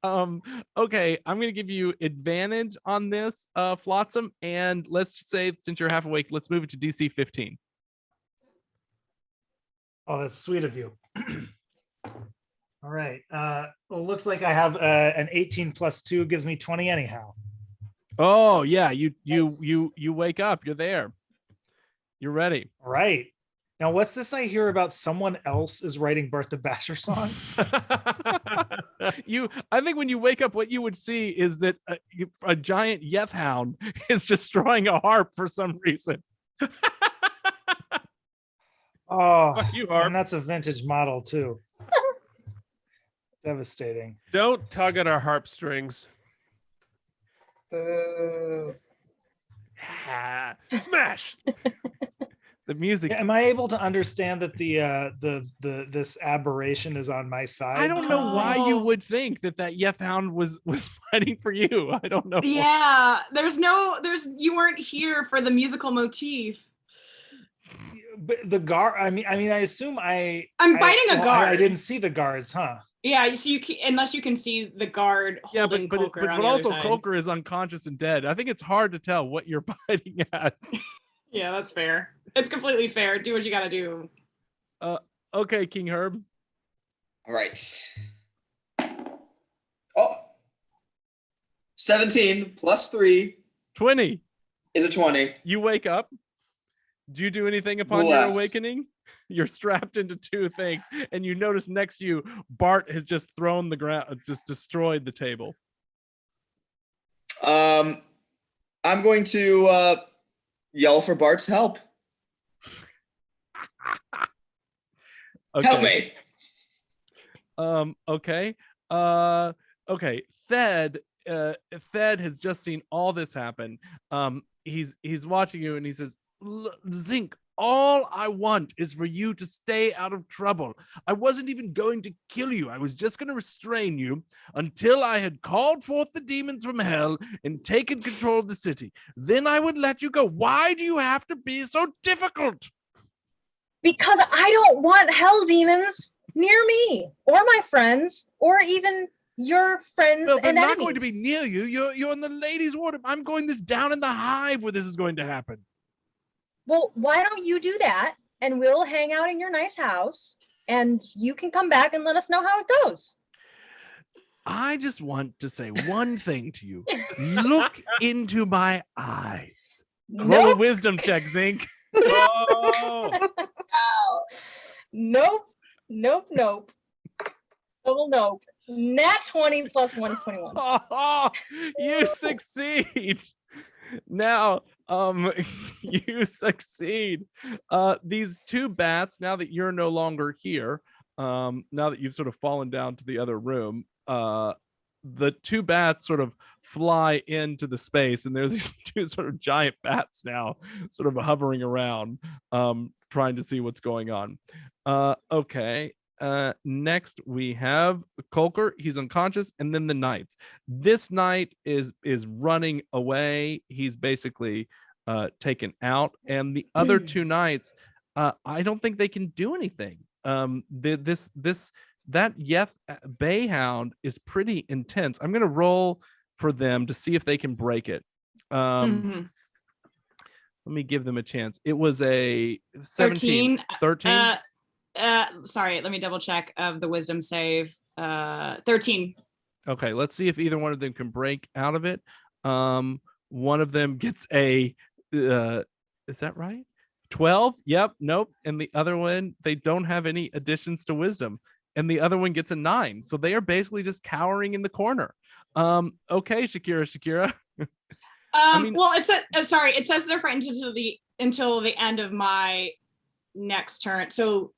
Okay, I'm going to give you advantage on this, Flotsam, and let's just say, since you're half awake, let's move it to DC 15. Oh, that's sweet of you. All right. Well, it looks like I have an 18 plus 2 gives me 20 anyhow. Oh yeah, you wake up. You're there. You're ready. All right. Now, what's this I hear about someone else is writing Bart the Basher songs? I think when you wake up, what you would see is that a giant Yeth hound is destroying a harp for some reason. Oh, you harp. And that's a vintage model too. Devastating. Don't tug at our harp strings. Boo. Smash. The music. Am I able to understand that this aberration is on my side? I don't know why you Oh. would think that Yeth Hound was fighting for you. I don't know. Yeah, you weren't here for the musical motif. But the guard. I mean, I assume I'm biting a well, guard. I didn't see the guards, huh? Yeah, so unless you can see the guard Yeah, holding but Colker on the also other side. Colker is unconscious and dead. I think it's hard to tell what you're biting at. Yeah, that's fair. It's completely fair. Do what you gotta do. Okay, King Herb. All right. Oh. 17 plus 3 20. is a 20. You wake up. Do you do anything upon your Bless. awakening? You're strapped into two things, and you notice next to you, Bart has just thrown the ground, just destroyed the table. I'm going to yell for Bart's help. Okay. Help me. Okay. Okay. Thed has just seen all this happen. He's watching you and he says, Zinc, all I want is for you to stay out of trouble. I wasn't even going to kill you. I was just going to restrain you until I had called forth the demons from hell and taken control of the city. Then I would let you go. Why do you have to be so difficult? Because I don't want hell demons near me or my friends or even your friends No, they're and not enemies. going to be near you. You're in the ladies' ward. I'm going this down in the hive where this is going to happen. Well, why don't you do that and we'll hang out in your nice house and you can come back and let us know how it goes. I just want to say one thing to you. Look into my eyes. Roll a Nope. wisdom check, Zinc. Oh, Nope. Nope. Total nope. Nat 20 plus 1 is 21. Oh, you succeed. Now, you succeed. These two bats, now that you're no longer here, now that you've sort of fallen down to the other room, the two bats sort of fly into the space, and there's these two sort of giant bats now sort of hovering around, trying to see what's going on. Okay. Next we have Colker. He's unconscious, and then the knights. This knight is running away. He's basically taken out, and the other two knights, I don't think they can do anything. That Yeth Bayhound is pretty intense. I'm gonna roll for them to see if they can break it. Mhm. Let me give them a chance. It was a 17. 13. Sorry, let me double check of the wisdom save. 13. Okay, let's see if either one of them can break out of it. One of them gets a is that right? 12? Yep, nope. And the other one, they don't have any additions to wisdom. And the other one gets a 9. So they are basically just cowering in the corner. Okay, Sha'Keerah. Well, it said it says they're frightened until the end of my next turn. So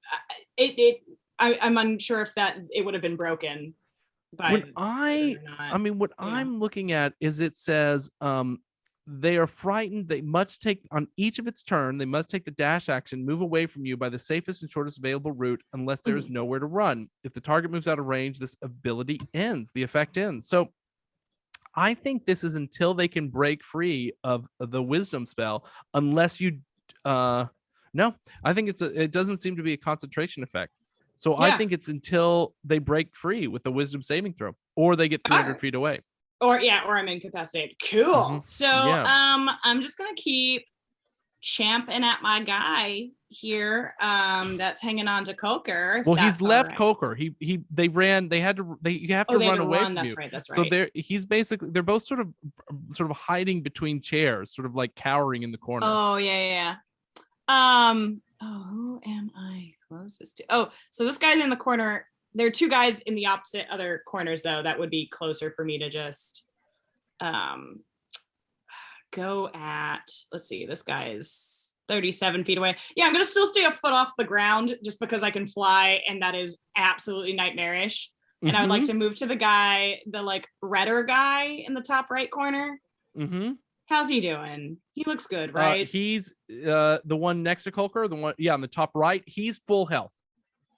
I'm unsure if that it would have been broken. But I'm looking at is it says they are frightened. They must take on each of its turn. They must take the dash action, move away from you by the safest and shortest available route, unless there is nowhere to run. If the target moves out of range, this ability ends. The effect ends. So I think this is until they can break free of the wisdom spell, unless you. No, I think it doesn't seem to be a concentration effect. So I think it's until they break free with the wisdom saving throw, or they get 300 feet away. Or I'm incapacitated. Cool. Mm-hmm. So Yeah. I'm just gonna keep champing at my guy here. That's hanging on to Colker. Well, he's left Colker. You have to run away from you. That's right. So they're both sort of hiding between chairs, sort of like cowering in the corner. Oh yeah. Who am I closest to? Oh, so this guy's in the corner. There are two guys in the opposite other corners, though. That would be closer for me to just go at. Let's see. This guy is 37 feet away. Yeah, I'm gonna still stay a foot off the ground just because I can fly, and that is absolutely nightmarish. And I would like to move to the guy, the like redder guy in the top right corner. Mm-hmm. How's he doing? He looks good, right? He's the one next to Colker, the one, on the top right. He's full health.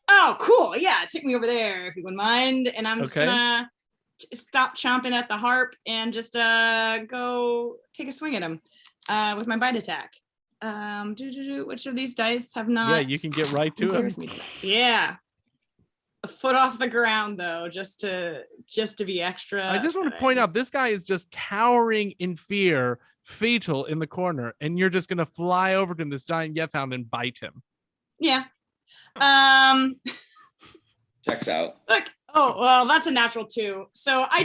Oh, cool. Yeah, take me over there if you wouldn't mind. And I'm just Okay. gonna stop chomping at the harp and just go take a swing at him with my bite attack. Which of these dice have not? Yeah, you can get right to him. Yeah. A foot off the ground though, just to be extra. I just want to point out this guy is just cowering in fear, fetal in the corner, and you're just gonna fly over to him, this giant Yethound, and bite him. Yeah. Checks out. Look. Oh well, that's a natural too. So I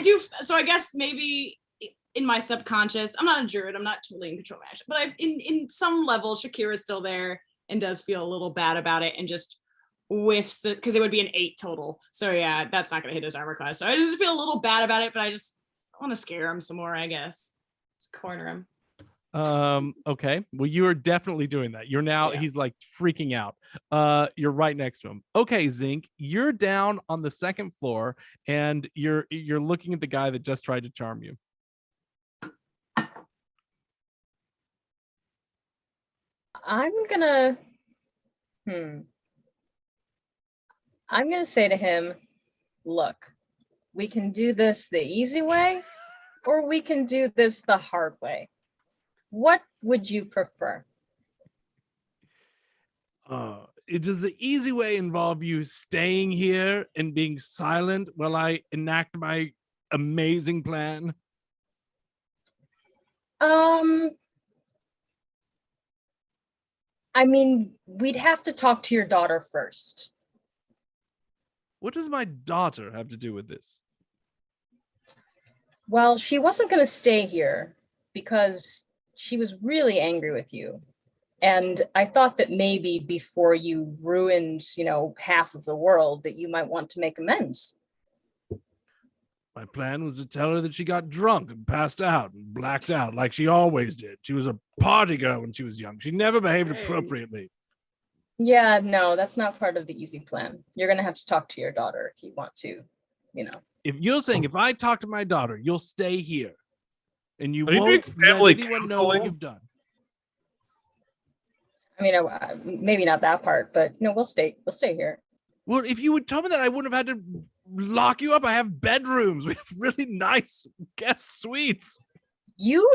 guess maybe in my subconscious, I'm not a druid. I'm not totally in control of action, but I've in some level, Sha'Keerah is still there and does feel a little bad about it, and just whiffs it because it would be an 8 total. So yeah, that's not gonna hit his armor class. So I just feel a little bad about it, but I want to scare him some more, I guess. Just corner him. Okay. Well, you are definitely doing that. You're now, he's like freaking out. You're right next to him. Okay, Zinc, you're down on the 2nd floor and you're looking at the guy that just tried to charm you. I'm gonna say to him, look, we can do this the easy way or we can do this the hard way. What would you prefer? Does the easy way involve you staying here and being silent while I enact my amazing plan? I mean, we'd have to talk to your daughter first. What does my daughter have to do with this? Well, she wasn't going to stay here because she was really angry with you. And I thought that maybe before you ruined, half of the world, that you might want to make amends. My plan was to tell her that she got drunk and passed out and blacked out like she always did. She was a party girl when she was young. She never behaved appropriately. Yeah, no, that's not part of the easy plan. You're going to have to talk to your daughter if you want to, If you're saying if I talk to my daughter, you'll stay here and you Are you won't doing family let anyone know what counseling? you've done. I mean, maybe not that part, but we'll stay here. Well, if you would tell me that, I wouldn't have had to lock you up. I have bedrooms. We have really nice guest suites. You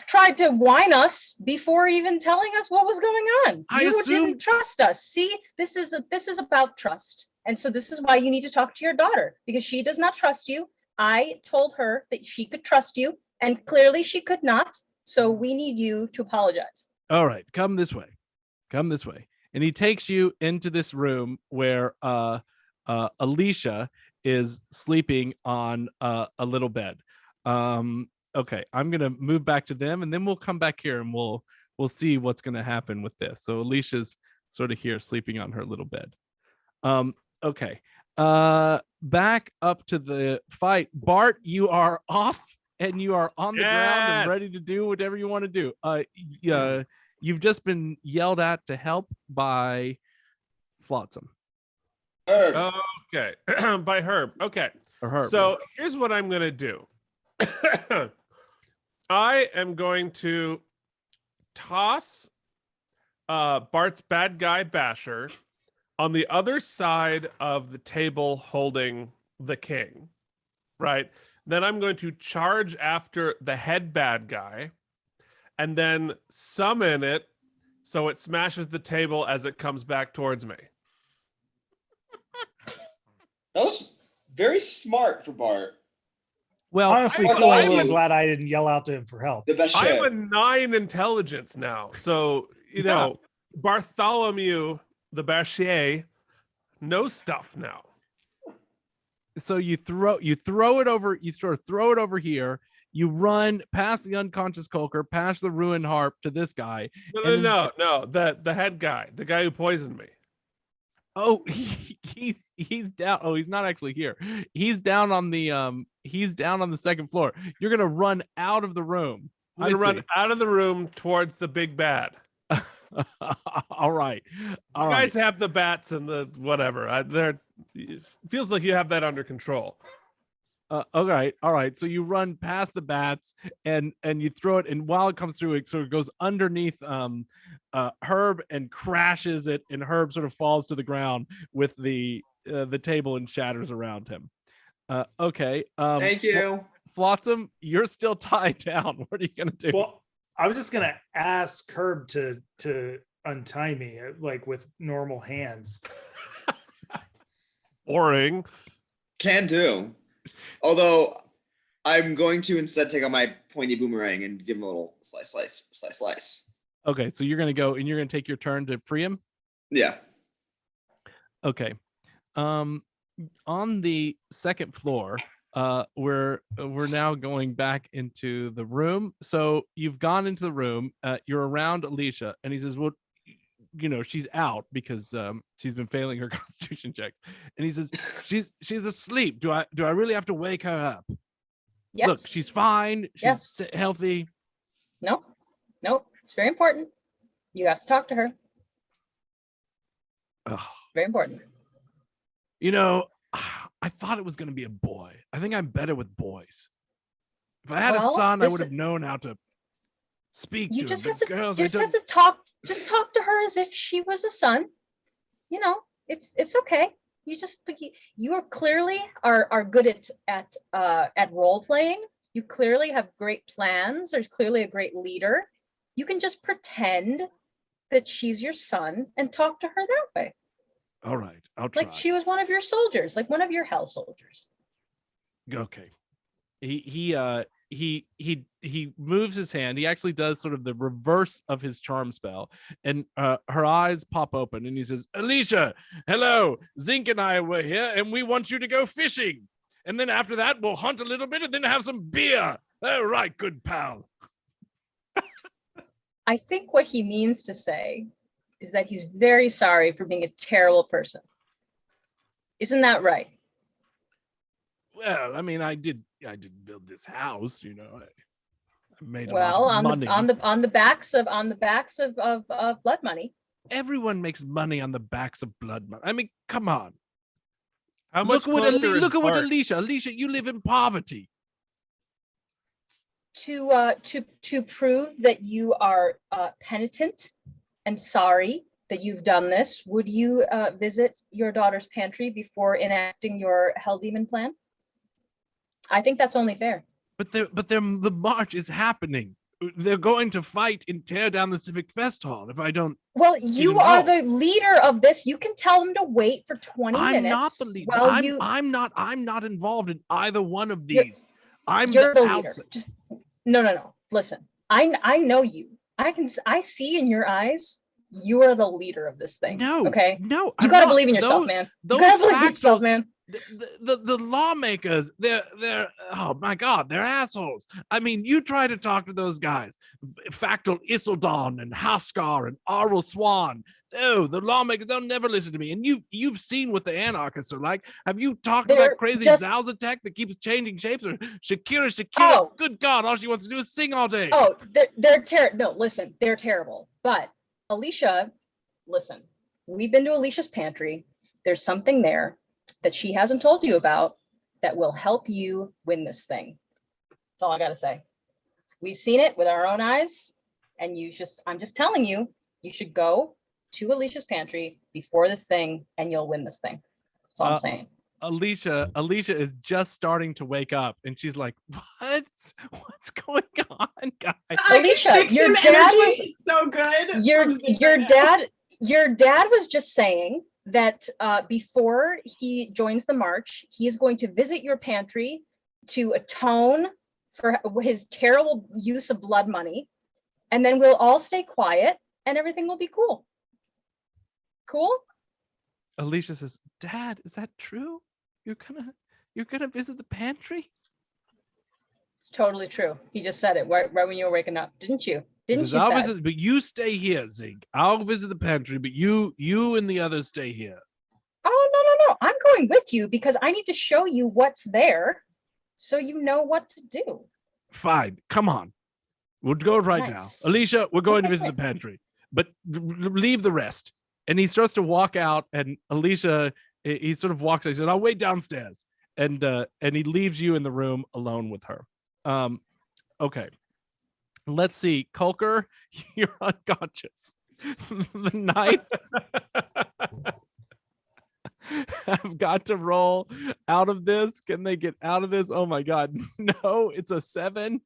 tried to whine us before even telling us what was going on. You didn't trust us. See, this is about trust. And so this is why you need to talk to your daughter, because she does not trust you. I told her that she could trust you, and clearly she could not. So we need you to apologize. All right, come this way. Come this way. And he takes you into this room where Aleesha is sleeping on a little bed. Okay, I'm gonna move back to them, and then we'll come back here and we'll see what's gonna happen with this. So Aleesha's sort of here sleeping on her little bed. Okay. Back up to the fight. Bart, you are off and you are on the ground and ready to do whatever you want to do. You've just been yelled at to help by Flotsam. Herb. Okay. By Herb. Okay. Or Herb. So here's what I'm going to do. I am going to toss Bart's bad guy Basher on the other side of the table holding the king, right? Then I'm going to charge after the head bad guy and then summon it so it smashes the table as it comes back towards me. That was very smart for Bart. Well, Honestly, I- feeling a I- little glad I didn't yell out to him for help. The best I'm shit. a 9 intelligence now. So, Bartholomew the Basher knows stuff now. so you throw it over, you sort of throw it over here. You run past the unconscious Colker, past the ruined harp to this guy. No. The head guy, the guy who poisoned me. Oh, he's down. Oh, he's not actually here. He's down on the 2nd floor. You're gonna run out of the room. I'm gonna run out of the room towards the big bad. All right. You guys have the bats and the whatever. It feels like you have that under control. All right. So you run past the bats and you throw it, and while it comes through, it sort of goes underneath Herb and crashes it, and Herb sort of falls to the ground with the table and shatters around him. Okay. Thank you. Flotsam, you're still tied down. What are you gonna do? Well, I was just gonna ask Herb to untie me like with normal hands. Boring. Can do. Although I'm going to instead take out my pointy boomerang and give him a little slice. Okay, so you're gonna go and you're gonna take your turn to free him. Yeah. Okay. On the second floor, we're now going back into the room. So you've gone into the room. You're around Aleesha, and he says, "Well, you know, she's out because she's been failing her constitution checks." And he says, "She's asleep. Do I really have to wake her up?" Yes. Look, she's fine. She's healthy. No, it's very important. You have to talk to her. Ugh. Very important. You know, I thought it was going to be a boy. I think I'm better with boys. If I had a Well, son, I would listen- have known how to speak You to just him. have But to girls, just I have don't. to talk. Just talk to her as if she was a son. You know, it's okay. You are clearly are good at role playing. You clearly have great plans. There's clearly a great leader. You can just pretend that she's your son and talk to her that way, All right, I'll try. like she was one of your soldiers, like one of your hell soldiers. Okay. He moves his hand. He actually does sort of the reverse of his charm spell, and her eyes pop open, and he says, "Aleesha, hello. Zinc and I were here, and we want you to go fishing. And then after that, we'll hunt a little bit, and then have some beer. All right, good pal." I think what he means to say is that he's very sorry for being a terrible person. Isn't that right? Well, I mean, I did build this house, you know. I made a Well, lot of money. on the backs of blood money. Everyone makes money on the backs of blood money. I mean, come on. How much Look at closer is what Bart? Aleesha, you live in poverty. To prove that you are penitent and sorry that you've done this, would you visit your daughter's pantry before enacting your hell demon plan? I think that's only fair. But the march is happening. They're going to fight and tear down the Civic Fest Hall. If I don't, Well, you even are know. the leader of this. You can tell them to wait for 20 I'm minutes. not the leader. while I'm not involved in either one of these. You're the leader. outside. Just no. Listen, I know you. I see in your eyes. You are the leader of this thing. No, Okay. no. You I'm gotta not. believe in yourself, Those- man. You those gotta believe in yourself, Factols- man. The lawmakers, they're oh my god, they're assholes. I mean, you try to talk to those guys, Factol Isildon and Haskar and Arul Swan. Oh, the lawmakers, they'll never listen to me. And you've seen what the anarchists are like. Have you talked to They're that crazy just- Zalzatek that keeps changing shapes? Or Sha'Keerah? Oh. Good God, all she wants to do is sing all day. Oh, they're terrible. No, listen, they're terrible. But Aleesha, listen, we've been to Aleesha's pantry. There's something there that she hasn't told you about that will help you win this thing. That's all I gotta say. We've seen it with our own eyes, and I'm just telling you, you should go to Aleesha's pantry before this thing, and you'll win this thing. That's all I'm saying. Aleesha is just starting to wake up, and she's like, what's going on, guys? Aleesha, Fix your him dad energy was- is so good. Your I'm seeing your right now. dad was just saying that before he joins the march, he is going to visit your pantry to atone for his terrible use of blood money, and then we'll all stay quiet and everything will be cool. Cool? Aleesha says, "Dad, is that true? You're gonna visit the pantry?" It's totally true. He just said it right when you were waking up, didn't you? He Didn't says, you? "I'll Thad? visit, but you stay here, Zinc. I'll visit the pantry, but you and the others stay here." Oh, no. I'm going with you because I need to show you what's there so you know what to do. Fine, come on. We'll go right Nice. now. Aleesha, we're going to Okay, visit great. the pantry, but leave the rest. And he starts to walk out, and Aleesha, he sort of walks out. He said, "I'll wait downstairs." he leaves you in the room alone with her. Okay. Let's see. Colker, you're unconscious. The knights have got to roll out of this. Can they get out of this? Oh my god. No, it's a 7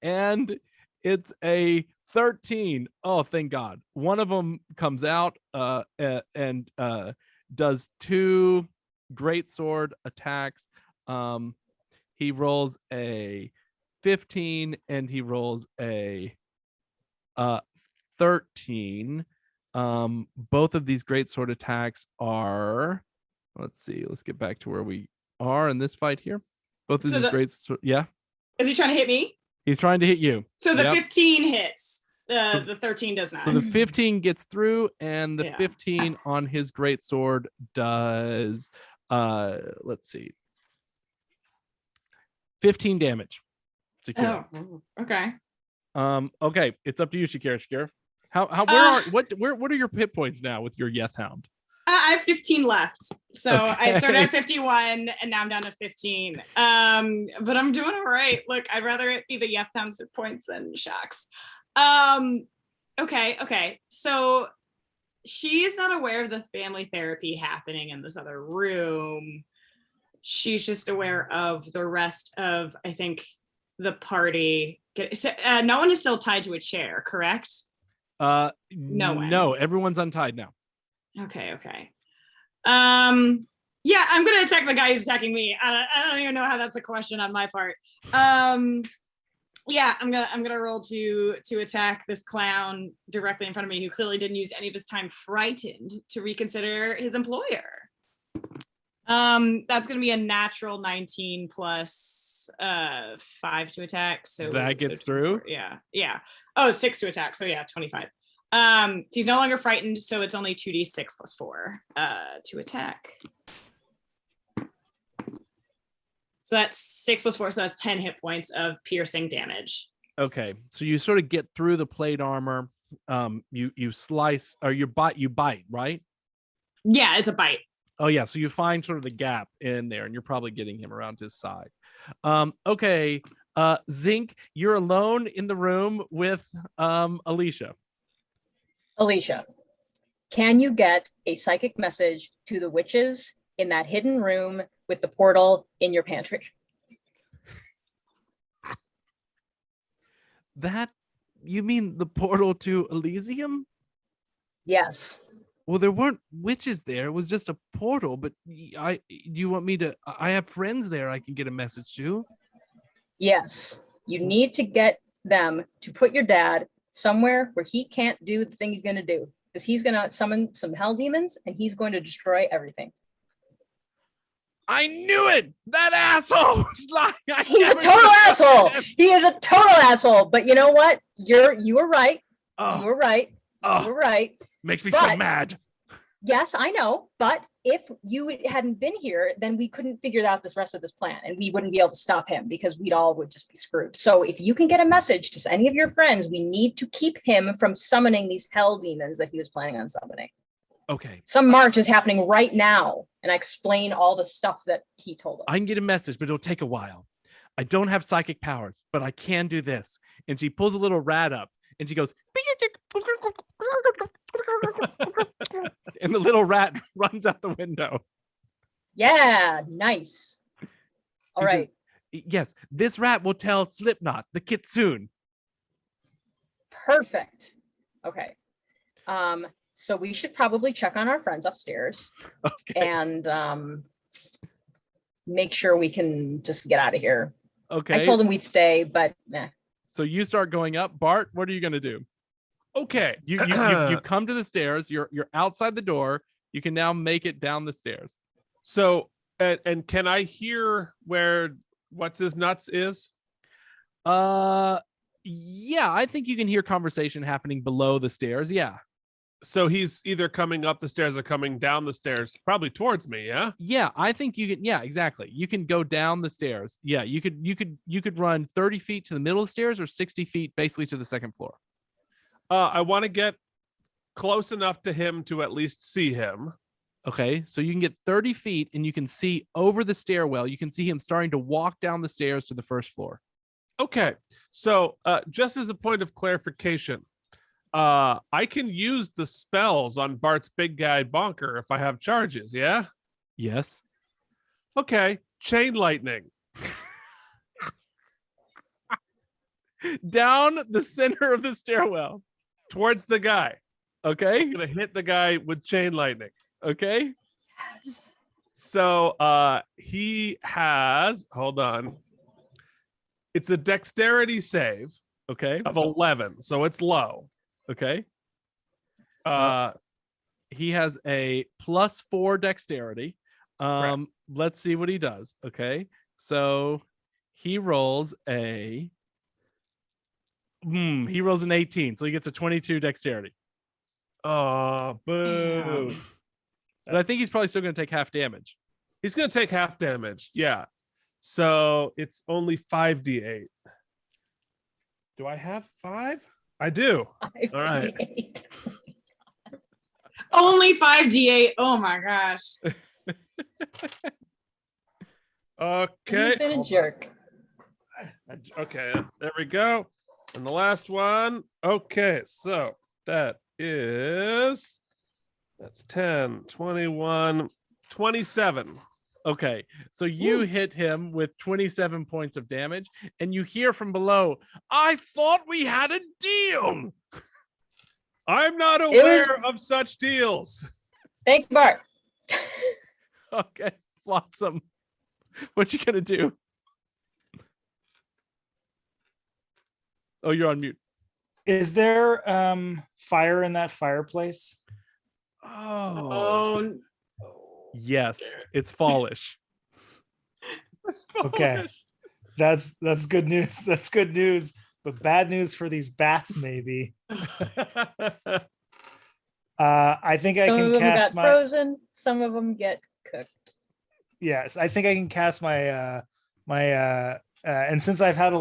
and it's a 13. Oh, thank god. One of them comes out and does 2 great sword attacks. He rolls a 15 and he rolls a 13. Both of these great sword attacks are, let's see, let's get back to where we are in this fight here. Both of these great yeah. Is he trying to hit me? He's trying to hit you. So the 15 hits. The 13 does not. So the 15 gets through, and the 15 on his great sword does let's see, 15 damage. Sha'Keerah. Oh, okay. Okay, it's up to you, Sha'Keerah. What are your hit points now with your Yeth Hound? I have 15 left. So Okay. I started at 51 and now I'm down to 15. But I'm doing all right. Look, I'd rather it be the Yeth Hound's hit points than Shaq's. Okay. So she's not aware of the family therapy happening in this other room. She's just aware of the rest of, I think, the party. No one is still tied to a chair, correct? No one. No, everyone's untied now. Okay. Yeah, I'm gonna attack the guy who's attacking me. I don't even know how that's a question on my part. Yeah, I'm gonna roll to attack this clown directly in front of me who clearly didn't use any of his time frightened to reconsider his employer. That's gonna be a natural 19 plus 5 to attack. So that gets through. Yeah. Oh, 6 to attack. So yeah, 25. So he's no longer frightened, so it's only 2d6 plus 4 to attack. So that's 6 plus 4, so that's 10 hit points of piercing damage. Okay, so you sort of get through the plate armor. You slice, or you bite, right? Yeah, it's a bite. Oh yeah, so you find sort of the gap in there, and you're probably getting him around his side. Okay, Zinc, you're alone in the room with Aleesha. Aleesha, can you get a psychic message to the witches in that hidden room with the portal in your pantry? That, you mean the portal to Elysium? Yes. Well, there weren't witches there. It was just a portal. But do you want me to? I have friends there I can get a message to. Yes. You need to get them to put your dad somewhere where he can't do the thing he's going to do, because he's going to summon some hell demons and he's going to destroy everything. I knew it. That asshole. He's a total asshole. He is a total asshole. But you know what? You were right. Oh, You were right. oh, You were right. makes me so mad. Yes, I know. But if you hadn't been here, then we couldn't figure out this rest of this plan, and we wouldn't be able to stop him because we'd all would just be screwed. So if you can get a message to any of your friends, we need to keep him from summoning these hell demons that he was planning on summoning. Okay. Some march is happening right now, and I explain all the stuff that he told us. I can get a message, but it'll take a while. I don't have psychic powers, but I can do this. And she pulls a little rat up, and she goes, and the little rat runs out the window. Yeah, nice. All He says, right. yes, this rat will tell Slipknot, the kitsune. Perfect. Okay. So we should probably check on our friends upstairs Okay. and make sure we can just get out of here. Okay. I told them we'd stay, but nah. So you start going up. Bart, what are you going to do? Okay. You come to the stairs. You're outside the door. You can now make it down the stairs. So, and can I hear where what's his nuts is? Yeah, I think you can hear conversation happening below the stairs. Yeah. So he's either coming up the stairs or coming down the stairs, probably towards me. Yeah. Yeah, I think you can. Yeah, exactly. You can go down the stairs. Yeah, you could run 30 feet to the middle of the stairs or 60 feet basically to the second floor. I want to get close enough to him to at least see him. Okay, so you can get 30 feet and you can see over the stairwell. You can see him starting to walk down the stairs to the first floor. Okay, so just as a point of clarification, I can use the spells on Bart's big guy Bonker if I have charges, yeah? Yes. Okay, chain lightning. Down the center of the stairwell. Towards the guy. Okay. I'm gonna hit the guy with chain lightning. Okay. Yes. So he has, hold on. It's a dexterity save Okay. of 11, so it's low. Okay. He has a +4 dexterity. Let's see what he does. Okay. So he rolls an 18, so he gets a 22 dexterity. Oh, boo. But I think he's probably still going to take half damage. He's going to take half damage. Yeah. So it's only 5d8. Do I have 5? I do. All right. 5d8. Only 5d8. Oh my gosh. Okay. You've been a hold jerk. on. Okay, there we go. And the last one. Okay, so that's 10, 21, 27. Okay, so you hit him with 27 points of damage, and you hear from below, "I thought we had a deal." I'm not was- aware of such deals. Thank you, Bart. Okay, Flotsam, what you gonna do? Oh, you're on mute. Is there fire in that fireplace? Oh, Oh, yes, it's fallish. Okay. That's good news. That's good news, but bad news for these bats, maybe. I think I Some can of them cast got my frozen. Some of them get cooked. yes. I think I can cast my and since I've had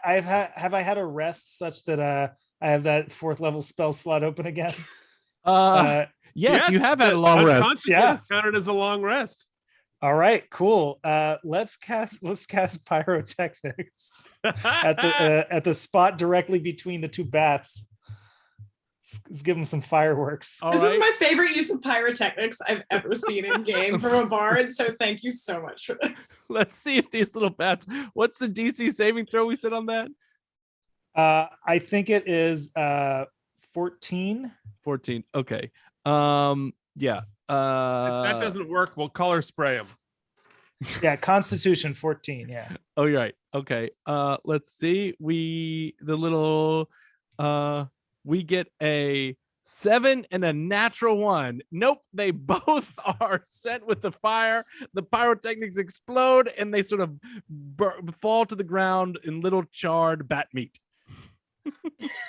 I had a rest such that I have that 4th level spell slot open again. Yes, you have had a long rest. Unconscious Yes. is counted as a long rest. All right, cool. Let's cast pyrotechnics at the spot directly between the two bats. Let's give them some fireworks. All this right. is my favorite use of pyrotechnics I've ever seen in game from a bard. So thank you so much for this. Let's see if these little bats. What's the DC saving throw we said on that? I think it is 14. 14. Okay. Yeah. If that doesn't work, we'll color spray him. Yeah, Constitution 14. Yeah. Oh, you're right. Okay. Let's see. We get a 7 and a natural 1. Nope, they both are sent with the fire. The pyrotechnics explode and they sort of fall to the ground in little charred bat meat.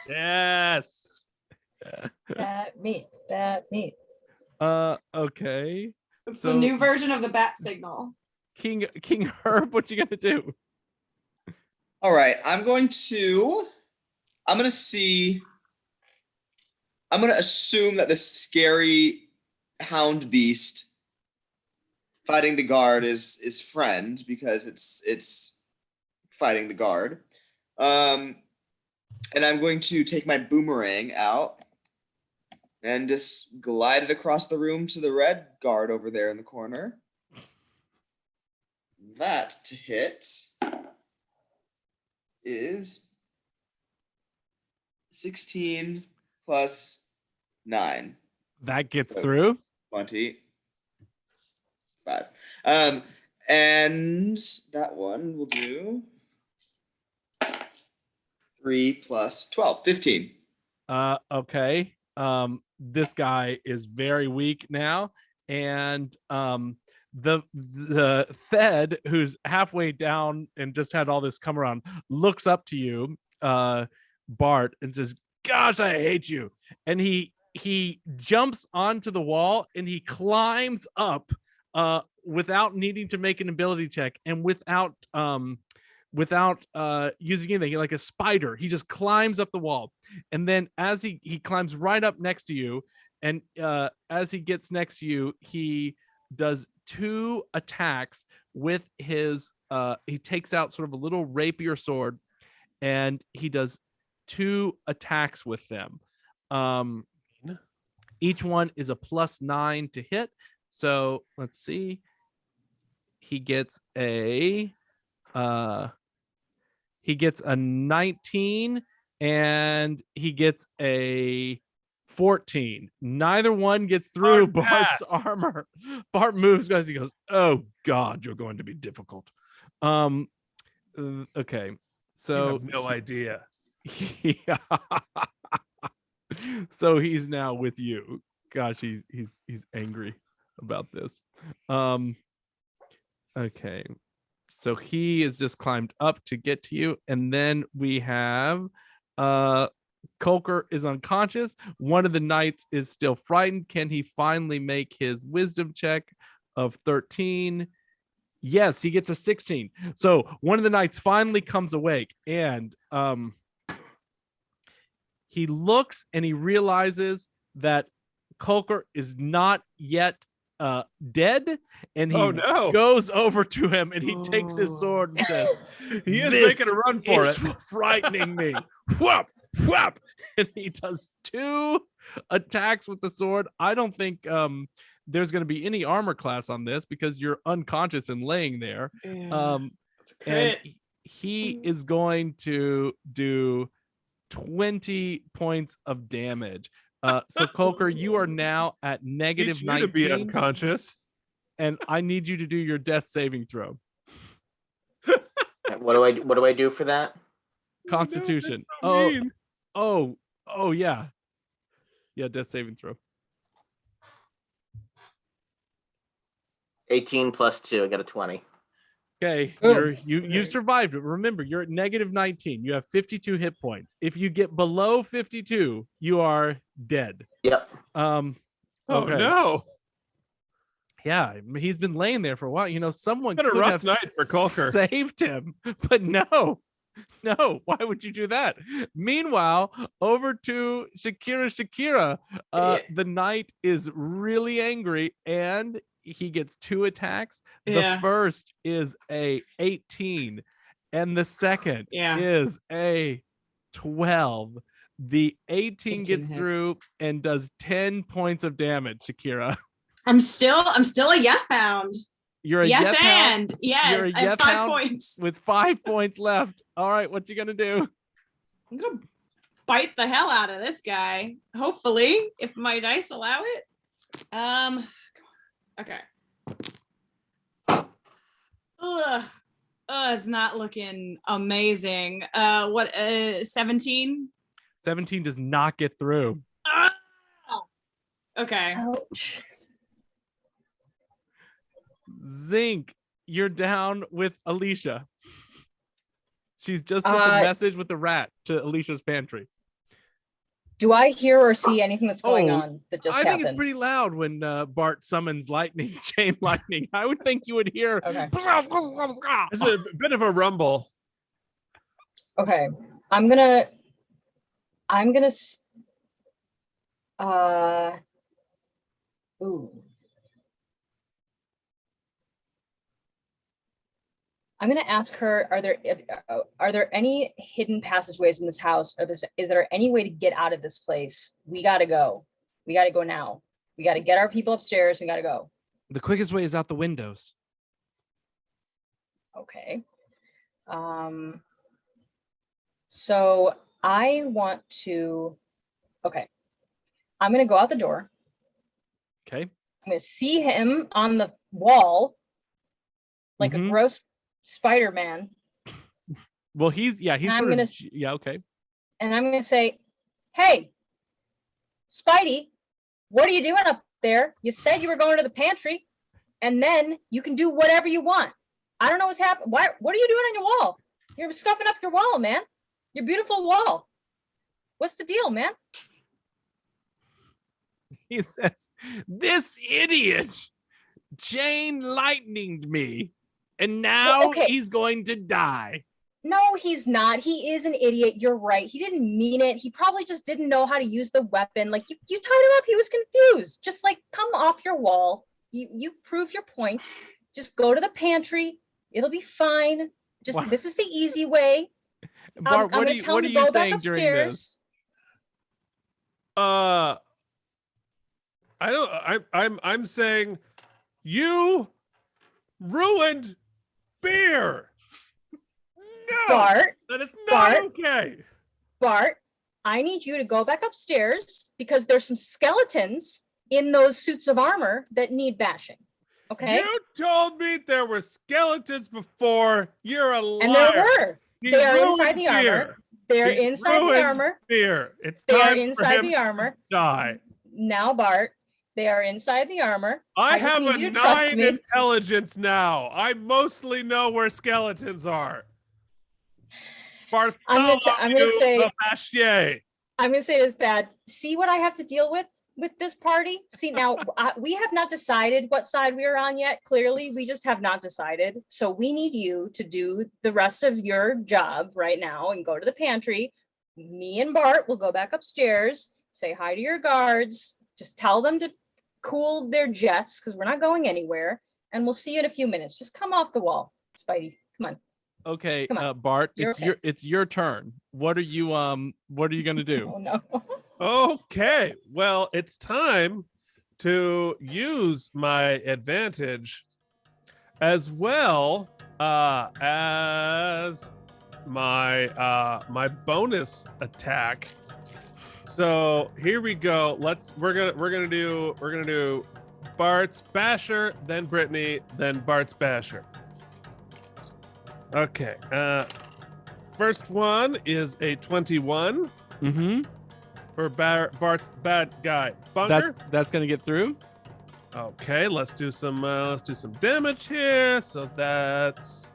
Yes. That meat. That meat. Okay. It's So- the new version of the bat signal. King Herb, what you gonna do? All right, I'm gonna assume that the scary hound beast fighting the guard is friend because it's fighting the guard. And I'm going to take my boomerang out and just glide it across the room to the red guard over there in the corner. That to hit is 16 plus 9. That gets Oh. through. 25. And that one will do 3 plus 12, 15. Okay. This guy is very weak now, and the Thed, who's halfway down and just had all this come around, looks up to you, Bart, and says, "Gosh, I hate you." And he jumps onto the wall and he climbs up without needing to make an ability check and without using anything, like a spider. He just climbs up the wall, and then as he climbs right up next to you, And as he gets next to you, he does 2 attacks with his he takes out sort of a little rapier sword, and he does 2 attacks with them. Each one is a +9 to hit. So let's see. He gets a 19 and he gets a 14. Neither one gets through Bart's armor. Bart moves, guys. He goes, "Oh God, you're going to be difficult." Okay, so You have no idea. Yeah. So he's now with you. Gosh, he's angry about this. Okay. So he has just climbed up to get to you, and then we have Colker is unconscious. One of the knights is still frightened. Can he finally make his wisdom check of 13? Yes, he gets a 16. So one of the knights finally comes awake, and he looks and he realizes that Colker is not yet dead, and he goes over to him and he takes his sword and says, he is "This making a run for is it. frightening me." Whoop, whoop. And he does 2 attacks with the sword. I don't think there's going to be any armor class on this because you're unconscious and laying there. And he is going to do 20 points of damage. So Colker, you are now at negative 19 to be unconscious, and I need you to do your death saving throw. What do I do for that? Constitution. Oh, yeah. Death saving throw. 18 plus 2. I got a 20. Okay, you survived it. Remember, you're at negative 19. You have 52 hit points. If you get below 52, you are dead. Yep. Okay. Oh no. Yeah, he's been laying there for a while. You know, someone Been a could rough have night for Colker. saved him, but no. Why would you do that? Meanwhile, over to Sha'Keerah Sha'Keerah. The knight is really angry, and he gets 2 attacks. The first is a 18, and the second is a 12. The 18 gets hits. through and does 10 points of damage, Sha'Keerah. I'm still a Yeth Hound. You're a Yeth Yeth Hound. Yes, You're a I have Yeth 5 Hound points. with 5 points left. All right, what you gonna do? I'm gonna bite the hell out of this guy. Hopefully, if my dice allow it. Okay. Ugh. It's not looking amazing. 17? 17 does not get through. Okay. Ouch. Zinc, you're down with Aleesha. She's just sent the message with the rat to Aleesha's pantry. Do I hear or see anything that's going on that just happened? I think it's pretty loud when Bart summons lightning, chain lightning. I would think you would hear. Okay. It's a bit of a rumble. Okay. I'm gonna ooh. I'm going to ask her, are there any hidden passageways in this house? Is there any way to get out of this place? We got to go. We got to go now. We got to get our people upstairs. We got to go. The quickest way is out the windows. Okay. So I want to, okay. I'm going to go out the door. Okay. I'm going to see him on the wall like a gross Spider-Man. Well, he's okay. And I'm gonna say, hey, Spidey, what are you doing up there? You said you were going to the pantry, and then you can do whatever you want. I don't know what's happening. What are you doing on your wall? You're scuffing up your wall, man. Your beautiful wall. What's the deal, man? He says, this idiot chain lightninged me. And now he's going to die. No, he's not. He is an idiot. You're right. He didn't mean it. He probably just didn't know how to use the weapon. Like you tied him up. He was confused. Just like come off your wall. You prove your points. Just go to the pantry. It'll be fine. Just this is the easy way. Bart, what are you saying during this? I don't. I'm saying you ruined beer. No, Bart, that is not okay. Bart, I need you to go back upstairs because there's some skeletons in those suits of armor that need bashing. Okay. You told me there were skeletons before. You're a liar. And there were. He They are ruined inside the beer. armor. They're He inside the ruined armor. Beer. It's They are time inside for him the armor. to die. Now, Bart, they are inside the armor. I just have need a you to trust 9 me. intelligence now. I mostly know where skeletons are. I'm gonna say the Basher. I'm gonna say that see what I have to deal with this party. See now we have not decided what side we are on yet. Clearly, we just have not decided. So we need you to do the rest of your job right now and go to the pantry. Me and Bart will go back upstairs, say hi to your guards, just tell them to cool their jets because we're not going anywhere, and we'll see you in a few minutes. Just come off the wall, Spidey. Come on. Okay, Come on. Bart, You're okay. it's your turn. What are you gonna do? Oh no. Okay, well, it's time to use my advantage as well as my bonus attack. So here we go. We're gonna do Bart's Basher, then Brittany, then Bart's Basher. Okay. First one is a 21. Mm-hmm. For Bart's bad guy bunker. That's gonna get through. Okay, let's do some damage here. So that's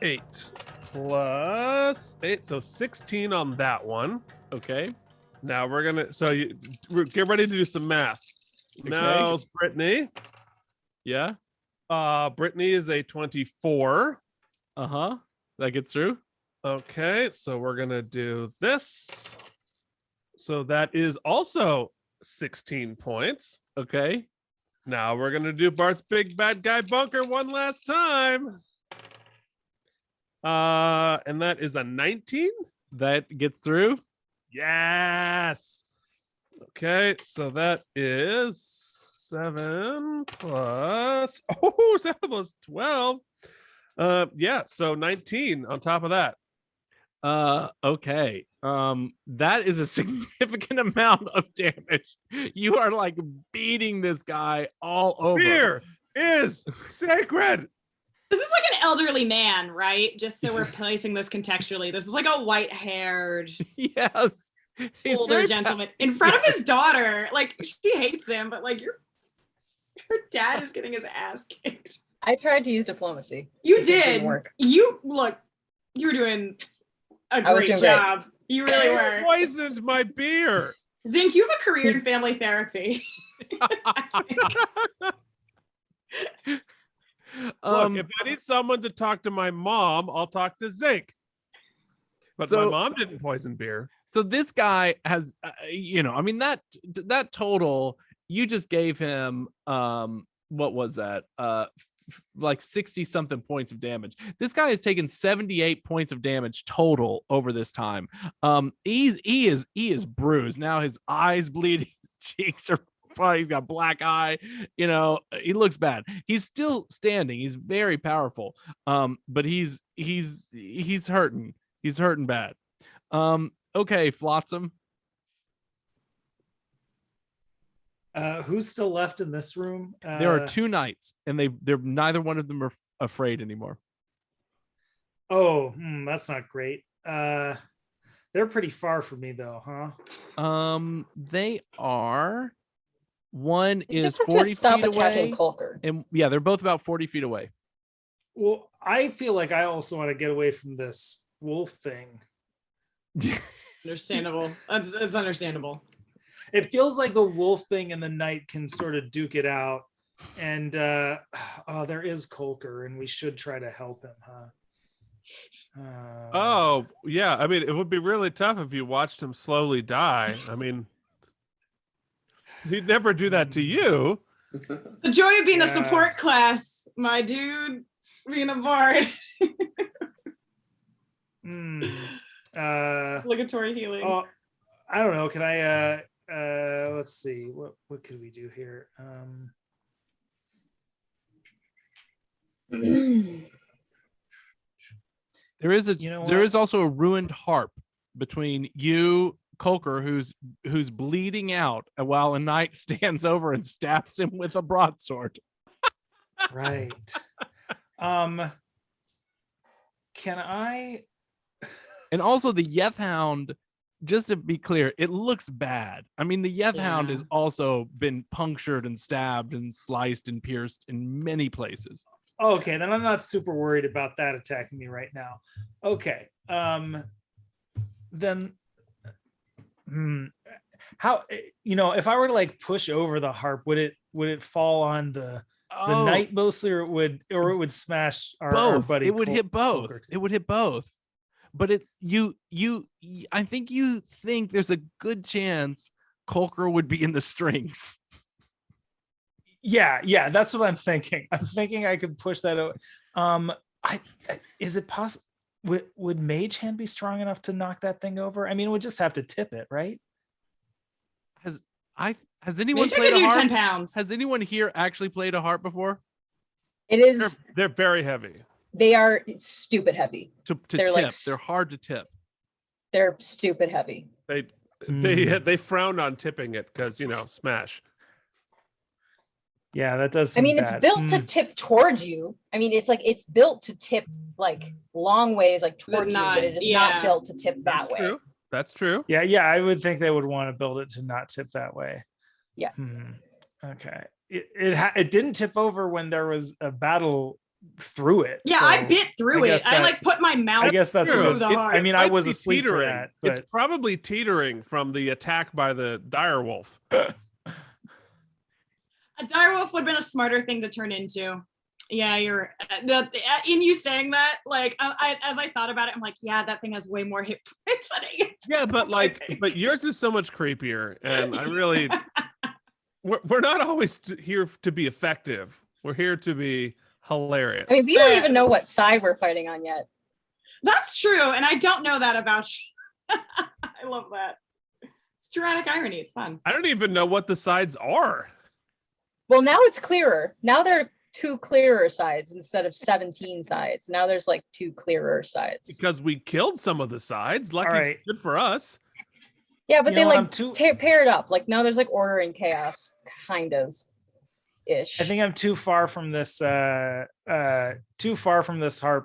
8 plus 8, so 16 on that one. Okay. Now we're gonna get ready to do some math. Okay. Now it's Brittany. Yeah. Brittany is a 24. That gets through. Okay, so we're gonna do this. So that is also 16 points. Okay. Now we're gonna do Bart's big bad guy bunker one last time. And that is a 19. That gets through. Yes. Okay, so that is 7 plus 7 plus 12. Yeah, so 19 on top of that. Okay. That is a significant amount of damage. You are like beating this guy all over. Beer is sacred. This is like an elderly man, right? Just so we're placing this contextually. This is like a white-haired, yes, older gentleman in front of his daughter. Like she hates him, but like her dad is getting his ass kicked. I tried to use diplomacy. You It did. didn't work. You were doing a I was great doing job. You really were. Poisoned my beer. Zinc, you have a career in family therapy. Look, if I need someone to talk to my mom, I'll talk to Zinc. But my mom didn't poison beer. So this guy has, I mean, that total, you just gave him, what was that? Like 60 something points of damage. This guy has taken 78 points of damage total over this time. He is bruised. Now his eyes bleeding, his cheeks are funny, he's got black eye, he looks bad. He's still standing, he's very powerful. But he's hurting. He's hurting bad. Okay, Flotsam. Who's still left in this room? There are 2 knights, and they're neither one of them are afraid anymore. Oh, that's not great. They're pretty far from me though, huh? They are. One You is just have to 40 stop feet attacking away, Colker. and yeah, they're both about 40 feet away. Well, I feel like I also want to get away from this wolf thing. Understandable. It's understandable. It feels like the wolf thing and the knight can sort of duke it out. And there is Colker, and we should try to help him, huh? Oh, yeah. I mean, it would be really tough if you watched him slowly die. I mean, he'd never do that to you. The joy of being a Yeah. support class, my dude, being a bard. Obligatory healing. Oh, I don't know. Can I let's see. What could we do here? There is You know there what? is also a ruined harp between you, Colker, who's bleeding out while a knight stands over and stabs him with a broadsword. Right. Can I? And also the Yeth Hound, just to be clear, it looks bad. I mean, the Yeth Hound Yeah. has also been punctured and stabbed and sliced and pierced in many places. Okay, then I'm not super worried about that attacking me right now. Okay. Then how, if I were to like push over the harp, would it fall on the knight mostly, or it would smash our Both. buddy? It would hit both. Colker? It would hit both. But I think you think there's a good chance Colker would be in the strings. Yeah, that's what I'm thinking. I'm thinking I could push that over. Is it possible? Would Mage Hand be strong enough to knock that thing over? I mean, we'd just have to tip it, right? Has anyone Maybe I played could a do harp? 10 pounds. Has anyone here actually played a harp before? It is. They're very heavy. They are stupid heavy. To They're tip, like they're hard to tip. They're stupid heavy. They frown on tipping it because smash. Yeah, that does. I mean, seem it's bad. built to tip towards you. I mean, it's built to tip like long ways, like towards you, but it is not built to tip that That's way. true. That's true. Yeah, I would think they would want to build it to not tip that way. Yeah. Okay. It didn't tip over when there was a battle through it. Yeah, so I bit through I it. guess I like put my mouth I guess that's a through good. the heart. I mean, I Might was be asleep for teetering. that. It's But probably teetering from the attack by the direwolf. A direwolf would have been a smarter thing to turn into. Yeah, you're in you saying that, like, as I thought about it, I'm like, yeah, that thing has way more hit points than it. Yeah, but yours is so much creepier, and I really, we're not always here to be effective. We're here to be hilarious. I mean, we don't even know what side we're fighting on yet. That's true, and I don't know that about you. I love that. It's dramatic irony. It's fun. I don't even know what the sides are. Well, now it's clearer. Now there are 2 clearer sides instead of 17 sides. Now there's like 2 clearer sides. Because we killed some of the sides. Lucky, All right. good for us. Yeah, but You they know what, like paired up. Like now there's like order and chaos, kind of ish. I think I'm too far from this harp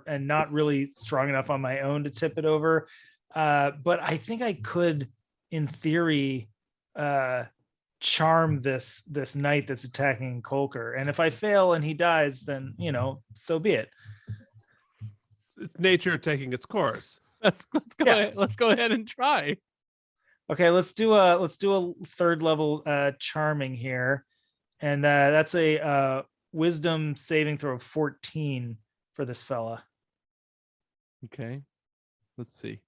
and not really strong enough on my own to tip it over. But I think I could, in theory, charm this knight that's attacking Colker. And if I fail and he dies, then so be it. It's nature taking its course. Let's go Yeah. ahead. Let's go ahead and try. Okay, let's do a 3rd level charming here. And that's a wisdom saving throw of 14 for this fella. Okay. Let's see.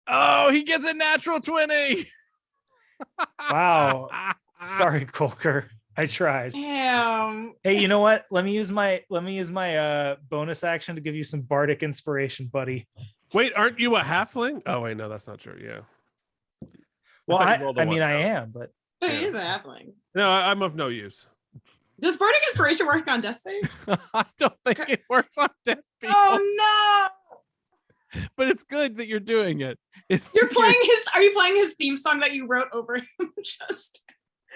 Oh, he gets a natural 20. Wow. Sorry, Colker. I tried. Damn. Hey, you know what? Let me use my bonus action to give you some bardic inspiration, buddy. Wait, aren't you a halfling? Oh wait, no, that's not true. Yeah. Well, thought you rolled a I mean, one. I am, but But Yeah. it is happening. No, I'm of no use. Does Bardic Inspiration work on death saves? I don't think it works on dead people, Oh but it's good that you're doing it. It's, no! Are you playing his theme song that you wrote over him? Just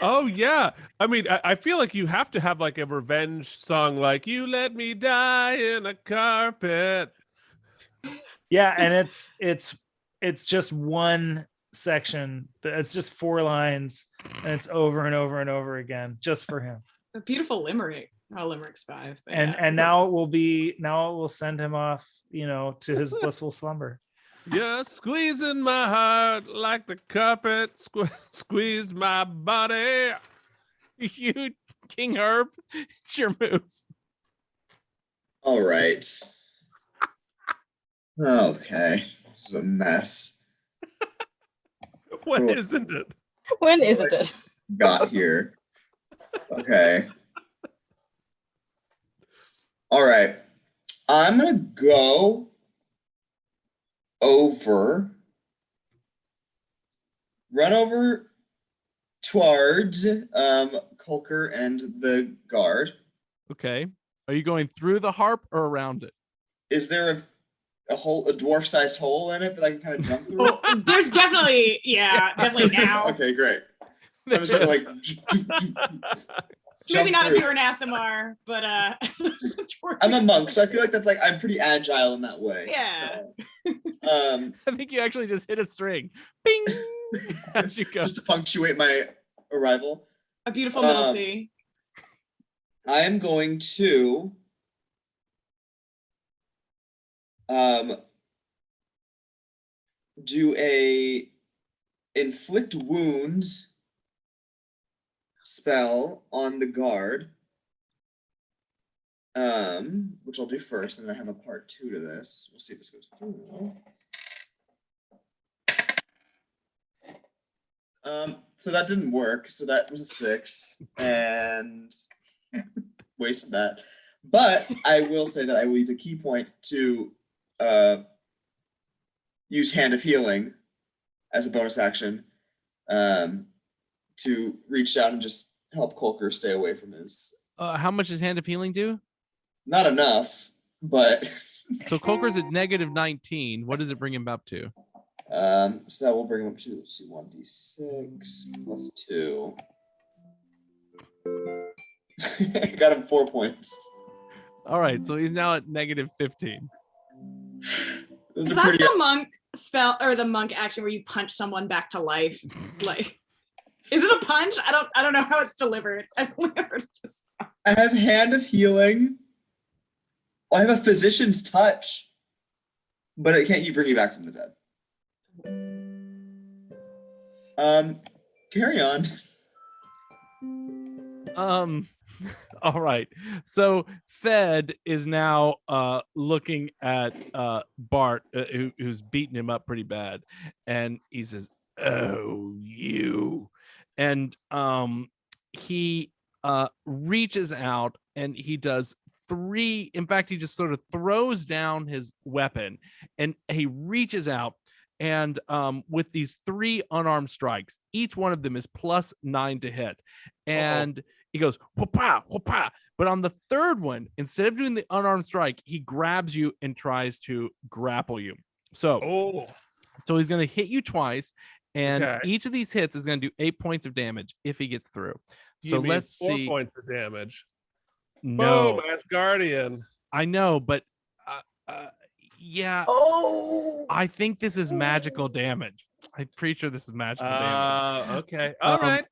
Oh yeah. I mean, I feel like you have to have like a revenge song, like "You Let Me Die in a Carpet." yeah, and it's just one section. It's just 4 lines, and it's over and over and over again, just for him. a beautiful limerick. Oh, limericks 5. but And yeah. now it will send him off, to his blissful slumber. You're squeezing my heart like the carpet squeezed my body. you, King Herb. It's your move. All right. Okay. This is a mess. When isn't it? When isn't it? Got here. Okay. All right. I'm gonna go run over towards Colker and the guard. Okay. Are you going through the harp or around it? Is there a dwarf-sized hole in it that I can kind of jump through? Oh, there's definitely, definitely now. Okay, great. So I'm just gonna like Maybe jump not through. if you're an Asimar, but I'm a monk, so I feel like that's like I'm pretty agile in that way. Yeah. So, I think you actually just hit a string. Bing! As you go. just to punctuate my arrival, a beautiful middle C. I am going to do a inflict wounds spell on the guard, which I'll do first, and then I have a part 2 to this. We'll see if this goes through. So that didn't work. So that was a 6, and wasted that. But I will say that I will use a key point to use Hand of Healing as a bonus action to reach down and just help Colker stay away from his. How much does Hand of Healing do? Not enough, but. So Colker's at -19. What does it bring him up to? So that will bring him up to, let's see, 1d6 plus 2. Got him 4 points. All right, so he's now at -15. Is that the monk spell or the monk action where you punch someone back to life? Like, is it a punch? I don't know how it's delivered. I've only heard this. I have Hand of Healing. I have a Physician's Touch, but it can't bring you back from the dead. Carry on. All right. So Fed is now looking at Bart, who's beating him up pretty bad, and he says, "Oh, you," and he reaches out and he does 3. In fact, he just sort of throws down his weapon and he reaches out. And with these 3 unarmed strikes, each one of them is +9 to hit. And he goes, whoop-ah, whoop-ah. But on the third one, instead of doing the unarmed strike, he grabs you and tries to grapple you. So he's going to hit you twice. And each of these hits is going to do 8 points of damage if he gets through. So let's 4 see. points of damage. No. Boom, Asgardian. I know, but yeah. I think this is magical damage. I'm pretty sure this is magical damage. Okay. All right.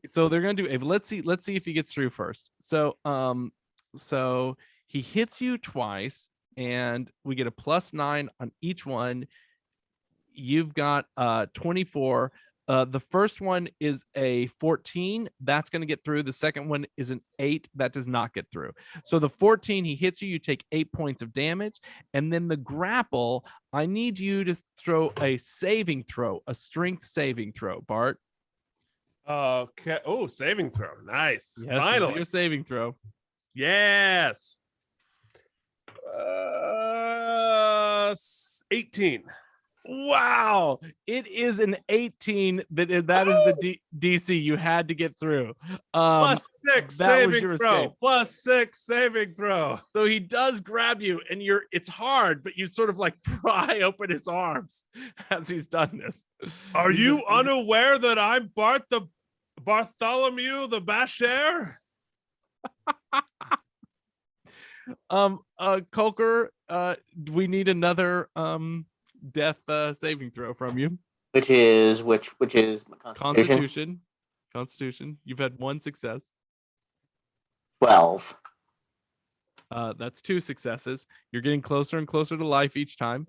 So they're gonna do. Let's see if he gets through first. So so he hits you twice, and we get a +9 on each one. You've got 24. The first one is a 14. That's going to get through. The second one is an 8. That does not get through. So the 14, he hits you. You take 8 points of damage. And then the grapple, I need you to throw a saving throw, a strength saving throw, Bart. Okay. Oh, saving throw. Nice. Yes, Finally. your saving throw. Yes. 18. Wow, it is an 18. That is the DC you had to get through. +6 saving throw. Escape. +6 saving throw. So he does grab you, and it's hard, but you sort of like pry open his arms as he's done this. Are you unaware that I'm Bart the Bartholomew the Basher? Colker, we need another death saving throw from you. Which is Constitution. You've had 1 success. 12. That's 2 successes. You're getting closer and closer to life each time.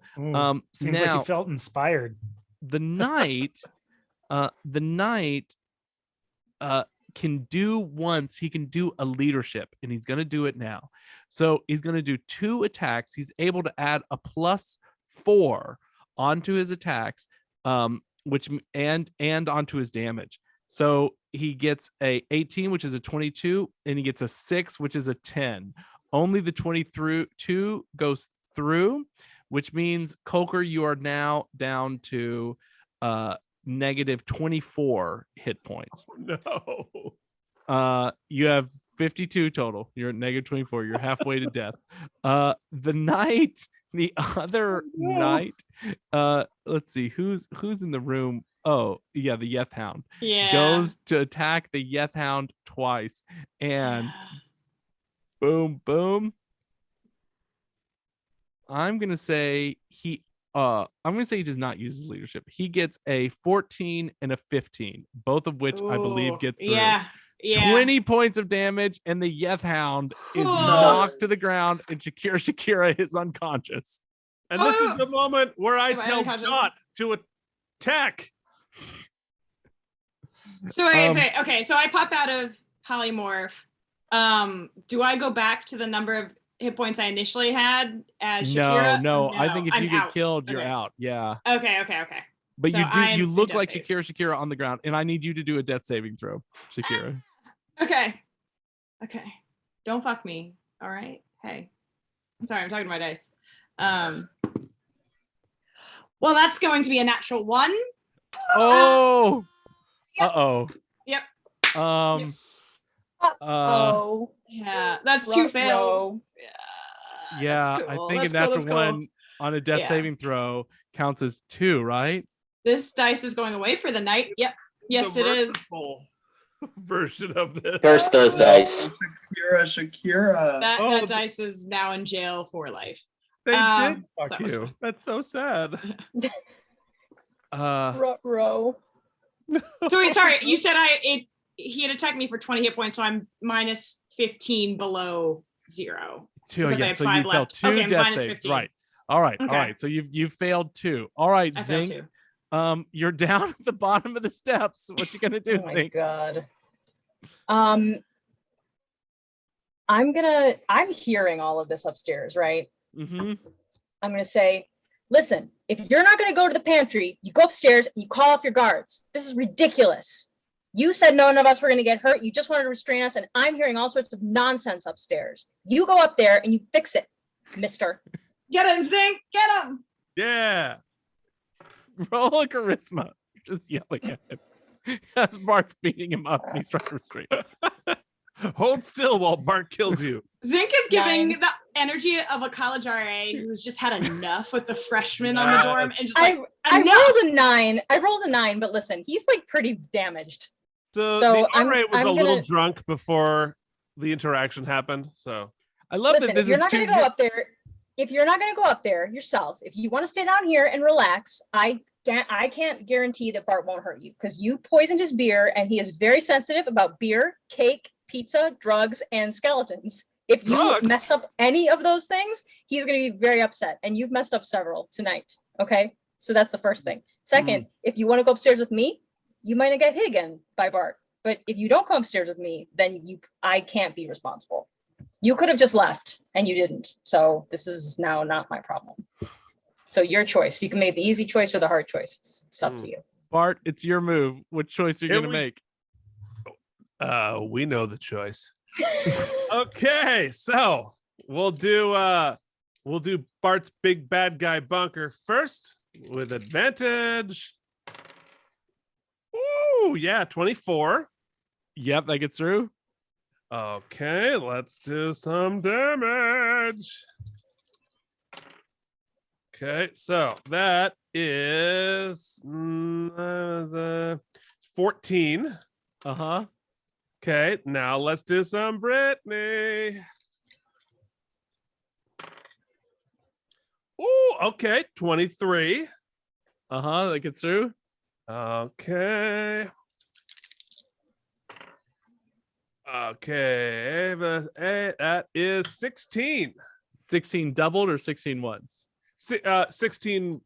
Seems like you felt inspired. The knight can do once, he can do a leadership, and he's going to do it now. So he's going to do 2 attacks. He's able to add a +4 onto his attacks, which and onto his damage. So he gets a 18, which is a 22, and he gets a 6, which is a 10. Only the 22 goes through, which means Colker, you are now down to -24 hit points. No. You have 52 total. You're at -24. You're halfway to death. The other knight, let's see who's in the room. Oh yeah, the Yeth Hound goes to attack the Yeth Hound twice, and boom, boom. I'm gonna say he does not use his leadership. He gets a 14 and a 15, both of which I believe gets through. Yeah. 20 points of damage, and the Yeth Hound is knocked to the ground, and Sha'Keerah is unconscious. And this is the moment where I Am I tell unconscious? Dot to attack. So okay, so I pop out of polymorph. Do I go back to the number of hit points I initially had as Sha'Keerah? No. I think if I'm you get out. killed, you're Okay. out. Yeah. Okay. But So you look death like saves. Sha'Keerah on the ground, and I need you to do a death saving throw, Sha'Keerah. Okay. Don't fuck me. All right. Hey. I'm sorry, I'm talking to my dice. Well, that's going to be a natural 1. Oh. Yep. Uh-oh. Yep. Yeah, that's 2 fails. Yeah, that's cool. I think That's a cool, natural that's cool. 1 on a death saving throw counts as 2, right? This dice is going away for the night. Yep. Yes, The it is. merciful version of this. Curse those dice. Sha'Keerah. That dice is now in jail for life. They did that fuck was you. fun. That's so sad. Ruh-roh. So wait, sorry, you said he had attacked me for 20 hit points, so I'm -15 below 0. 2, because I yeah. have So you 5 failed left. 2 Okay, death minus saves, 15. right? All right, Okay. all right. So you've failed 2. All right, I failed Zinc. 2. You're down at the bottom of the steps. What you gonna do, Oh my Zinc? god. I'm hearing all of this upstairs, right? Mm-hmm. I'm gonna say, listen, if you're not gonna go to the pantry, you go upstairs and you call off your guards. This is ridiculous. You said none of us were gonna get hurt. You just wanted to restrain us, and I'm hearing all sorts of nonsense upstairs. You go up there and you fix it, mister. Get him, Zinc! Get him! Yeah. Roll a charisma. Just yelling at him. As Bart's beating him up and he's trying to restrain him. Hold still while Bart kills you. Zinc is giving 9. the energy of a college RA who's just had enough with the freshmen on the dorm and just like, I enough! rolled a 9. I rolled a 9, but listen, he's like pretty damaged. So So the I'm- RA was I'm a little gonna- drunk before the interaction happened. So I love Listen, that this if you're is not two. gonna go up there, if you're not gonna go up there yourself, if you want to stay down here and relax, I can't guarantee that Bart won't hurt you because you poisoned his beer and he is very sensitive about beer, cake, pizza, drugs, and skeletons. If you Drugs? mess up any of those things, he's gonna be very upset. And you've messed up several tonight. Okay, so that's the first thing. Second, if you want to go upstairs with me, you might not get hit again by Bart. But if you don't come upstairs with me, then I can't be responsible. You could have just left and you didn't. So this is now not my problem. So your choice. You can make the easy choice or the hard choice. It's up to you. Bart, it's your move. What choice are you Here gonna make? we know the choice. Okay, so we'll do Bart's big bad guy bunker first with advantage. Ooh, yeah, 24. Yep, that gets through. Okay, let's do some damage. Okay, so that is 14. Uh-huh. Okay, now let's do some Brittany. Ooh, okay, 23. Uh-huh, that gets through. Okay. Okay, that is 16. 16 doubled or 16 ones? 16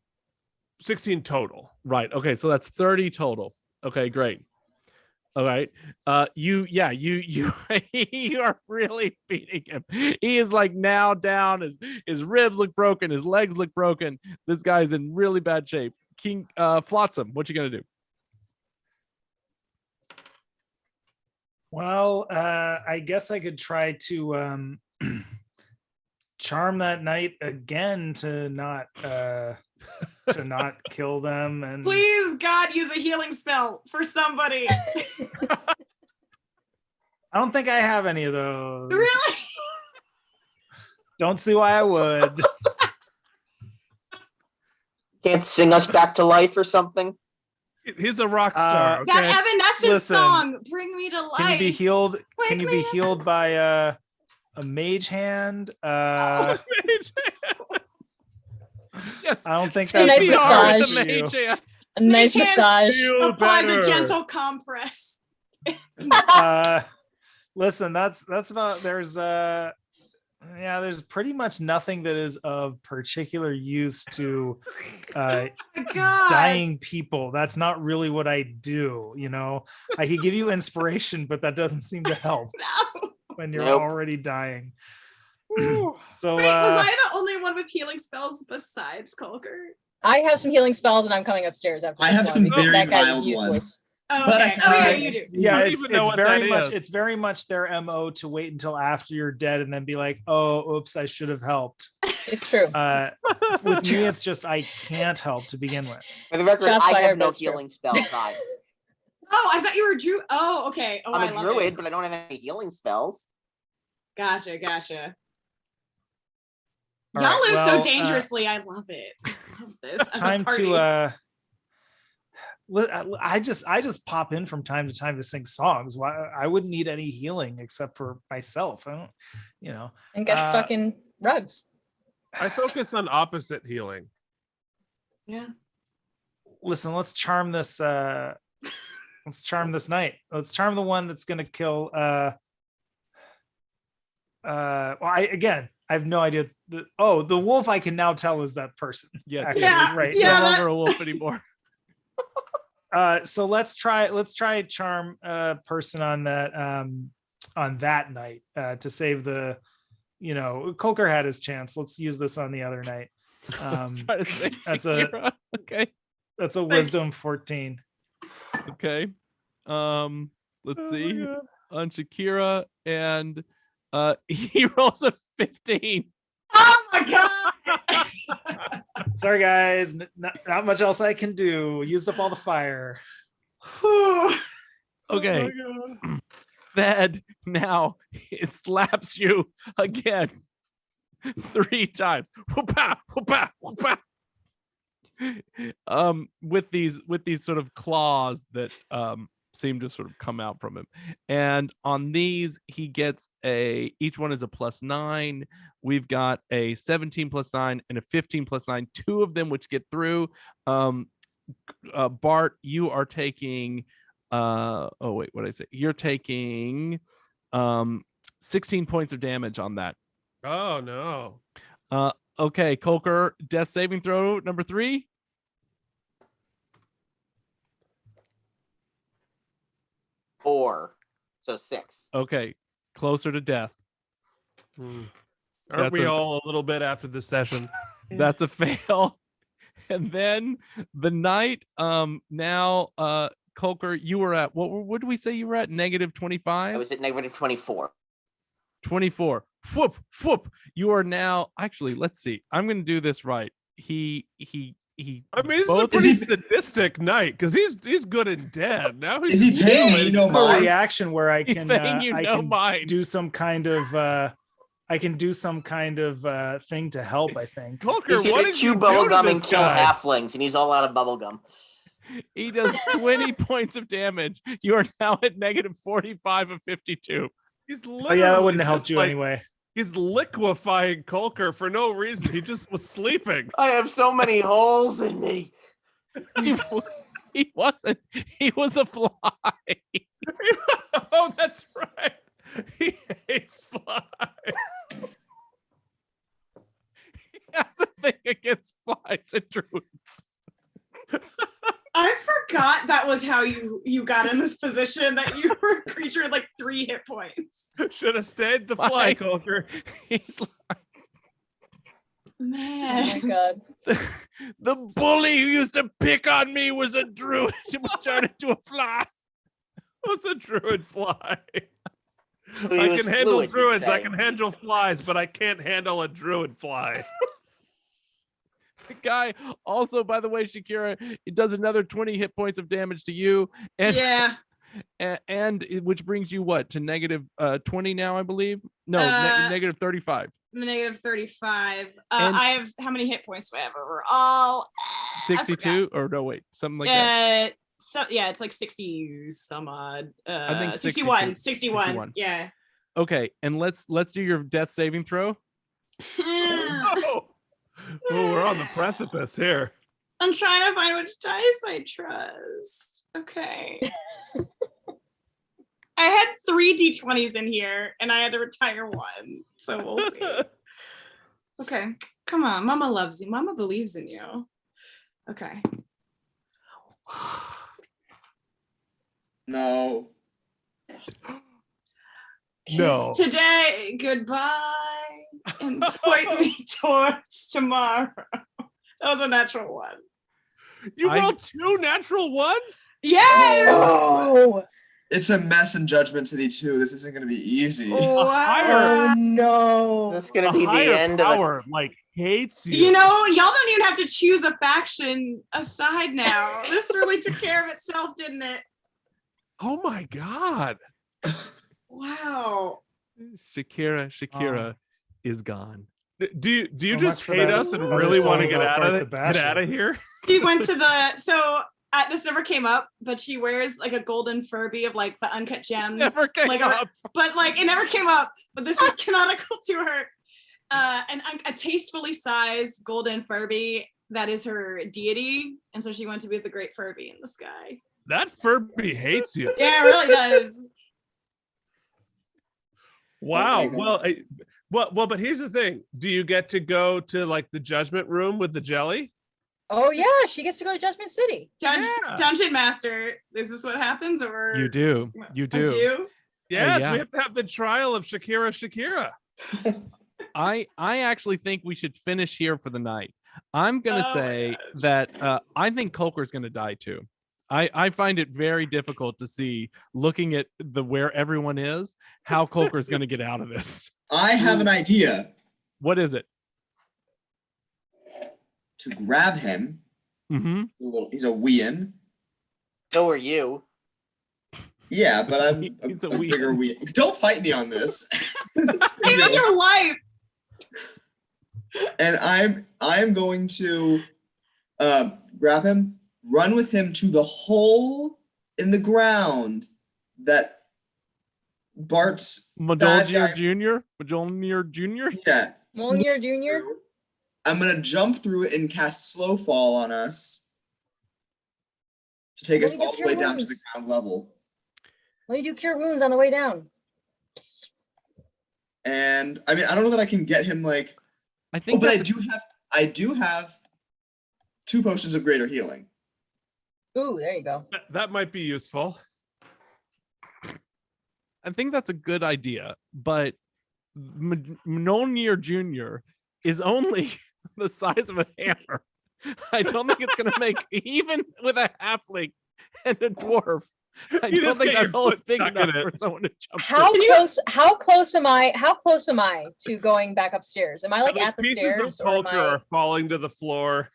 total. Right. Okay, so that's 30 total. Okay, great. All right. You you are really beating him. He is like now down. His ribs look broken. His legs look broken. This guy's in really bad shape. King Flotsam, what you gonna do? Well, I guess I could try to charm that knight again to not kill them. And Please, God, use a healing spell for somebody. I don't think I have any of those. Really? Don't see why I would. Can't sing us back to life or something? He's a rock star. Okay. That Evanescence Listen, song, "Bring Me to Life." Can you be healed? Wake Can you me be up. healed by a mage hand? Yes. I don't think A nice that's massage. the mage hand. A nice Mage hand. massage. Feel Applies better. a gentle compress. Listen, that's about there's pretty much nothing that is of particular use to Oh my God. dying people. That's not really what I do, you know. I could give you inspiration, but that doesn't seem to help No. when you're Nope. already dying. Ooh. So Wait, was I the only one with healing spells besides Colker? I have some healing spells and I'm coming upstairs after. I this have one some because very that guy's mild useless. ones. Oh, But okay. I Oh, yeah, have- you do. yeah, I don't it's even know what very that much is. it's very much their MO to wait until after you're dead and then be like, oh, oops, I should have helped. It's true. With me, it's just I can't help to begin with. For the record, Shots I have fired, no that's true. healing spells either. Oh, I thought you were Drew. Oh, okay. Oh, I I'm a love druid, it. but I don't have any healing spells. Gotcha. All Y'all right, live well, so dangerously. I love it. I love this. As a Time party. to I just pop in from time to time to sing songs. Why I wouldn't need any healing except for myself. I don't, you know. And get stuck in rugs. I focus on opposite healing. Yeah. Listen, let's charm this knight. Let's charm the one that's gonna kill well, I have no idea. The wolf I can now tell is that person. Yes. Actually, Yeah, right. He's yeah, no that- longer a wolf anymore. So let's try charm a person on that night to save the, you know, Colker had his chance. Let's use this on the other night. Let's try to say that's Sha'Keerah. Okay. That's a wisdom 14. Okay. Let's see. God. On Sha'Keerah, and he rolls a 15. Oh my God. Sorry guys, not much else I can do. Used up all the fire. Okay. Oh my God. That now it slaps you again 3 times. Whoop-ah, whoop-ah, whoop-ah. With these sort of claws that seem to sort of come out from him, and on these he gets each one is a +9. We've got a 17 +9 and a 15 +9, 2 of them which get through. Bart, you are taking oh wait, what did I say? You're taking 16 points of damage on that. Oh no. Okay, Colker, death saving throw number 3. Four. So 6. Okay, closer to death. Aren't That's we a- all a little bit after the session? That's a fail. And then the knight, now Colker, you were at what did we say you were at? Negative 25? I was at negative 24. 24. Whoop, whoop. You are now actually, let's see. I'm gonna do this right. He I mean, this is a both- pretty sadistic night because he's good and dead. Now Is he's he paying me no A mind? reaction where I he's can paying you I no can mind. do some kind of thing to help, I think. He's Colker, here what to did chew you do bubblegum to and this kill guy? halflings, and he's all out of bubblegum. He does 20 points of damage. You are now at negative 45 of 52. He's Oh literally yeah, that wouldn't have helped just you like- anyway. He's liquefying Colker for no reason. He just was sleeping. I have so many holes in me. He wasn't. He was a fly. Oh, that's right. He hates flies. He has a thing against flies and druids. I forgot that was how you got in this position, that you were a creature with like 3 hit points. Should have stayed the fly, Why? Colker. He's like, Oh my Man. god. the bully who used to pick on me was a druid who turned into a fly. What's a druid fly? So he I was can handle fluid, you'd druids. I say. can handle flies, but I can't handle a druid fly. The guy also, by the way, Sha'Keerah, it does another 20 hit points of damage to you, and Yeah. and which brings you what to negative 20 now, I believe. No, negative 35. Negative 35. And- I have, how many hit points do I have overall? 62 or no, wait, something like that. So yeah, it's like 60 some odd. I think 61. 61. Yeah. Okay, and let's do your death saving throw. Oh, we're on the precipice here. I'm trying to find which dice I trust. Okay. I had 3 d20s in here and I had to retire 1. So we'll see. Okay. Come on. Mama loves you. Mama believes in you. Okay. No. No. Kiss today. Goodbye. And point me towards tomorrow. That was a natural 1. You I- rolled 2 natural ones? Yes! Oh, It's a mess in Judgment City too. This isn't going to be easy. Wow. oh no. This is gonna A be the higher end of power, like, hates you. You know, y'all don't even have to choose a faction aside now. This really took care of itself, didn't it? Oh my god. Wow. Sha'Keerah is gone. Do you So just much for hate that us and other really want to song get about out Bart of the it? Get Basher. out of here? She went to this never came up, but she wears like a golden Furby of like the uncut gems. Never came like up. But like it never came up, but this is canonical to her. And a tastefully sized golden Furby that is her deity. And so she went to be the great Furby in the sky. That Furby hates you. Yeah, it really does. Wow. Oh my Well, but here's the thing. Do you get to go to like the judgment room with the jelly? Oh yeah, she gets to go to Judgment City. Yeah. Dungeon Master, is this what happens? Or You do. You I do. do? Yes, yeah. we have to have the trial of Sha'Keerah Sha'Keerah. I actually think we should finish here for the night. I'm gonna Oh my say gosh. that I think Colker's gonna die too. I find it very difficult to see, looking at where everyone is, how Colker's gonna get out of this. I have an idea What is it? to grab him. Mm-hmm. He's a weein. So are you. Yeah, but I'm He's a a weein. bigger weein. Don't fight me on this. This is for Save you. your life. And I'm going to grab him, run with him to the hole in the ground that Bart's Majolnir guy- Jr. Majolnir Jr. yeah. Molnir Jr. I'm gonna jump through it and cast slow fall on us to take us Let me all get the way your down to the wounds. ground level. Let me do cure wounds on the way down. And I mean, I don't know that I can get him like. I Oh, think but that's I do have 2 potions of greater healing. Ooh, there you go. That might be useful. I think that's a good idea, but Mjolnir Jr. is only the size of a hammer. I don't think it's going to make, even with a halfling and a dwarf, I You don't just think get that your hole is foot big stuck in enough it. for someone to jump How through. close am I to going back upstairs? Am I like at the Pieces stairs of or am Colker are I? falling to the floor.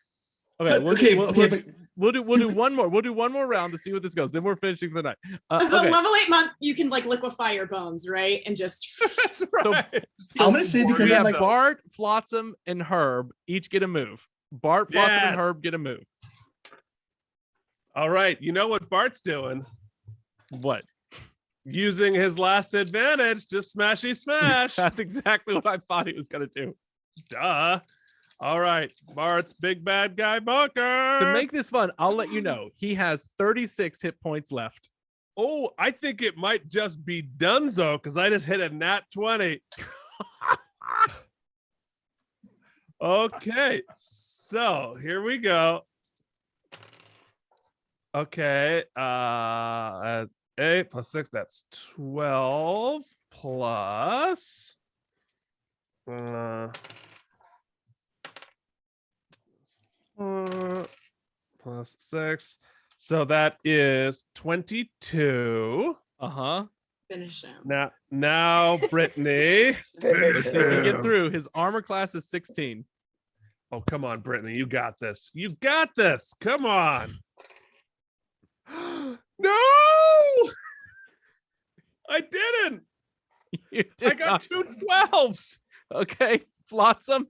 Okay, But we'll do one more. We'll do one more round to see what this goes. Then we're finishing for the night. As a Okay. level 8 monk, you can like liquefy your bones, right? And just That's right. I'm gonna say because we I'm have like, Bart, Flotsam, and Herb each get a move. Bart, Flotsam, and Yes. Herb get a move. All right. You know what Bart's doing? What? Using his last advantage to smashy smash. That's exactly what I thought he was going to do. Duh. All right. Bart's big bad guy bunker. To make this fun, I'll let you know he has 36 hit points left. Oh, I think it might just be Dunzo because I just hit a nat 20. Okay, so here we go. Okay. 8 plus 6, that's 12 plus. Plus 6. So that is 22. Finish him. Now, Brittany. Let's see if you get through. His armor class is 16. Oh, come on, Brittany. You got this. You got this. Come on. No! I didn't. You did I got not. 2 12s. Okay, Flotsam.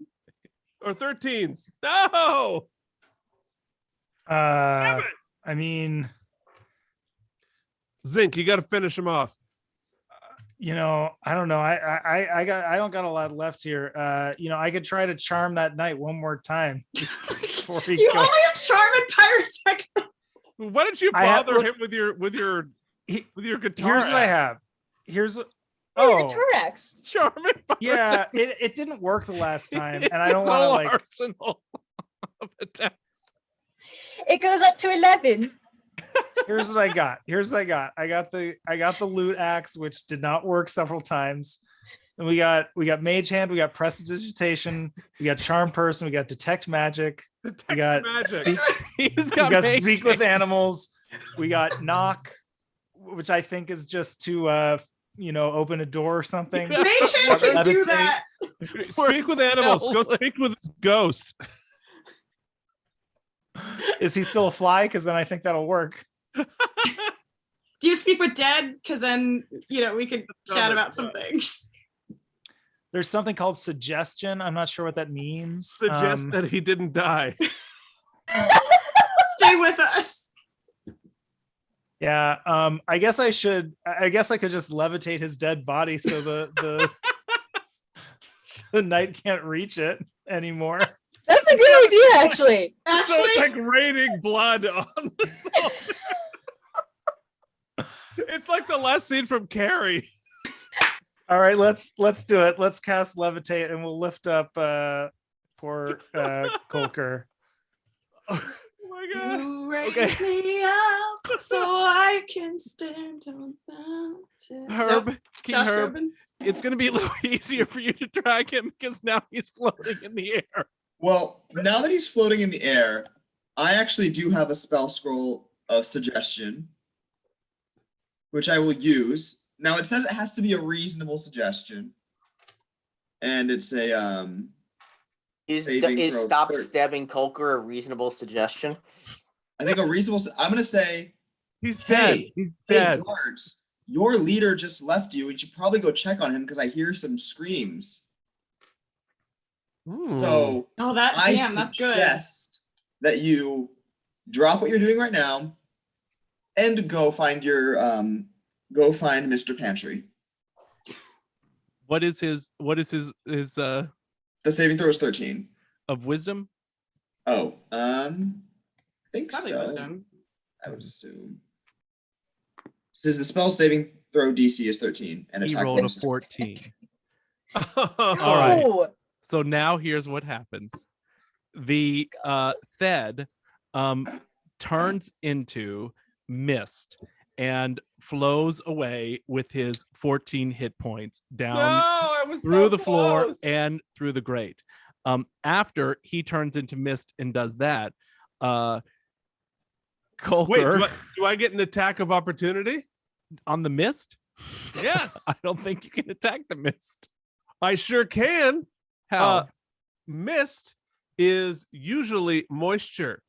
Or 13s. No! I mean, Zinc, you got to finish him off. I don't know. I don't got a lot left here. I could try to charm that knight one more time. before he You goes. only have charm and pyrotechnic. Why don't you bother him with your guitar? Here's what I have. Here's Oh, guitar axe. Charming. yeah, it didn't work the last time, It's and I don't his want to whole like. arsenal of attacks. It goes up to 11. Here's what I got. I got the loot axe, which did not work several times. And we got mage hand, we got prestidigitation, we got charm person, we got detect magic, we got magic. He's got, we got mage speak with animals, we got knock, which I think is just to open a door or something. Mage hand can do that. Speak with animals. Go speak with his ghost. Is he still a fly? Because then I think that'll work. Do you speak with dead? Because then we could chat about some things. There's something called suggestion. I'm not sure what that means. Suggest that he didn't die. Stay with us. Yeah. I guess I could just levitate his dead body so the the knight can't reach it anymore. That's a good idea, actually. So it's like raining blood on the soldier. It's like the last scene from Kerri. All right, let's do it. Let's cast levitate and we'll lift up poor Colker. Oh my god. You raise me up so I can stand on mountains. Herb, King Josh Herb, Groban? it's going to be a little easier for you to drag him because now he's floating in the air. Well, now that he's floating in the air, I actually do have a spell scroll of suggestion, which I will use. Now it says it has to be a reasonable suggestion, and it's a Is saving throw stop 13. stabbing Colker a reasonable suggestion? I think a reasonable. I'm gonna say, He's dead. hey, He's hey dead. guards, your leader just left you. You should probably go check on him because I hear some screams. So Oh, that's good. suggest that you drop what you're doing right now and go find Mr. Pantry. What is his The saving throw is 13. of wisdom? Oh, I think Probably so. wisdom. I would assume. Says the spell saving throw DC is 13 and He attack rolled a bonus is 14. All right. Oh, So now here's what happens. The Thed turns into mist and flows away with his 14 hit points down I was through so the floor close. and through the grate. After he turns into mist and does that, Colker Wait, do I get an attack of opportunity? on the mist? Yes, I don't think you can attack the mist. I sure can. How? Mist is usually moisture,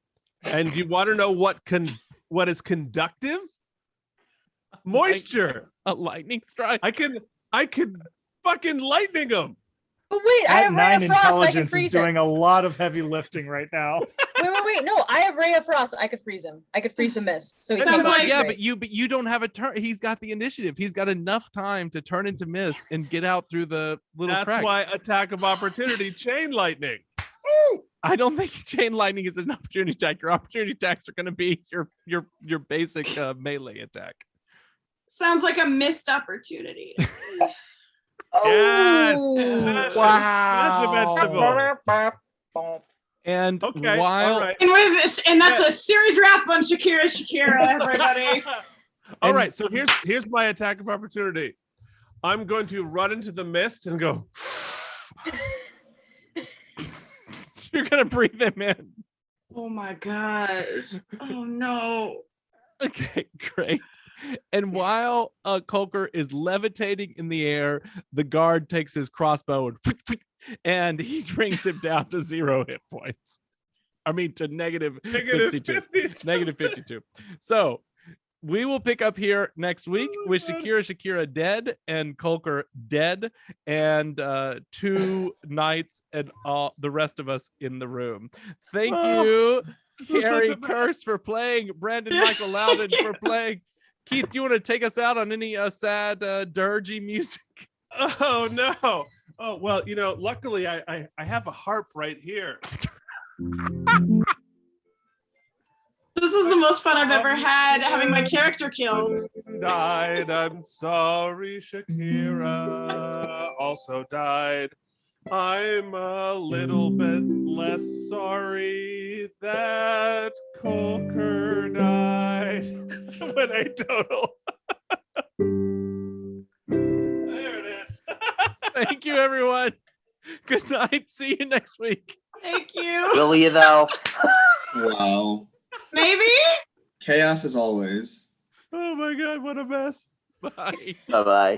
and you want to know what is conductive? Moisture. A lightning strike? I can fucking lightning them. but wait, I At have Ray 9 of Frost. I can intelligence is freeze doing him. a lot of heavy lifting right now. Wait. No, I have Ray of Frost. I could freeze him. I could freeze the mist. So he Sounds can't go like- through Yeah, Ray. but you don't have a turn. He's got the initiative. He's got enough time to turn into mist and get out through the little That's crack. why attack of opportunity, chain lightning. I don't think chain lightning is an opportunity attack. Your opportunity attacks are going to be your basic melee attack. Sounds like a missed opportunity. Yes. Oh, That's wow. a vegetable. And Okay, while all right. And with this, and that's a series wrap on Sha'Keerah Sha'Keerah, everybody. All right, so here's my attack of opportunity. I'm going to run into the mist and go. you're gonna breathe them in. Oh my gosh. Oh no. Okay, great. And while Colker is levitating in the air, the guard takes his crossbow and he brings him down to 0 hit points. I mean, to negative 62. Negative 52. So we will pick up here next week with Sha'Keerah Sha'Keerah dead and Colker dead, and 2 knights and all the rest of us in the room. Thank you, Kerri Kearse, for playing, Brandon Michael Lowden for playing. Keith, do you want to take us out on any sad dirgy music? Oh no. Oh well, luckily I have a harp right here. This is the most fun I've ever had having my character killed. Died. I'm sorry, Sha'Keerah also died. I'm a little bit less sorry that Colker died. With a total. There it is. Thank you, everyone. Good night. See you next week. Thank you. Will you though? Wow. Maybe? Chaos as always. Oh my god, what a mess. Bye. Bye bye.